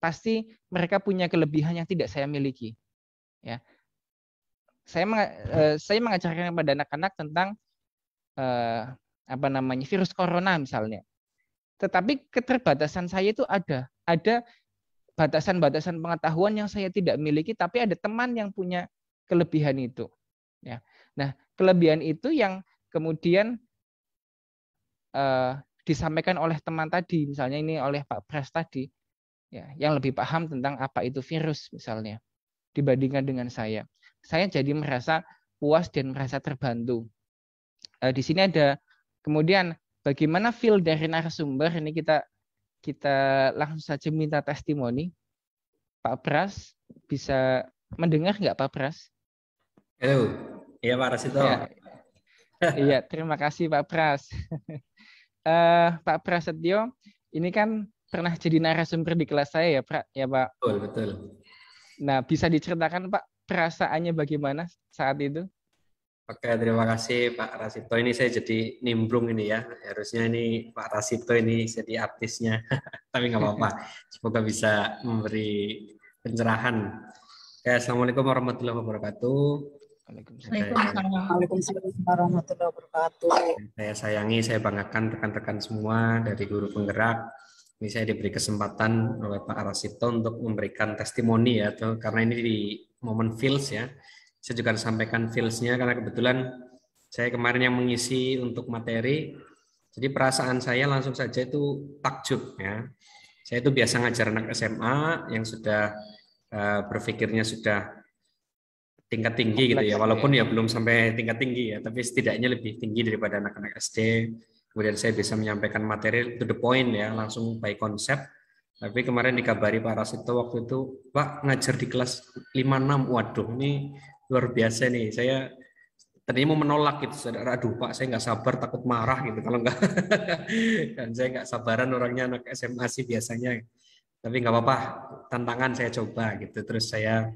Speaker 5: pasti mereka punya kelebihan yang tidak saya miliki. Ya. Saya mengajarkan kepada anak-anak tentang virus corona misalnya. Tetapi keterbatasan saya itu ada batasan-batasan pengetahuan yang saya tidak miliki, tapi ada teman yang punya kelebihan itu. Ya. Nah, kelebihan itu yang kemudian disampaikan oleh teman tadi, misalnya ini oleh Pak Pras tadi, ya, yang lebih paham tentang apa itu virus misalnya, dibandingkan dengan saya. Saya jadi merasa puas dan merasa terbantu. Di sini ada kemudian bagaimana feel dari narasumber, ini kita kita langsung saja minta testimoni. Pak Pras, bisa mendengar nggak Pak Pras?
Speaker 8: Halo, iya Pak Rasito.
Speaker 5: Ya. Iya, terima kasih Pak Pras. Pak Prasetyo, ini kan pernah jadi narasumber di kelas saya ya, ya Pak.
Speaker 8: Betul, betul.
Speaker 5: Nah, bisa diceritakan Pak perasaannya bagaimana saat itu?
Speaker 8: Oke, terima kasih Pak Rasito. Ini saya jadi nimbrung ini ya. Harusnya ini Pak Rasito ini jadi artisnya. Tapi nggak apa-apa. Semoga bisa memberi pencerahan. Oke, Assalamualaikum warahmatullahi wabarakatuh.
Speaker 2: Waalaikumsalam
Speaker 9: warahmatullahi wabarakatuh.
Speaker 8: Saya sayangi, saya banggakan rekan-rekan semua dari guru penggerak. Ini saya diberi kesempatan oleh Pak Rasito untuk memberikan testimoni ya, karena ini di momen feels ya. Saya juga sampaikan feels-nya karena kebetulan saya kemarin yang mengisi untuk materi. Jadi perasaan saya langsung saja itu takjub ya. Saya itu biasa ngajar anak SMA yang sudah berpikirnya sudah tingkat tinggi gitu ya, walaupun ya belum sampai tingkat tinggi ya, tapi setidaknya lebih tinggi daripada anak-anak SD. Kemudian saya bisa menyampaikan materi to the point ya, langsung by konsep. Tapi kemarin dikabari Pak Rasito waktu itu, Pak ngajar di kelas 5-6, waduh ini luar biasa nih. Saya tadinya mau menolak gitu, saudara, aduh Pak saya nggak sabar, takut marah gitu kalau nggak. Dan saya nggak sabaran orangnya, anak SMA sih biasanya. Tapi nggak apa-apa, tantangan saya coba gitu. Terus saya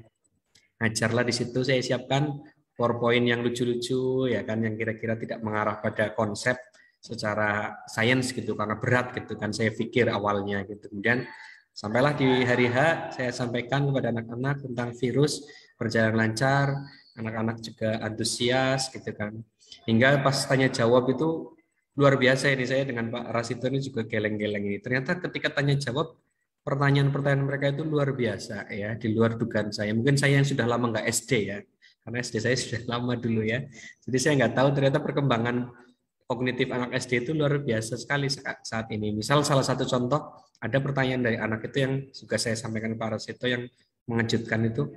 Speaker 8: ngajarlah di situ, saya siapkan PowerPoint yang lucu-lucu ya kan, yang kira-kira tidak mengarah pada konsep secara sains gitu, karena berat gitu kan saya pikir awalnya gitu. Kemudian sampailah di hari H saya sampaikan kepada anak-anak tentang virus, berjalan lancar, anak-anak juga antusias gitu kan. Hingga pas tanya jawab itu luar biasa ini, saya dengan Pak Rasito ini juga geleng-geleng ini. Ternyata ketika tanya jawab pertanyaan-pertanyaan mereka itu luar biasa ya, di luar dugaan saya. Mungkin saya yang sudah lama nggak SD ya, karena SD saya sudah lama dulu ya. Jadi saya nggak tahu ternyata perkembangan kognitif anak SD itu luar biasa sekali saat ini. Misal salah satu contoh, ada pertanyaan dari anak itu yang juga saya sampaikan ke Pak Rasito yang mengejutkan itu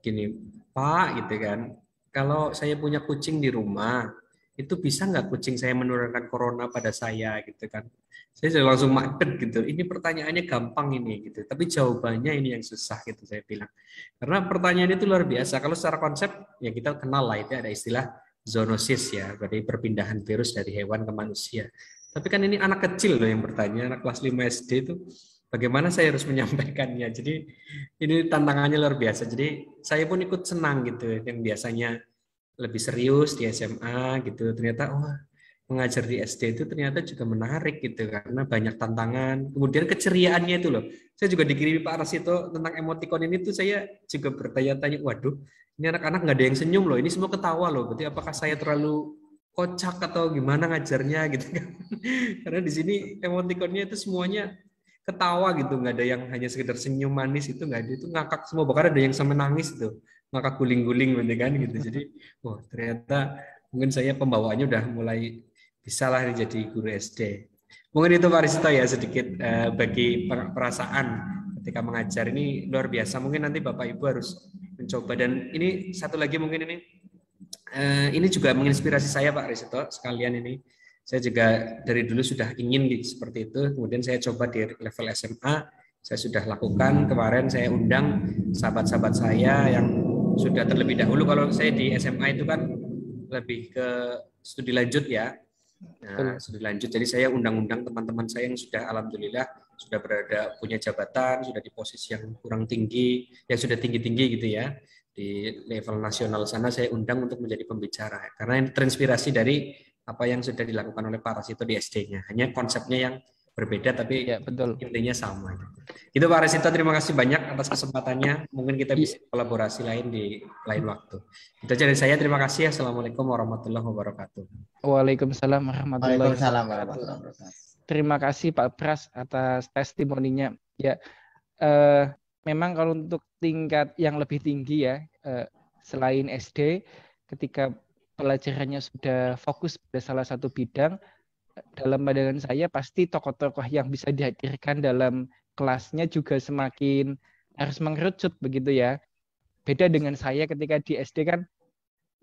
Speaker 8: gini, Pak gitu kan, kalau saya punya kucing di rumah, itu bisa nggak kucing saya menurunkan corona pada saya gitu kan. Saya sudah langsung macet gitu, ini pertanyaannya gampang ini gitu, tapi jawabannya ini yang susah gitu saya bilang. Karena pertanyaan itu luar biasa, kalau secara konsep ya kita kenal lah, itu ada istilah zoonosis ya, berarti perpindahan virus dari hewan ke manusia. Tapi kan ini anak kecil loh yang bertanya, anak kelas 5 SD itu, bagaimana saya harus menyampaikannya. Jadi ini tantangannya luar biasa. Jadi saya pun ikut senang gitu, yang biasanya lebih serius di SMA gitu, ternyata mengajar di SD itu ternyata juga menarik gitu, karena banyak tantangan. Kemudian keceriaannya itu loh. Saya juga dikirimi Pak Rasito tentang emoticon ini tuh, saya juga bertanya-tanya, waduh, ini anak-anak nggak ada yang senyum loh, ini semua ketawa loh. Berarti apakah saya terlalu kocak atau gimana ngajarnya gitu kan? Karena di sini emoticonnya itu semuanya ketawa gitu, nggak ada yang hanya sekedar senyum manis, itu nggak ada, itu ngakak semua, bahkan ada yang sampai nangis itu, ngakak guling-guling gitu kan gitu. Jadi, ternyata mungkin saya pembawaannya udah mulai bisa lah jadi guru SD. Mungkin itu Pak Risto ya sedikit bagi perasaan ketika mengajar ini luar biasa. Mungkin nanti Bapak Ibu harus mencoba. Dan ini satu lagi mungkin ini juga menginspirasi saya Pak Risto sekalian ini. Saya juga dari dulu sudah ingin seperti itu. Kemudian saya coba di level SMA. Saya sudah lakukan. Kemarin saya undang sahabat-sahabat saya yang sudah terlebih dahulu. Kalau saya di SMA itu kan lebih ke studi lanjut ya. Nah, studi lanjut. Jadi saya undang-undang teman-teman saya yang sudah alhamdulillah sudah berada punya jabatan, sudah di posisi yang kurang tinggi, yang sudah tinggi-tinggi gitu ya. Di level nasional sana saya undang untuk menjadi pembicara. Karena ini terinspirasi dari apa yang sudah dilakukan oleh Pak Rasito di SD-nya. Hanya konsepnya yang berbeda tapi ya, betul, intinya sama. Itu Pak Rasito, terima kasih banyak atas kesempatannya. Mungkin kita bisa kolaborasi lain di lain waktu. Itu aja dari saya. Terima kasih. Assalamualaikum warahmatullahi wabarakatuh.
Speaker 5: Waalaikumsalam warahmatullahi
Speaker 9: wabarakatuh.
Speaker 5: Terima kasih Pak Pras atas testimoninya. Ya, memang kalau untuk tingkat yang lebih tinggi ya, selain SD, ketika pelajarannya sudah fokus pada salah satu bidang, dalam pandangan saya pasti tokoh-tokoh yang bisa dihadirkan dalam kelasnya juga semakin harus mengerucut begitu ya. Beda dengan saya ketika di SD kan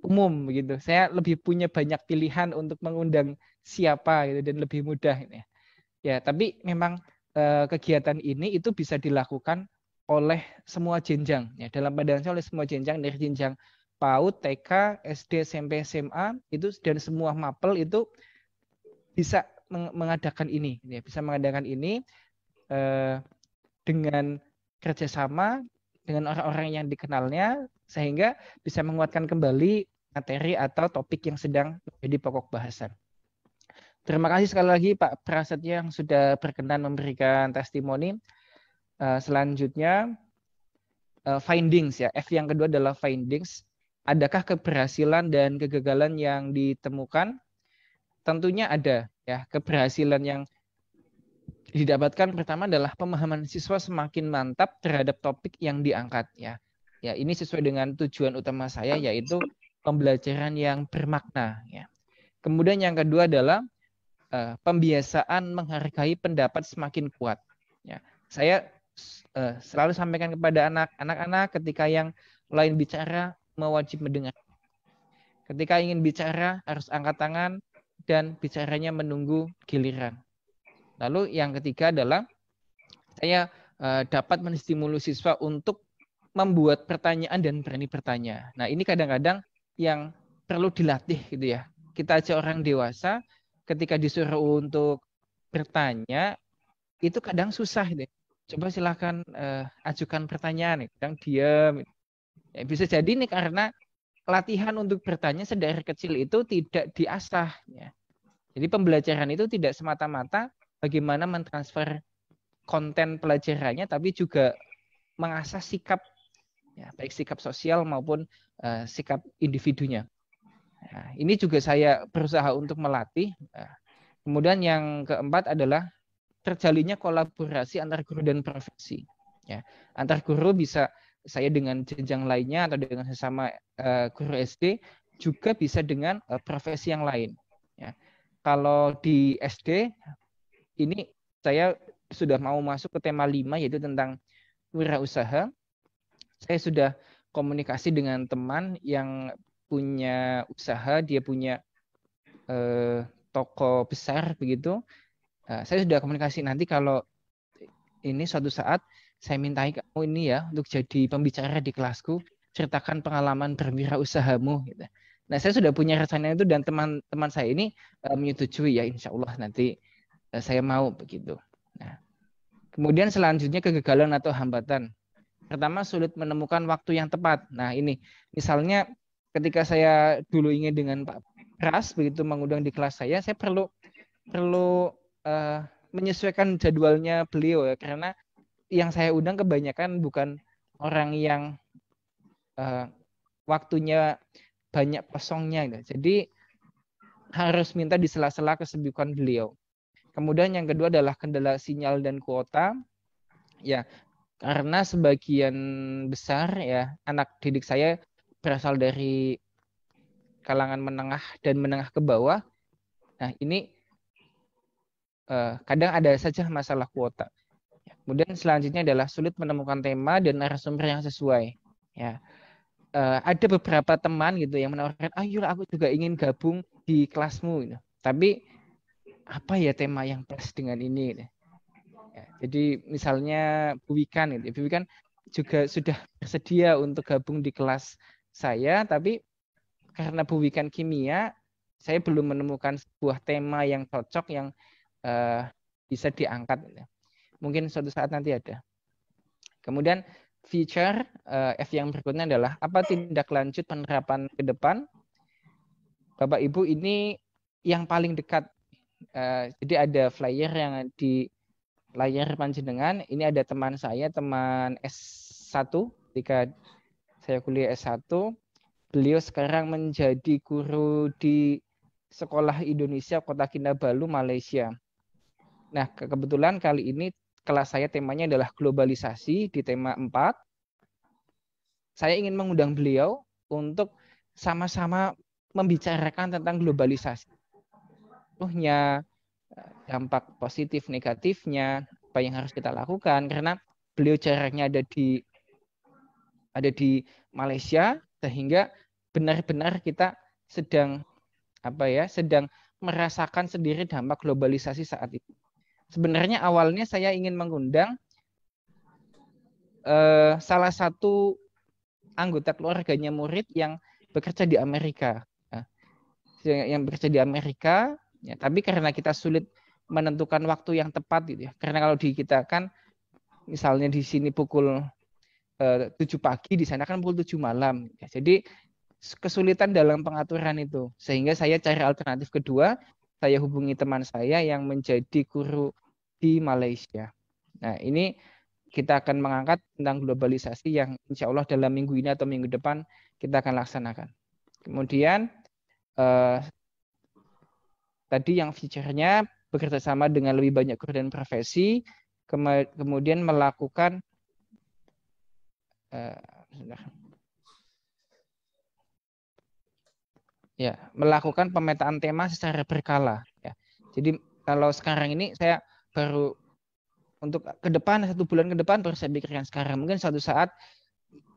Speaker 5: umum begitu. Saya lebih punya banyak pilihan untuk mengundang siapa gitu dan lebih mudah ya. Ya, tapi memang kegiatan ini itu bisa dilakukan oleh semua jenjang ya, dalam pandangan saya oleh semua jenjang, dari jenjang PAUD, TK, SD, SMP, SMA itu, dan semua mapel itu bisa mengadakan ini ya, bisa mengadakan ini dengan kerjasama dengan orang-orang yang dikenalnya, sehingga bisa menguatkan kembali materi atau topik yang sedang menjadi pokok bahasan. Terima kasih sekali lagi Pak Prasetyo yang sudah berkenan memberikan testimoni. Selanjutnya findings ya. F yang kedua adalah findings. Adakah keberhasilan dan kegagalan yang ditemukan? Tentunya ada ya. Keberhasilan yang didapatkan pertama adalah pemahaman siswa semakin mantap terhadap topik yang diangkat ya. Ya, ini sesuai dengan tujuan utama saya, yaitu pembelajaran yang bermakna ya. Kemudian yang kedua adalah pembiasaan menghargai pendapat semakin kuat ya. Saya selalu sampaikan kepada anak-anak ketika yang lain bicara wajib mendengar. Ketika ingin bicara harus angkat tangan dan bicaranya menunggu giliran. Lalu yang ketiga adalah saya dapat menstimulus siswa untuk membuat pertanyaan dan berani bertanya. Nah, ini kadang-kadang yang perlu dilatih gitu ya. Kita aja orang dewasa ketika disuruh untuk bertanya itu kadang susah gitu. Coba silakan ajukan pertanyaan, kadang diam. Ya, bisa jadi nih karena latihan untuk bertanya sedari kecil itu tidak diasah. Ya. Jadi pembelajaran itu tidak semata-mata bagaimana mentransfer konten pelajarannya, tapi juga mengasah sikap, ya, baik sikap sosial maupun sikap individunya. Nah, ini juga saya berusaha untuk melatih. Kemudian yang keempat adalah terjalinnya kolaborasi antar guru dan profesi. Ya, antar guru bisa saya dengan jenjang lainnya atau dengan sesama guru SD, juga bisa dengan profesi yang lain. Ya. Kalau di SD ini saya sudah mau masuk ke tema 5, yaitu tentang wirausaha. Saya sudah komunikasi dengan teman yang punya usaha, dia punya toko besar begitu. Saya sudah komunikasi, nanti kalau ini suatu saat saya mintai kamu ini ya untuk jadi pembicara di kelasku, ceritakan pengalaman berwirausahamu gitu. Nah, saya sudah punya rencana itu dan teman-teman saya ini menyetujui ya, insya Allah nanti saya mau begitu. Nah, kemudian selanjutnya kegagalan atau hambatan. Pertama, sulit menemukan waktu yang tepat. Nah, ini misalnya ketika saya dulu ingin dengan Pak Pras begitu mengundang di kelas saya perlu menyesuaikan jadwalnya beliau ya, karena yang saya undang kebanyakan bukan orang yang waktunya banyak kosongnya gitu. Jadi harus minta di sela-sela kesibukan beliau. Kemudian yang kedua adalah kendala sinyal dan kuota. Ya, karena sebagian besar ya anak didik saya berasal dari kalangan menengah dan menengah ke bawah. Nah, ini kadang ada saja masalah kuota. Kemudian selanjutnya adalah sulit menemukan tema dan narasumber yang sesuai. Ya, ada beberapa teman gitu yang menawarkan, ayo aku juga ingin gabung di kelasmu. Gitu. Tapi apa ya tema yang pas dengan ini? Gitu. Ya, jadi misalnya Bu Wikan, gitu. Bu Wikan juga sudah bersedia untuk gabung di kelas saya, tapi karena Bu Wikan kimia, saya belum menemukan sebuah tema yang cocok yang bisa diangkat. Mungkin suatu saat nanti ada. Kemudian feature F yang berikutnya adalah apa tindak lanjut penerapan ke depan. Bapak Ibu, ini yang paling dekat. Jadi ada flyer yang di layar panjenengan. Ini ada teman saya, teman S1 ketika saya kuliah S1. Beliau sekarang menjadi guru di Sekolah Indonesia Kota Kinabalu, Malaysia. Nah, kebetulan kali ini kelas saya temanya adalah globalisasi di tema 4. Saya ingin mengundang beliau untuk sama-sama membicarakan tentang globalisasi. Dampak positif negatifnya, apa yang harus kita lakukan, karena beliau jaraknya ada di Malaysia, sehingga benar-benar kita sedang merasakan sendiri dampak globalisasi saat itu. sebenarnya awalnya saya ingin mengundang salah satu anggota keluarganya murid yang bekerja di Amerika. Yang bekerja di Amerika, ya, tapi karena kita sulit menentukan waktu yang tepat gitu ya. Karena kalau di kita kan misalnya di sini pukul 7 pagi, di sana kan pukul 7 malam. Ya. Jadi kesulitan dalam pengaturan itu. Sehingga saya cari alternatif kedua, saya hubungi teman saya yang menjadi guru di Malaysia. Nah, ini kita akan mengangkat tentang globalisasi yang insya Allah dalam minggu ini atau minggu depan kita akan laksanakan. Kemudian tadi yang feature-nya bekerja sama dengan lebih banyak guru dan profesi, kemudian melakukan melakukan pemetaan tema secara berkala. Ya. Jadi kalau sekarang ini saya baru untuk ke depan, 1 bulan ke depan baru saya pikirkan sekarang. Mungkin suatu saat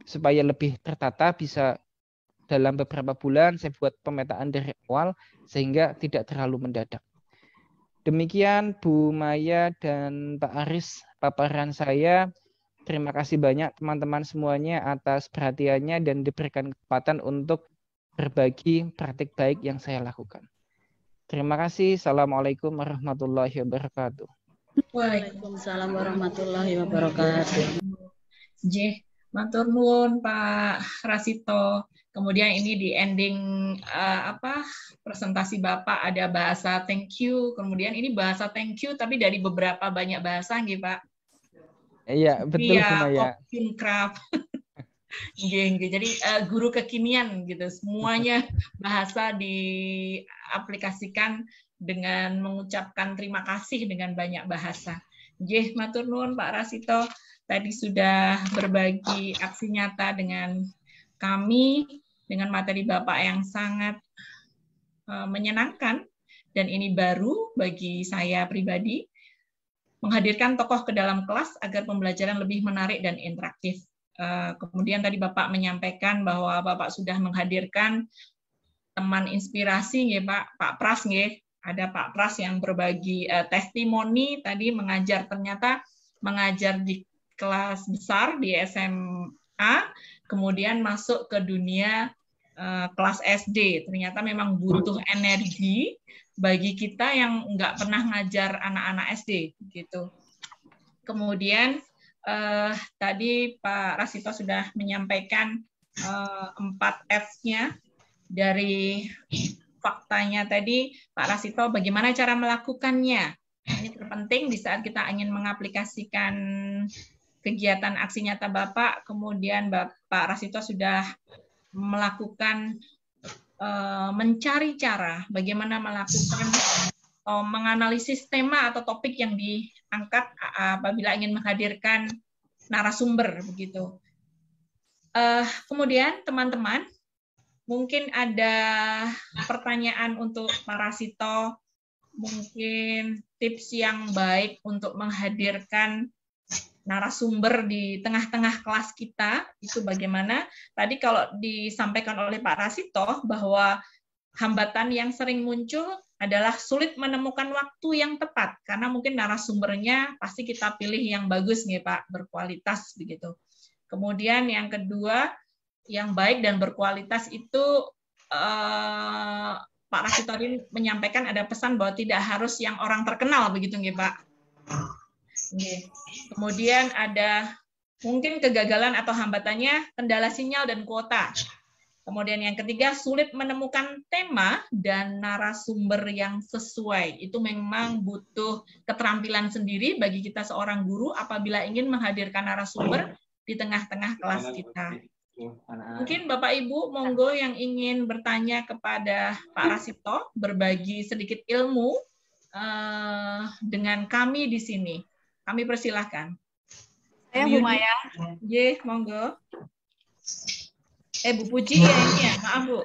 Speaker 5: supaya lebih tertata bisa dalam beberapa bulan saya buat pemetaan dari awal sehingga tidak terlalu mendadak. Demikian Bu Maya dan Pak Aris paparan saya. Terima kasih banyak teman-teman semuanya atas perhatiannya dan diberikan kesempatan untuk berbagi praktik baik yang saya lakukan. Terima kasih. Assalamualaikum warahmatullahi wabarakatuh.
Speaker 4: Waalaikumsalam warahmatullahi wabarakatuh.
Speaker 2: Matur nuwun Pak Rasito. Kemudian ini di ending presentasi Bapak ada bahasa thank you. Kemudian ini bahasa thank you tapi dari beberapa banyak bahasa nggih Pak. Iya, betul Maya. Craft. Jadi guru kekinian gitu. Semuanya bahasa diaplikasikan dengan mengucapkan terima kasih dengan banyak bahasa. Nggih, matur nuwun Pak Rasito. Tadi sudah berbagi aksi nyata dengan kami dengan materi Bapak yang sangat menyenangkan dan ini baru bagi saya pribadi menghadirkan tokoh ke dalam kelas agar pembelajaran lebih menarik dan interaktif. Kemudian tadi Bapak menyampaikan bahwa Bapak sudah menghadirkan teman inspirasi nggih Pak Pras nggih. Ada Pak Pras yang berbagi testimoni tadi mengajar di kelas besar di SMA, kemudian masuk ke dunia kelas SD. Ternyata memang butuh energi bagi kita yang nggak pernah ngajar anak-anak SD gitu. Kemudian tadi Pak Rasito sudah menyampaikan 4 F-nya dari faktanya tadi Pak Rasito bagaimana cara melakukannya. Ini terpenting di saat kita ingin mengaplikasikan kegiatan aksi nyata Bapak, kemudian Bapak Rasito sudah melakukan mencari cara bagaimana melakukan menganalisis tema atau topik yang diangkat apabila ingin menghadirkan narasumber begitu. Kemudian teman-teman mungkin ada pertanyaan untuk Pak Rasito, mungkin tips yang baik untuk menghadirkan narasumber di tengah-tengah kelas kita, itu bagaimana? Tadi kalau disampaikan oleh Pak Rasito bahwa hambatan yang sering muncul adalah sulit menemukan waktu yang tepat, karena mungkin narasumbernya pasti kita pilih yang bagus nih Pak, berkualitas begitu. Kemudian yang kedua, yang baik dan berkualitas itu Pak Rasito menyampaikan ada pesan bahwa tidak harus yang orang terkenal begitu nggih Pak. Kemudian ada mungkin kegagalan atau hambatannya kendala sinyal dan kuota. Kemudian yang ketiga sulit menemukan tema dan narasumber yang sesuai. Itu memang butuh keterampilan sendiri bagi kita seorang guru apabila ingin menghadirkan narasumber di tengah-tengah kelas kita. Mungkin Bapak Ibu monggo yang ingin bertanya kepada Pak Rasito, berbagi sedikit ilmu dengan kami di sini. Kami persilahkan.
Speaker 10: Saya Bu Maya.
Speaker 2: Ye, monggo. Bu Puji ya ini ya, maaf Bu.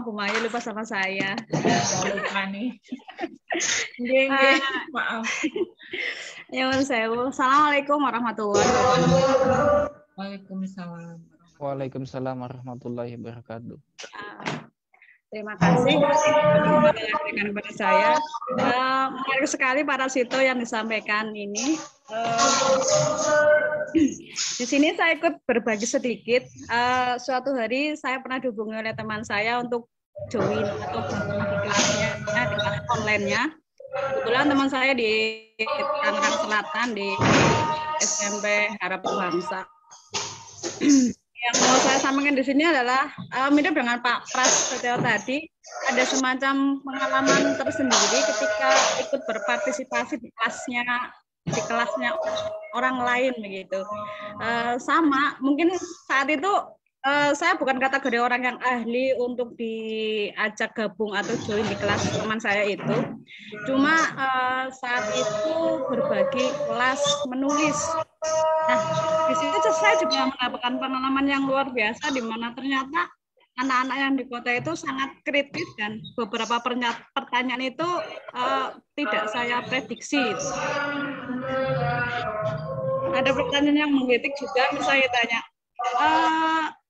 Speaker 10: Bu Maya lupa sama saya.
Speaker 2: Lupa nih. Maaf.
Speaker 10: Ya saya Bu. Assalamualaikum warahmatullahi wabarakatuh.
Speaker 2: Waalaikumsalam.
Speaker 5: Waalaikumsalam warahmatullahi wabarakatuh.
Speaker 10: Terima kasih telah diberikan kepada saya. Menarik sekali Pak Rasito yang disampaikan ini. Di sini saya ikut berbagi sedikit. Suatu hari saya pernah dihubungi oleh teman saya untuk join atau gabung di kelasnya, di kelas online-nya. Kebetulan teman saya di Tangerang Selatan di SMP Harapan Bangsa. Yang mau saya sampaikan di sini adalah mirip dengan Pak Pras tadi, ada semacam pengalaman tersendiri ketika ikut berpartisipasi di kelasnya orang lain begitu. Sama, mungkin saat itu saya bukan kategori orang yang ahli untuk diajak gabung atau join di kelas teman saya itu. Cuma saat itu berbagi kelas menulis. Nah, di situ saya juga mendapatkan pengalaman yang luar biasa di mana ternyata anak-anak yang di kota itu sangat kritis dan beberapa pertanyaan itu tidak saya prediksi. Ada pertanyaan yang menggelitik juga, misalnya tanya,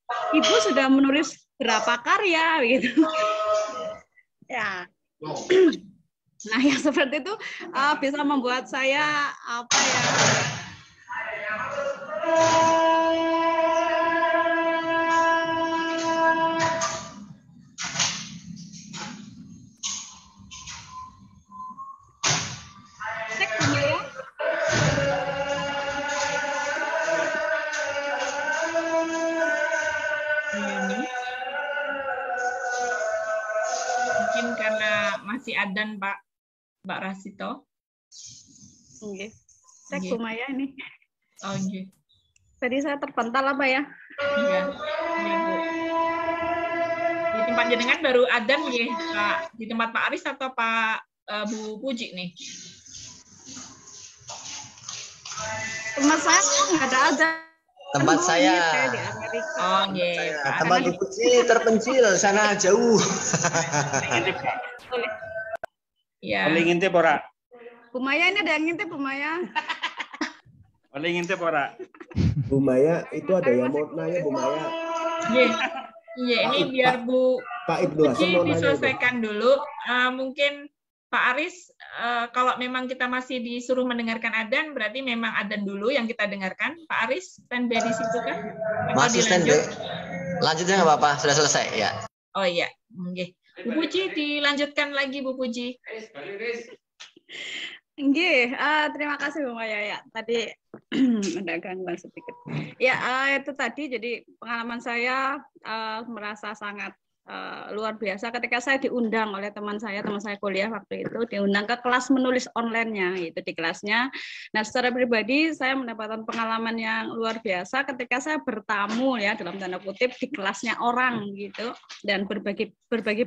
Speaker 10: Ibu sudah menulis berapa karya gitu. Ya. Nah, yang seperti itu bisa membuat saya apa ya? Cek dulu ya.
Speaker 2: Mungkin karena masih adzan Mbak Rasito.
Speaker 10: Oke. Cek Bu Maya ini.
Speaker 2: Oh, iya.
Speaker 10: Tadi saya terpental apa ya?
Speaker 2: Iya. Iya, Bu. Di tempat jenengan baru adzan ya, Pak. Di tempat Pak Aris atau Pak Bu Puji nih?
Speaker 10: Tempat saya nggak ada adzan.
Speaker 1: Tempat saya.
Speaker 10: Di Amerika.
Speaker 2: Oh, iya.
Speaker 1: Tempat Bu Puji terpencil, sana jauh.
Speaker 2: Iya.
Speaker 11: Boleh ngintip ora?
Speaker 10: Bu Maya ini ada yang ngintip Bu Maya.
Speaker 11: Boleh ngintip ora?
Speaker 3: Bu Maya, itu ada yang mau nanya Bu Maya.
Speaker 2: Iya, ini biar Bu
Speaker 3: Pak Ibnu Hasan mau nanya.
Speaker 2: diselesaikan dulu. Mungkin Pak Aris, kalau memang kita masih disuruh mendengarkan adzan, berarti memang adzan dulu yang kita dengarkan. Pak Aris, standby di situ kan?
Speaker 1: Masih standby. Lanjutnya nggak apa-apa, sudah selesai ya.
Speaker 2: Oh iya, oke. Bu Puji, dilanjutkan lagi Bu Puji.
Speaker 10: Nggih, terima kasih Bu Maya ya. Tadi ada gangguan sedikit. Ya, itu tadi jadi pengalaman saya merasa sangat luar biasa ketika saya diundang oleh teman saya kuliah waktu itu, diundang ke kelas menulis online-nya, itu di kelasnya. Nah, secara pribadi saya mendapatkan pengalaman yang luar biasa ketika saya bertamu ya dalam tanda kutip di kelasnya orang gitu dan berbagi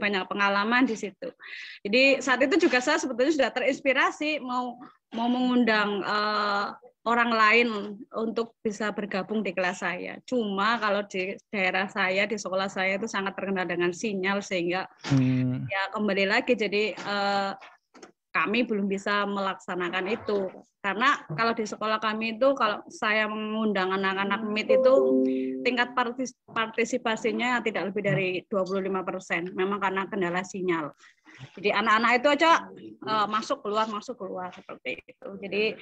Speaker 10: banyak pengalaman di situ. Jadi saat itu juga saya sebetulnya sudah terinspirasi mau mengundang orang lain untuk bisa bergabung di kelas saya. Cuma kalau di daerah saya, di sekolah saya itu sangat terkenal dengan sinyal sehingga ya kembali lagi jadi kami belum bisa melaksanakan itu. Karena kalau di sekolah kami itu kalau saya mengundang anak-anak MIT itu tingkat partisipasinya tidak lebih dari 25%. Memang karena kendala sinyal. Jadi anak-anak itu aja masuk keluar seperti itu. Jadi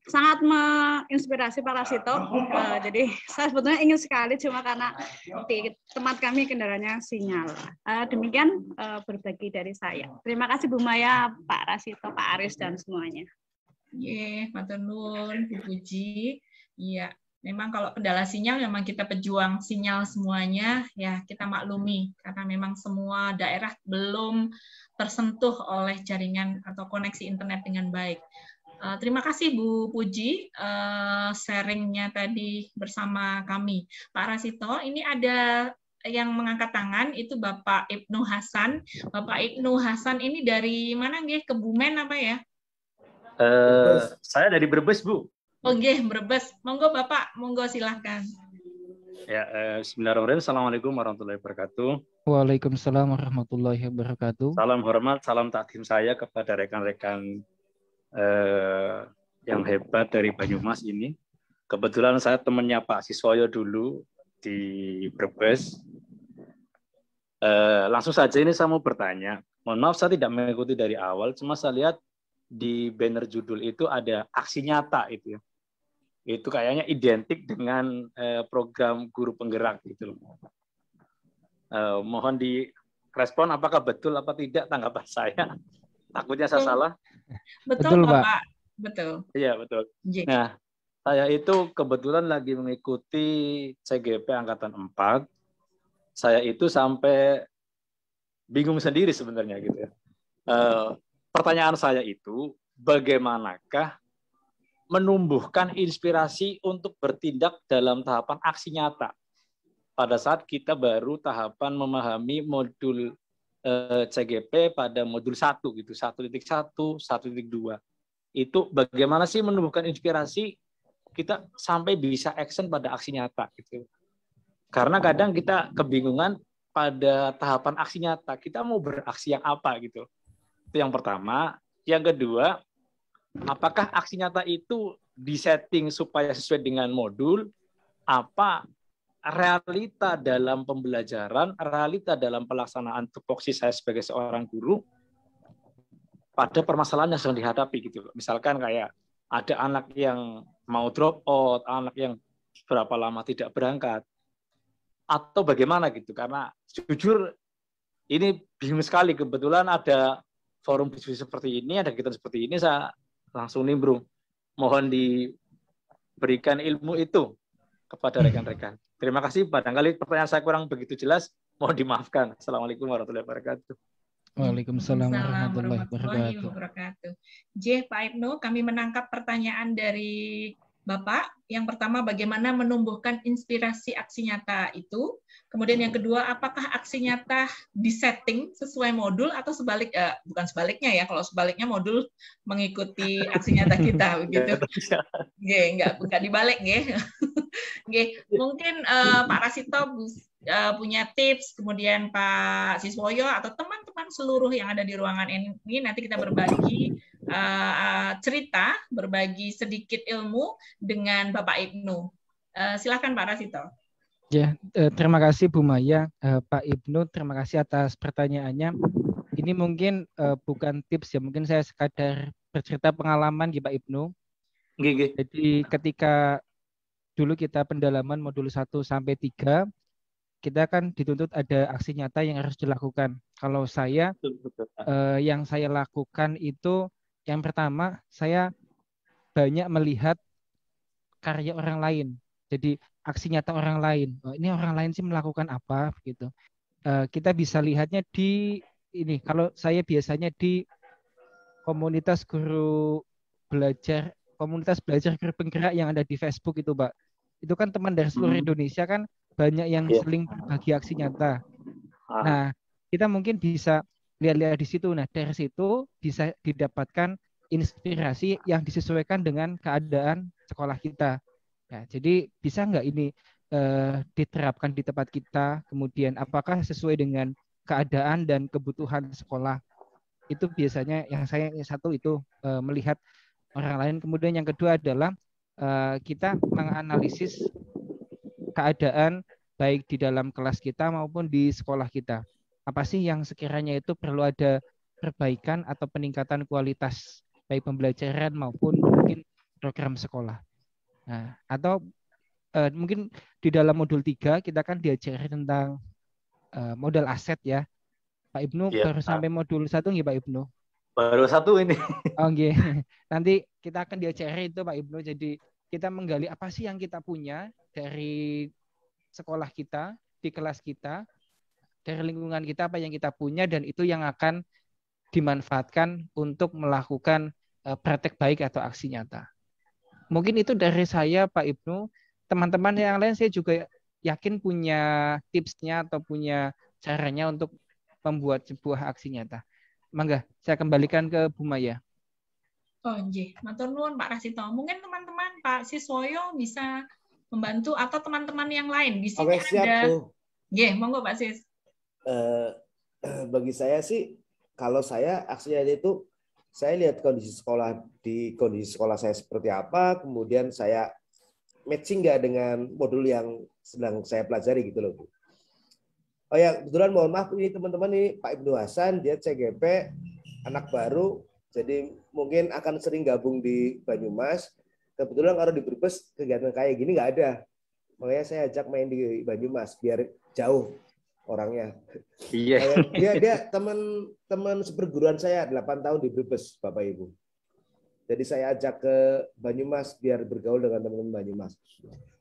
Speaker 10: sangat menginspirasi Pak Rasito. Jadi saya sebetulnya ingin sekali cuma karena di tempat kami kendalanya sinyal. Demikian berbagi dari saya. Terima kasih Bu Maya, Pak Rasito, Pak Aris dan semuanya.
Speaker 2: Matur nuwun Bu Puji. Iya. Memang kalau kendala sinyal memang kita pejuang sinyal semuanya ya kita maklumi karena memang semua daerah belum tersentuh oleh jaringan atau koneksi internet dengan baik. Terima kasih Bu Puji sharingnya tadi bersama kami. Pak Rasito, ini ada yang mengangkat tangan itu Bapak Ibnu Hasan. Bapak Ibnu Hasan ini dari mana nggih? Kebumen apa ya?
Speaker 11: Saya dari Brebes, Bu.
Speaker 2: Oh nggih, Brebes. Monggo Bapak, monggo silahkan.
Speaker 11: Ya, bismillahirrahmanirrahim. Assalamualaikum warahmatullahi wabarakatuh.
Speaker 5: Waalaikumsalam warahmatullahi wabarakatuh.
Speaker 11: Salam hormat, salam takdim saya kepada rekan-rekan yang hebat dari Banyumas ini. Kebetulan saya temannya Pak Siswoyo dulu di Brebes. Langsung saja ini saya mau bertanya. Mohon maaf saya tidak mengikuti dari awal, cuma saya lihat di banner judul itu ada aksi nyata itu ya. Itu kayaknya identik dengan program guru penggerak gitu loh. Mohon direspon apakah betul apa tidak tanggapan saya. Takutnya saya salah.
Speaker 2: Betul, Bapak. Betul.
Speaker 11: Iya, betul. Nah, saya itu kebetulan lagi mengikuti CGP Angkatan 4. Saya itu sampai bingung sendiri sebenarnya gitu ya. Pertanyaan saya itu, bagaimanakah menumbuhkan inspirasi untuk bertindak dalam tahapan aksi nyata pada saat kita baru tahapan memahami modul CGP pada modul 1 gitu, 1.1, 1.2. Itu bagaimana sih menumbuhkan inspirasi kita sampai bisa action pada aksi nyata gitu. Karena kadang kita kebingungan pada tahapan aksi nyata, kita mau beraksi yang apa gitu. Itu yang pertama. Yang kedua, apakah aksi nyata itu disetting supaya sesuai dengan modul, apa realita dalam pembelajaran, realita dalam pelaksanaan tupoksi saya sebagai seorang guru pada permasalahan yang sedang dihadapi gitu. Misalkan kayak ada anak yang mau drop out, anak yang berapa lama tidak berangkat, atau bagaimana gitu. Karena jujur ini bingung sekali, kebetulan ada forum diskusi seperti ini, ada kegiatan seperti ini, saya langsung nimbrung. Mohon diberikan ilmu itu kepada rekan-rekan. Terima kasih, barangkali pertanyaan saya kurang begitu jelas, mohon dimaafkan. Assalamualaikum warahmatullahi wabarakatuh.
Speaker 5: Waalaikumsalam warahmatullahi
Speaker 2: wabarakatuh. J. Pak Ibnu, kami menangkap pertanyaan dari Bapak. Yang pertama, bagaimana menumbuhkan inspirasi aksi nyata itu. Kemudian yang kedua, apakah aksi nyata disetting sesuai modul atau bukan sebaliknya ya, kalau sebaliknya modul mengikuti aksi nyata kita begitu. Enggak dibalik nggih. Mungkin Pak Rasito punya tips, kemudian Pak Siswoyo atau teman-teman seluruh yang ada di ruangan ini, nanti kita berbagi cerita, berbagi sedikit ilmu dengan Bapak Ibnu. Silakan Pak Rasito.
Speaker 5: Ya, terima kasih Bu Maya, Pak Ibnu, terima kasih atas pertanyaannya. Ini mungkin bukan tips ya, mungkin saya sekadar bercerita pengalaman di Pak Ibnu. Jadi ketika dulu kita pendalaman modul 1 sampai 3, kita kan dituntut ada aksi nyata yang harus dilakukan. Kalau saya, yang saya lakukan itu, yang pertama, saya banyak melihat karya orang lain. Jadi aksi nyata orang lain. Ini orang lain sih melakukan apa gitu. Kita bisa lihatnya di ini. Kalau saya biasanya di komunitas belajar guru penggerak yang ada di Facebook itu, Pak. Itu kan teman dari seluruh Indonesia kan banyak yang seling berbagi aksi nyata. Nah, kita mungkin bisa lihat-lihat di situ. Nah, dari situ bisa didapatkan inspirasi yang disesuaikan dengan keadaan sekolah kita. Ya, jadi bisa nggak ini diterapkan di tempat kita, kemudian apakah sesuai dengan keadaan dan kebutuhan sekolah. Itu biasanya yang satu itu melihat orang lain. Kemudian yang kedua adalah kita menganalisis keadaan baik di dalam kelas kita maupun di sekolah kita. Apa sih yang sekiranya itu perlu ada perbaikan atau peningkatan kualitas baik pembelajaran maupun mungkin program sekolah. Nah, atau mungkin di dalam modul 3 kita kan diajari tentang modal aset ya. Pak Ibnu baru sampai modul 1 nggih Pak Ibnu?
Speaker 11: Baru 1 ini.
Speaker 5: Oh nggih. Nanti kita akan diajari itu Pak Ibnu. Jadi kita menggali apa sih yang kita punya dari sekolah kita, di kelas kita, dari lingkungan kita apa yang kita punya, dan itu yang akan dimanfaatkan untuk melakukan praktek baik atau aksi nyata. Mungkin itu dari saya Pak Ibnu. Teman-teman yang lain saya juga yakin punya tipsnya atau punya caranya untuk membuat sebuah aksi nyata. Mangga, saya kembalikan ke Bu Maya.
Speaker 2: Oh, nggih. Matur nuwun Pak Rasito. Mungkin teman-teman Pak Siswoyo bisa membantu atau teman-teman yang lain di sini. Oke, siap, ada. Nggih, monggo Pak Sis.
Speaker 3: Bagi saya sih, kalau saya aksinya itu saya lihat kondisi sekolah saya seperti apa, kemudian saya matching nggak dengan modul yang sedang saya pelajari gitu loh Bu. Oh ya, kebetulan mohon maaf ini teman-teman, ini Pak Ibnu Hasan, dia CGP anak baru, jadi mungkin akan sering gabung di Banyumas. Kebetulan kalau di Brebes kegiatan kayak gini nggak ada, makanya saya ajak main di Banyumas biar jauh orangnya.
Speaker 11: Iya.
Speaker 3: Dia teman seperguruan saya 8 tahun di Brebes, Bapak Ibu. Jadi saya ajak ke Banyumas biar bergaul dengan teman-teman Banyumas.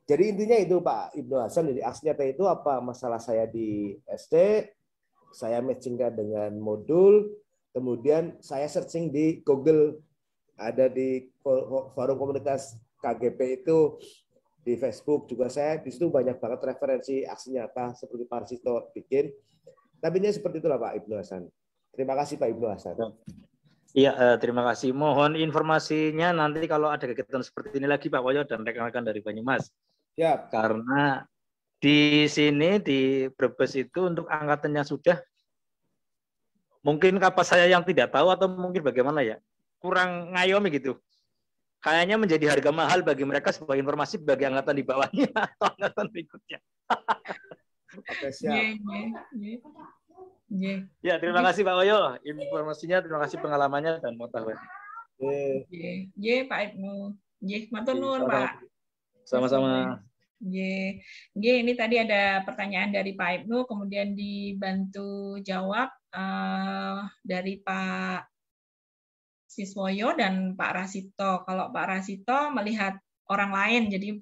Speaker 3: Jadi intinya itu Pak Ibnu Hasan, jadi aksi nyata itu apa masalah saya di SD, saya matchingkan dengan modul, kemudian saya searching di Google, ada di forum komunitas KGP itu, di Facebook juga saya, di situ banyak banget referensi aksi nyata seperti Pak Arsito bikin. Tapi ini seperti itulah Pak Ibnu Hasan. Terima kasih Pak Ibnu Hasan.
Speaker 11: Iya, terima kasih. Mohon informasinya nanti kalau ada kegiatan seperti ini lagi Pak Woyo dan rekan-rekan dari Banyumas.
Speaker 3: Ya.
Speaker 11: Karena di sini di Brebes itu untuk angkatannya sudah, mungkin kapas saya yang tidak tahu atau mungkin bagaimana ya, kurang ngayomi gitu. Kayaknya menjadi harga mahal bagi mereka sebagai informasi bagi angkatan di bawahnya atau angkatan berikutnya.
Speaker 3: Oke, siap.
Speaker 11: Ya, terima kasih Pak Woyo informasinya, terima kasih pengalamannya dan pengetahuan.
Speaker 2: Pak Ibnu. Matur nuwun Pak.
Speaker 11: Sama-sama.
Speaker 2: Ini tadi ada pertanyaan dari Pak Ibnu, kemudian dibantu jawab dari Pak Siswoyo dan Pak Rasito. Kalau Pak Rasito melihat orang lain, jadi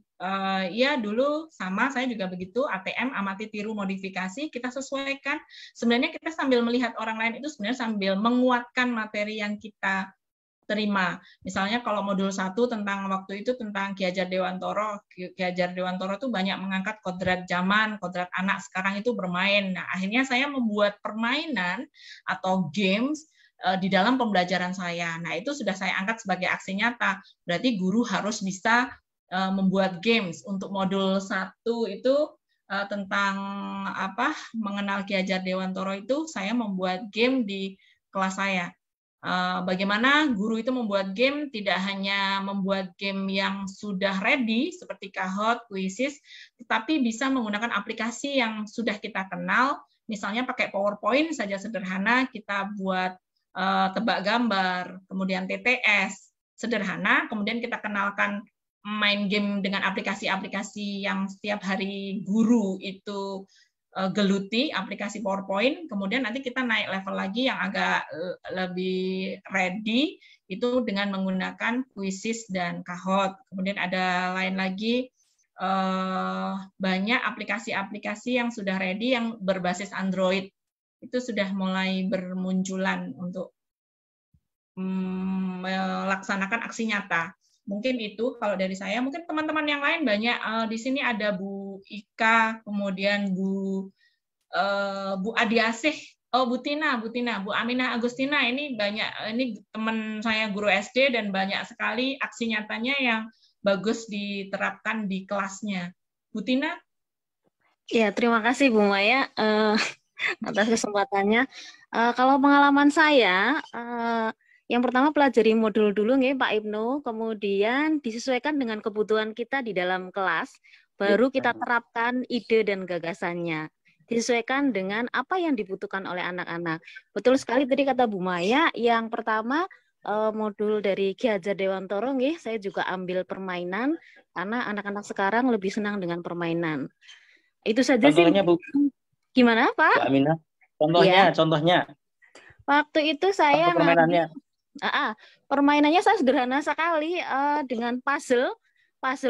Speaker 2: ya dulu sama saya juga begitu, ATM amati tiru modifikasi, kita sesuaikan. Sebenarnya kita sambil melihat orang lain itu sebenarnya sambil menguatkan materi yang kita terima. Misalnya kalau modul 1 tentang waktu itu tentang Ki Hajar Dewantoro. Ki Hajar Dewantoro itu banyak mengangkat kodrat zaman, kodrat anak sekarang itu bermain. Nah, akhirnya saya membuat permainan atau games di dalam pembelajaran saya. Nah, itu sudah saya angkat sebagai aksi nyata. Berarti guru harus bisa membuat games. Untuk modul 1 itu tentang mengenal Ki Hajar Dewantoro itu saya membuat game di kelas saya. Bagaimana guru itu membuat game, tidak hanya membuat game yang sudah ready seperti Kahoot, Quizzes, tetapi bisa menggunakan aplikasi yang sudah kita kenal, misalnya pakai PowerPoint saja sederhana, kita buat tebak gambar, kemudian TTS sederhana, kemudian kita kenalkan main game dengan aplikasi-aplikasi yang setiap hari guru itu geluti, aplikasi PowerPoint, kemudian nanti kita naik level lagi yang agak lebih ready, itu dengan menggunakan Quizzes dan Kahoot. Kemudian ada lain lagi, banyak aplikasi-aplikasi yang sudah ready yang berbasis Android. Itu sudah mulai bermunculan untuk melaksanakan aksi nyata. Mungkin itu kalau dari saya. Mungkin teman-teman yang lain banyak. Di sini ada Bu Ika, kemudian Bu Adiasih, Bu Tina, Bu Aminah Agustina. Ini banyak. Ini teman saya guru SD dan banyak sekali aksi nyatanya yang bagus diterapkan di kelasnya. Bu Tina?
Speaker 4: Ya, terima kasih Bu Maya atas kesempatannya. Kalau pengalaman saya, yang pertama pelajari modul dulu nih Pak Ibnu, kemudian disesuaikan dengan kebutuhan kita di dalam kelas, baru kita terapkan ide dan gagasannya. Disesuaikan dengan apa yang dibutuhkan oleh anak-anak. Betul sekali tadi kata Bu Maya, yang pertama modul dari Ki Hajar Dewantoro nih, saya juga ambil permainan karena anak-anak sekarang lebih senang dengan permainan. Itu saja
Speaker 11: Contohnya,
Speaker 4: sih.
Speaker 11: Bu.
Speaker 4: Gimana Pak?
Speaker 11: Bu Aminah. Contohnya.
Speaker 4: Waktu itu saya
Speaker 11: permainannya.
Speaker 4: Permainannya saya sederhana sekali dengan puzzle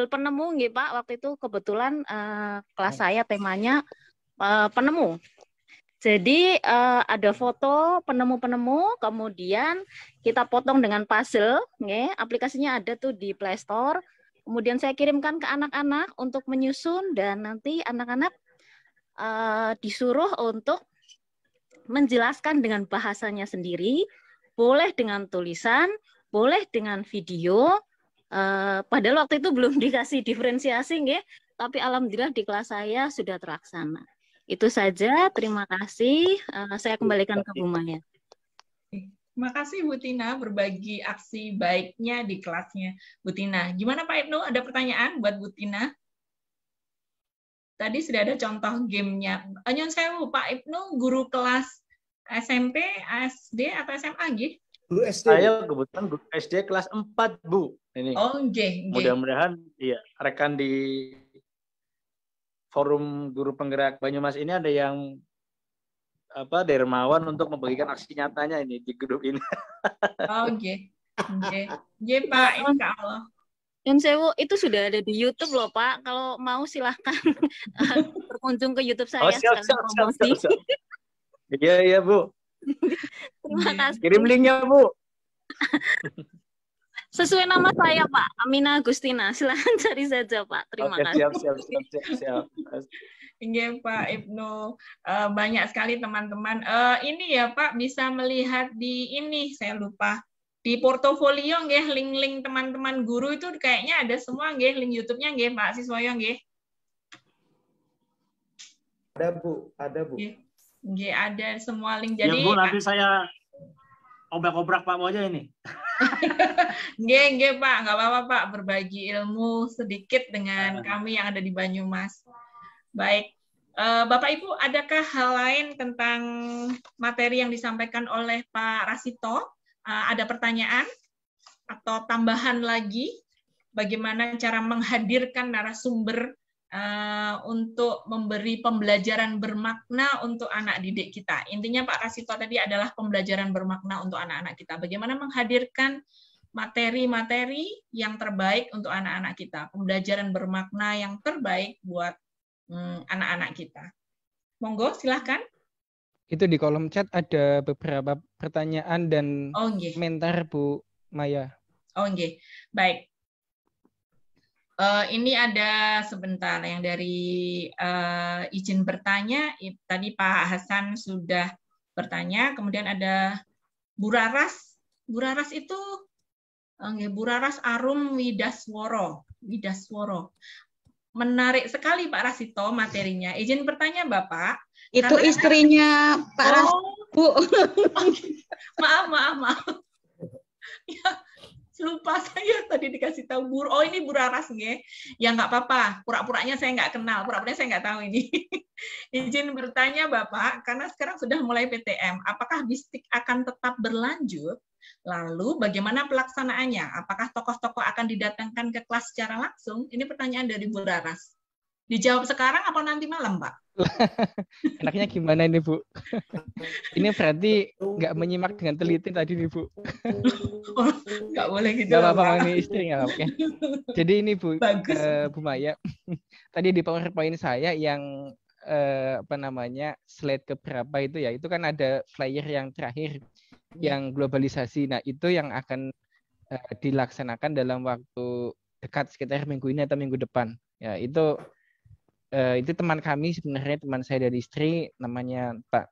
Speaker 4: penemu nggih Pak. Waktu itu kebetulan kelas saya temanya penemu. Jadi ada foto penemu-penemu, kemudian kita potong dengan puzzle, nggih. Aplikasinya ada tuh di Play Store. Kemudian saya kirimkan ke anak-anak untuk menyusun dan nanti anak-anak disuruh untuk menjelaskan dengan bahasanya sendiri. Boleh dengan tulisan, boleh dengan video. Padahal waktu itu belum dikasih diferensiasi, nggih. Tapi alhamdulillah di kelas saya sudah terlaksana. Itu saja. Terima kasih. Saya kembalikan ke Bu Maya.
Speaker 2: Terima kasih Bu Tina berbagi aksi baiknya di kelasnya Bu Tina. Gimana Pak Ibnu? Ada pertanyaan buat Bu Tina? tadi sudah ada contoh gamenya. Nyun sewu Pak Ibnu, guru kelas SMP, SD atau SMA nggih?
Speaker 3: Guru SD.
Speaker 11: Saya kebetulan guru SD kelas 4, Bu. Ini.
Speaker 2: Oh, nggih, nggih.
Speaker 11: Mudah-mudahan iya, rekan di forum guru penggerak Banyumas ini ada yang dermawan untuk membagikan aksi nyatanya ini di grup ini.
Speaker 2: Oh, nggih. Nggih. Nggih, Pak, insyaallah.
Speaker 4: Yun Sewu itu sudah ada di YouTube loh Pak. Kalau mau silahkan berkunjung ke YouTube saya.
Speaker 11: Siap. Iya Bu.
Speaker 4: Terima kasih.
Speaker 11: Kirim linknya Bu.
Speaker 4: Sesuai nama saya Pak, Amina Agustina. Silahkan cari saja Pak. Terima kasih.
Speaker 11: Siap.
Speaker 2: Iya Pak Ibnu, banyak sekali teman-teman. Ini ya Pak, bisa melihat di ini, saya lupa. Di portofolio nggih, link-link teman-teman guru itu kayaknya ada semua nggih, link YouTube-nya nggih Pak Siswoyo nggih.
Speaker 3: Ada Bu.
Speaker 2: Nggih, ada semua link.
Speaker 12: Ya
Speaker 2: Jadi
Speaker 12: Bu, nanti saya obrak-obrak Pak aja ini.
Speaker 2: Nggih Pak, nggak apa-apa Pak, berbagi ilmu sedikit dengan kami yang ada di Banyumas. Baik, Bapak Ibu, adakah hal lain tentang materi yang disampaikan oleh Pak Rasito? Ada pertanyaan atau tambahan lagi? Bagaimana cara menghadirkan narasumber untuk memberi pembelajaran bermakna untuk anak didik kita? Intinya Pak Rasito tadi adalah pembelajaran bermakna untuk anak-anak kita. Bagaimana menghadirkan materi-materi yang terbaik untuk anak-anak kita? Pembelajaran bermakna yang terbaik buat anak-anak kita. Monggo, silahkan.
Speaker 5: Itu di kolom chat ada beberapa pertanyaan dan komentar Bu Maya.
Speaker 2: Oh, nggih. Baik. Ini ada sebentar yang dari izin bertanya. Tadi Pak Hasan sudah bertanya. Kemudian ada Bu Raras. Bu Raras itu Bu Raras Arum Widasworo. Menarik sekali Pak Rasito materinya. Izin bertanya Bapak.
Speaker 10: Itu istrinya Pak Rasito, Bu.
Speaker 2: Maaf. Ya, lupa saya tadi dikasih tahu Bu. Oh, ini Bu Raras nggih. Ya nggak apa-apa. Pura-puranya saya nggak kenal. Pura-puranya saya nggak tahu ini. Izin bertanya Bapak, karena sekarang sudah mulai PTM, apakah BISTIK akan tetap berlanjut? Lalu bagaimana pelaksanaannya? Apakah tokoh-tokoh akan didatangkan ke kelas secara langsung? Ini pertanyaan dari Bu Raras. Dijawab sekarang apa nanti malam, Pak?
Speaker 5: Enaknya gimana ini, Bu? Ini berarti nggak menyimak dengan teliti tadi nih, Bu.
Speaker 2: Nggak boleh gitu.
Speaker 5: Nggak apa-apa, ini istri nggak apa-apa. Jadi ini Bu, Bu Maya, tadi di PowerPoint saya yang slide keberapa itu ya, itu kan ada flyer yang terakhir yang globalisasi. Nah, itu yang akan dilaksanakan dalam waktu dekat, sekitar minggu ini atau minggu depan. Ya, itu teman kami, sebenarnya teman saya dari istri, namanya Pak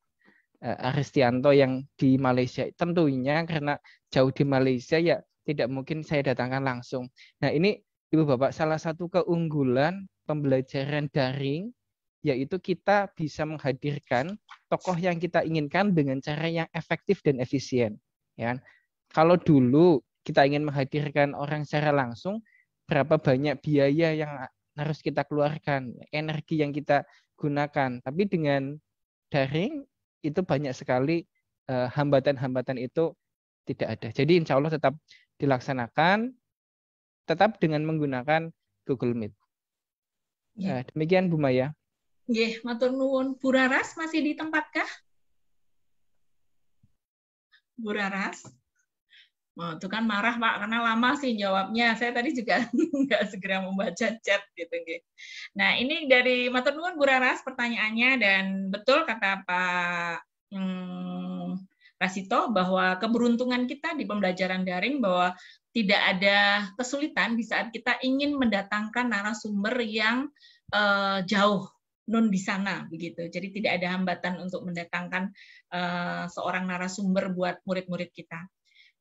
Speaker 5: Aristianto yang di Malaysia. Tentunya karena jauh di Malaysia ya tidak mungkin saya datangkan langsung. Nah, ini Ibu Bapak, salah satu keunggulan pembelajaran daring yaitu kita bisa menghadirkan tokoh yang kita inginkan dengan cara yang efektif dan efisien. Ya, kalau dulu kita ingin menghadirkan orang secara langsung, berapa banyak biaya yang harus kita keluarkan, energi yang kita gunakan. Tapi dengan daring itu banyak sekali hambatan-hambatan itu tidak ada. Jadi insya Allah tetap dilaksanakan, tetap dengan menggunakan Google Meet. Demikian Bu Maya.
Speaker 2: Nggih, matur nuwun. Bu Raras masih di tempat kah? Bu Raras? Oh, itu kan marah Pak, karena lama sih jawabnya. Saya tadi juga nggak segera membaca chat gitu. Nah, ini dari matur nuwun Bu Raras pertanyaannya, dan betul kata Pak Rasito bahwa keberuntungan kita di pembelajaran daring bahwa tidak ada kesulitan di saat kita ingin mendatangkan narasumber yang jauh non di sana begitu. Jadi tidak ada hambatan untuk mendatangkan seorang narasumber buat murid-murid kita.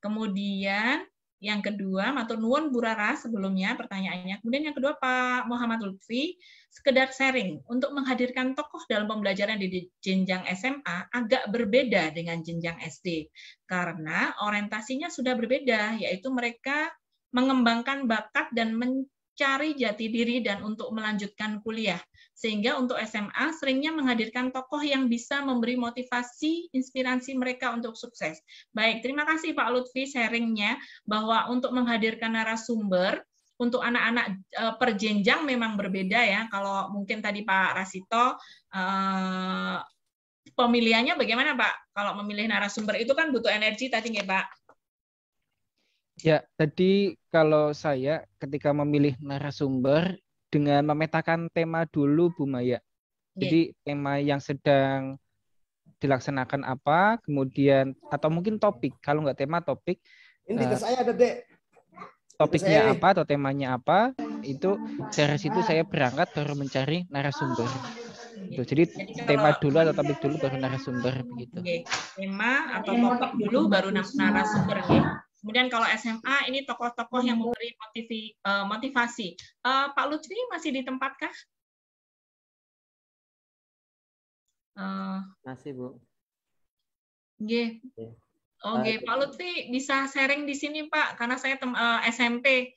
Speaker 2: Kemudian yang kedua, matur nuwun Bu Rara sebelumnya pertanyaannya. Kemudian yang kedua Pak Muhammad Lutfi, sekedar sharing untuk menghadirkan tokoh dalam pembelajaran di jenjang SMA agak berbeda dengan jenjang SD karena orientasinya sudah berbeda, yaitu mereka mengembangkan bakat dan cari jati diri dan untuk melanjutkan kuliah. Sehingga untuk SMA seringnya menghadirkan tokoh yang bisa memberi motivasi, inspirasi mereka untuk sukses. Baik, terima kasih Pak Lutfi sharingnya bahwa untuk menghadirkan narasumber untuk anak-anak per jenjang memang berbeda ya. Kalau mungkin tadi Pak Rasito pemilihannya bagaimana Pak? Kalau memilih narasumber itu kan butuh energi tadi nggak Pak?
Speaker 5: Ya, tadi kalau saya ketika memilih narasumber dengan memetakan tema dulu Bu Maya. Jadi tema yang sedang dilaksanakan apa, kemudian atau mungkin topik. Kalau nggak tema, topik.
Speaker 3: Ini ke saya ada Dek.
Speaker 5: Topiknya apa atau temanya apa, itu dari situ saya berangkat baru mencari narasumber. Jadi tema dulu atau topik dulu baru narasumber begitu.
Speaker 2: Tema atau topik dulu baru narasumber. Kemudian kalau SMA ini tokoh-tokoh yang memberi motivasi. Pak Lutfi masih di tempat kah?
Speaker 1: Masih Bu.
Speaker 2: Oke. Oke, Pak Lutfi bisa sharing di sini Pak, karena saya SMP.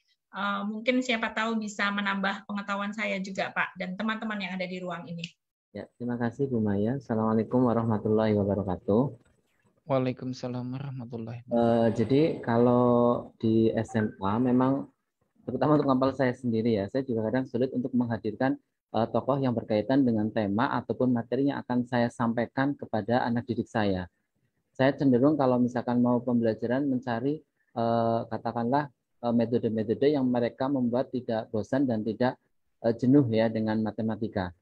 Speaker 2: Mungkin siapa tahu bisa menambah pengetahuan saya juga Pak dan teman-teman yang ada di ruang ini.
Speaker 1: Ya, terima kasih Bu Maya. Assalamualaikum warahmatullahi wabarakatuh.
Speaker 5: Waalaikumsalam warahmatullahi
Speaker 1: wabarakatuh. Jadi kalau di SMA memang terutama untuk ngampal saya sendiri ya, saya juga kadang sulit untuk menghadirkan tokoh yang berkaitan dengan tema ataupun materi yang akan saya sampaikan kepada anak didik saya. Saya cenderung kalau misalkan mau pembelajaran mencari katakanlah metode-metode yang mereka membuat tidak bosan dan tidak jenuh ya dengan matematika.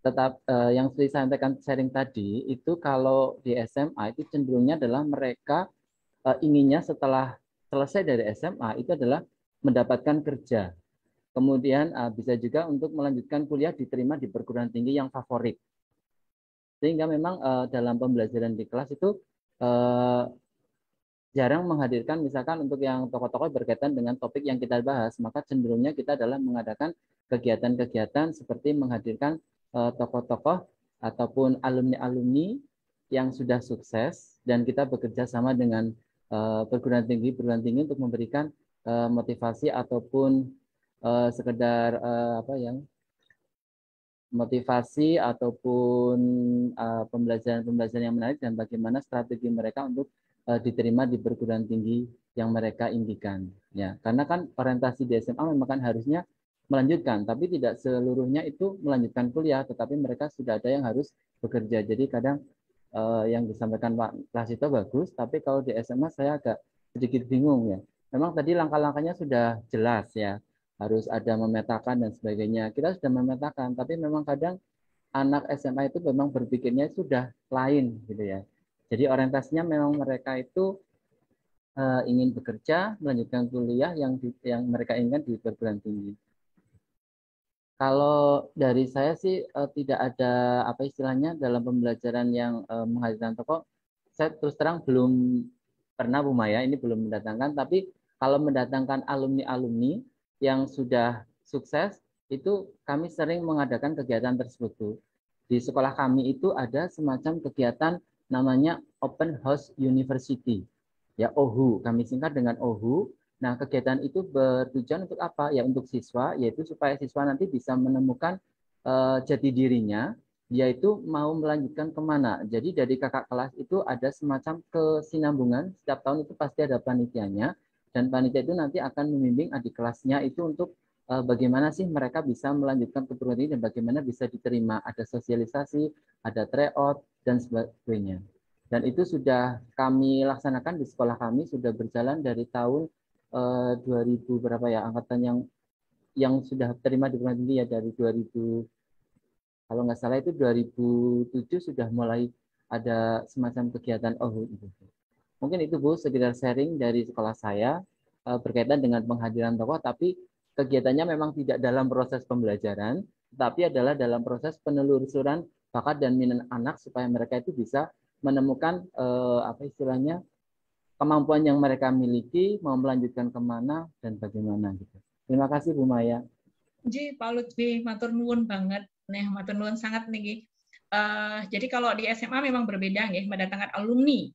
Speaker 1: Tetap yang seperti saya sampaikan sharing tadi itu kalau di SMA itu cenderungnya adalah mereka inginnya setelah selesai dari SMA itu adalah mendapatkan kerja. Kemudian bisa juga untuk melanjutkan kuliah diterima di perguruan tinggi yang favorit. Sehingga memang dalam pembelajaran di kelas itu jarang menghadirkan misalkan untuk yang tokoh-tokoh berkaitan dengan topik yang kita bahas, maka cenderungnya kita adalah mengadakan kegiatan-kegiatan seperti menghadirkan tokoh-tokoh ataupun alumni-alumni yang sudah sukses dan kita bekerja sama dengan perguruan tinggi untuk memberikan motivasi ataupun sekedar motivasi ataupun pembelajaran yang menarik dan bagaimana strategi mereka untuk diterima di perguruan tinggi yang mereka impikan. Ya, karena kan orientasi di SMA memang kan harusnya melanjutkan, tapi tidak seluruhnya itu melanjutkan kuliah, tetapi mereka sudah ada yang harus bekerja. Jadi kadang yang disampaikan Pak Rasito bagus, tapi kalau di SMA saya agak sedikit bingung ya. Memang tadi langkah-langkahnya sudah jelas ya. Harus ada memetakan dan sebagainya. Kita sudah memetakan, tapi memang kadang anak SMA itu memang berpikirnya sudah lain gitu ya. Jadi orientasinya memang mereka itu ingin bekerja, melanjutkan kuliah yang mereka inginkan di perguruan tinggi. Kalau dari saya sih tidak ada apa istilahnya dalam pembelajaran yang menghadirkan tokoh. Saya terus terang belum pernah Bu Maya, ini belum mendatangkan, tapi kalau mendatangkan alumni-alumni yang sudah sukses, itu kami sering mengadakan kegiatan tersebut. Di sekolah kami itu ada semacam kegiatan namanya Open House University. Ya, OHU, kami singkat dengan OHU. Nah, kegiatan itu bertujuan untuk apa? Ya, untuk siswa, yaitu supaya siswa nanti bisa menemukan jati dirinya, yaitu mau melanjutkan kemana. Jadi dari kakak kelas itu ada semacam kesinambungan, setiap tahun itu pasti ada panitianya, dan panitia itu nanti akan membimbing adik kelasnya itu untuk bagaimana sih mereka bisa melanjutkan ke perguruan tinggi dan bagaimana bisa diterima. Ada sosialisasi, ada tryout, dan sebagainya. Dan itu sudah kami laksanakan di sekolah kami, sudah berjalan dari tahun 2000 berapa ya, angkatan yang sudah terima di perguruan tinggi ya dari 2000, kalau nggak salah itu 2007 sudah mulai ada semacam kegiatan OHU itu. Mungkin itu Bu, sekedar sharing dari sekolah saya berkaitan dengan penghadiran tokoh, tapi kegiatannya memang tidak dalam proses pembelajaran, tapi adalah dalam proses penelusuran bakat dan minat anak supaya mereka itu bisa menemukan apa istilahnya kemampuan yang mereka miliki, mau melanjutkan kemana dan bagaimana gitu. Terima kasih Bu Maya.
Speaker 2: Ji, Pak Lutfi, matur nuwun banget. Nih, matur nuwun sangat nih. Jadi kalau di SMA memang berbeda ya, mendatangkan alumni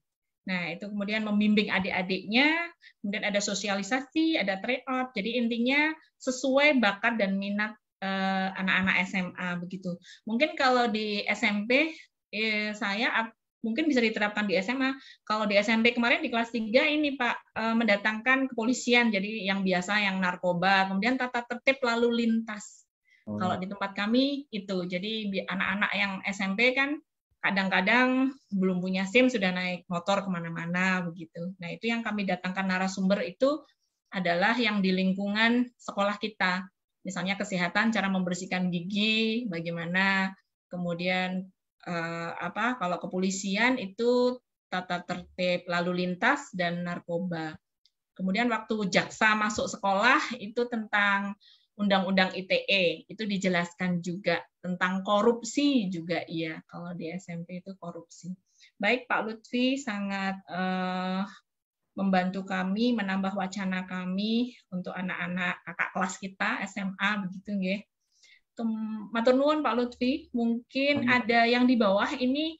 Speaker 2: Nah, itu kemudian membimbing adik-adiknya, kemudian ada sosialisasi, ada tryout. Jadi intinya sesuai bakat dan minat anak-anak SMA begitu. Mungkin kalau di SMP saya mungkin bisa diterapkan di SMA. Kalau di SMP kemarin di kelas 3 ini Pak mendatangkan kepolisian, jadi yang biasa yang narkoba, kemudian tata tertib lalu lintas. Kalau di tempat kami itu, jadi anak-anak yang SMP kan kadang-kadang belum punya SIM sudah naik motor kemana-mana begitu. Nah itu yang kami datangkan narasumber itu adalah yang di lingkungan sekolah kita. Misalnya kesehatan, cara membersihkan gigi, bagaimana, kemudian kalau kepolisian itu tata tertib lalu lintas dan narkoba. Kemudian waktu jaksa masuk sekolah itu tentang Undang-Undang ITE, itu dijelaskan juga tentang korupsi juga iya, kalau di SMP itu korupsi. Baik Pak Lutfi sangat membantu kami, menambah wacana kami untuk anak-anak kakak kelas kita SMA begitu nggih. Matur nuwun Pak Lutfi, mungkin ada yang di bawah ini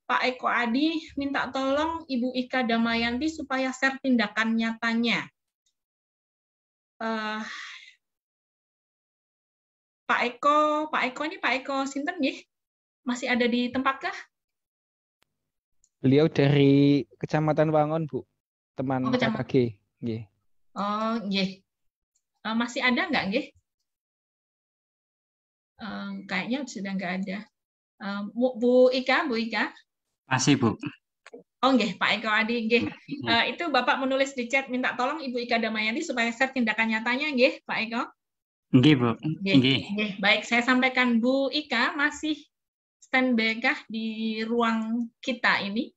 Speaker 2: Pak Eko Adi minta tolong Ibu Ika Damayanti supaya share tindakan nyatanya. Pak Eko ini Pak Eko sinten nggih? Masih ada di tempatkah?
Speaker 5: Beliau dari Kecamatan Wangon, Bu. Teman KKG. Nggih.
Speaker 2: Oh, nggih. Masih ada nggak nggih? Kayaknya sudah nggak ada. Bu Ika?
Speaker 13: Masih, Bu.
Speaker 2: Oh, nggih, Pak Eko Adi, nggih. Itu Bapak menulis di chat minta tolong Ibu Ika Damayanti supaya share tindakan nyatanya, nggih, Pak Eko?
Speaker 13: Nggih, Bu.
Speaker 2: Nggih. Baik, saya sampaikan Bu Ika masih standby kah di ruang kita ini?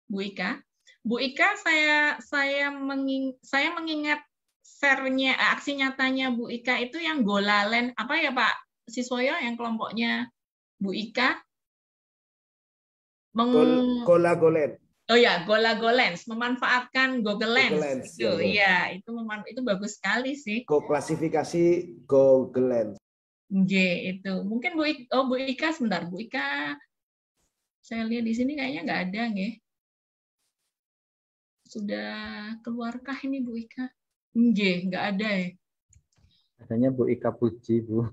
Speaker 2: Bu Ika, saya mengingat share-nya aksi nyatanya Bu Ika itu yang Golalen apa ya Pak Siswoyo yang kelompoknya Bu Ika?
Speaker 3: Gola-golen.
Speaker 2: Oh ya, Gola-golens, memanfaatkan Google Lens. Itu, ya, itu bagus sekali sih.
Speaker 3: Klasifikasi Google Lens.
Speaker 2: Itu. Mungkin Bu Ika sebentar, Bu Ika. Saya lihat di sini kayaknya nggak ada, nggih. Sudah keluarkah ini Bu Ika? Nggak ada ya.
Speaker 5: Adanya Bu Ika Puji, Bu.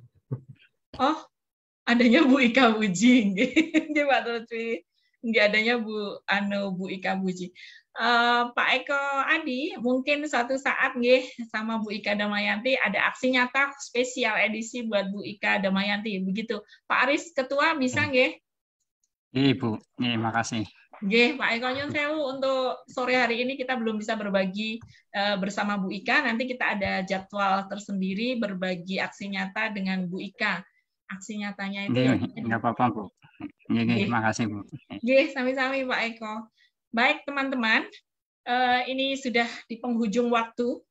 Speaker 2: Oh, adanya Bu Ika Puji, nggih Pak Lutfi. Nggak adanya Bu Ika Puji. Pak Eko Adi, mungkin suatu saat nggih sama Bu Ika Damayanti ada aksi nyata spesial edisi buat Bu Ika Damayanti, begitu. Pak Aris Ketua bisa nggih?
Speaker 13: Iya, Bu. Iya, makasih.
Speaker 2: Nggih, Pak Eko nyun sewu, untuk sore hari ini kita belum bisa berbagi bersama Bu Ika. Nanti kita ada jadwal tersendiri berbagi aksi nyata dengan Bu Ika. Aksi nyatanya itu.
Speaker 13: Nggak apa-apa, Bu. Nggih, makasih, Bu.
Speaker 2: Nggih, sami-sami Pak Eko. Baik, teman-teman. Ini sudah di penghujung waktu.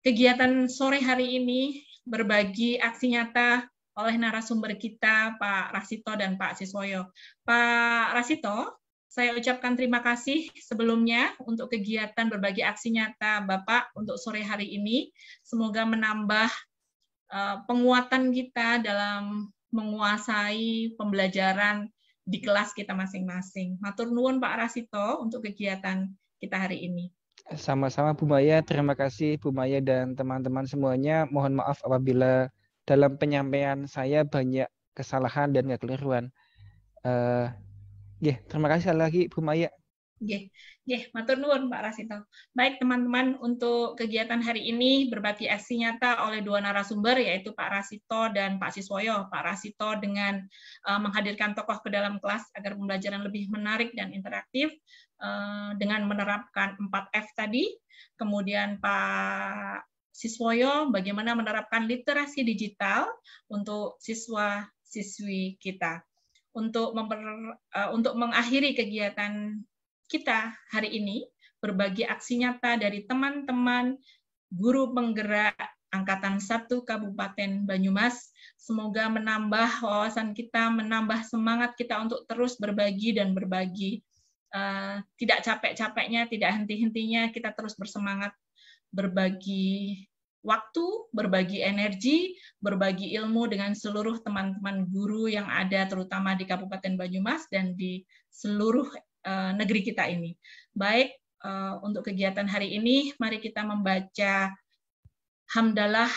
Speaker 2: Kegiatan sore hari ini berbagi aksi nyata oleh narasumber kita, Pak Rasito dan Pak Siswoyo. Pak Rasito, saya ucapkan terima kasih sebelumnya untuk kegiatan berbagi aksi nyata Bapak untuk sore hari ini. Semoga menambah penguatan kita dalam menguasai pembelajaran di kelas kita masing-masing. Matur nuwun Pak Rasito untuk kegiatan kita hari ini.
Speaker 5: Sama-sama Bu Maya, terima kasih Bu Maya dan teman-teman semuanya. Mohon maaf apabila dalam penyampaian saya banyak kesalahan dan kekeliruan. Terima kasih sekali lagi Bu Maya.
Speaker 2: Matur nuwun Pak Rasito. Baik teman-teman, untuk kegiatan hari ini berbagi aksi nyata oleh dua narasumber yaitu Pak Rasito dan Pak Siswoyo. Pak Rasito dengan menghadirkan tokoh ke dalam kelas agar pembelajaran lebih menarik dan interaktif dengan menerapkan 4F tadi. Kemudian Pak Siswoyo bagaimana menerapkan literasi digital untuk siswa-siswi kita. Untuk mengakhiri kegiatan kita hari ini, berbagi aksi nyata dari teman-teman guru penggerak Angkatan 1 Kabupaten Banyumas. Semoga menambah wawasan kita, menambah semangat kita untuk terus berbagi dan berbagi. Tidak capek-capeknya, tidak henti-hentinya, kita terus bersemangat berbagi waktu, berbagi energi, berbagi ilmu dengan seluruh teman-teman guru yang ada terutama di Kabupaten Banyumas dan di seluruh negeri kita ini. Baik, untuk kegiatan hari ini, mari kita membaca hamdalah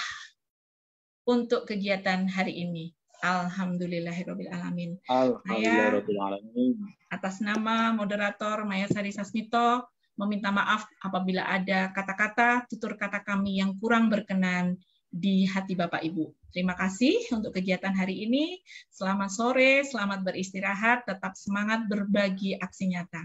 Speaker 2: untuk kegiatan hari ini. Alhamdulillahirabbil alamin.
Speaker 11: Alhamdulillahirabbil alamin.
Speaker 2: Atas nama moderator Maya Sari Sasmito meminta maaf apabila ada kata-kata, tutur kata kami yang kurang berkenan di hati Bapak Ibu. Terima kasih untuk kegiatan hari ini. Selamat sore, selamat beristirahat, tetap semangat berbagi aksi nyata.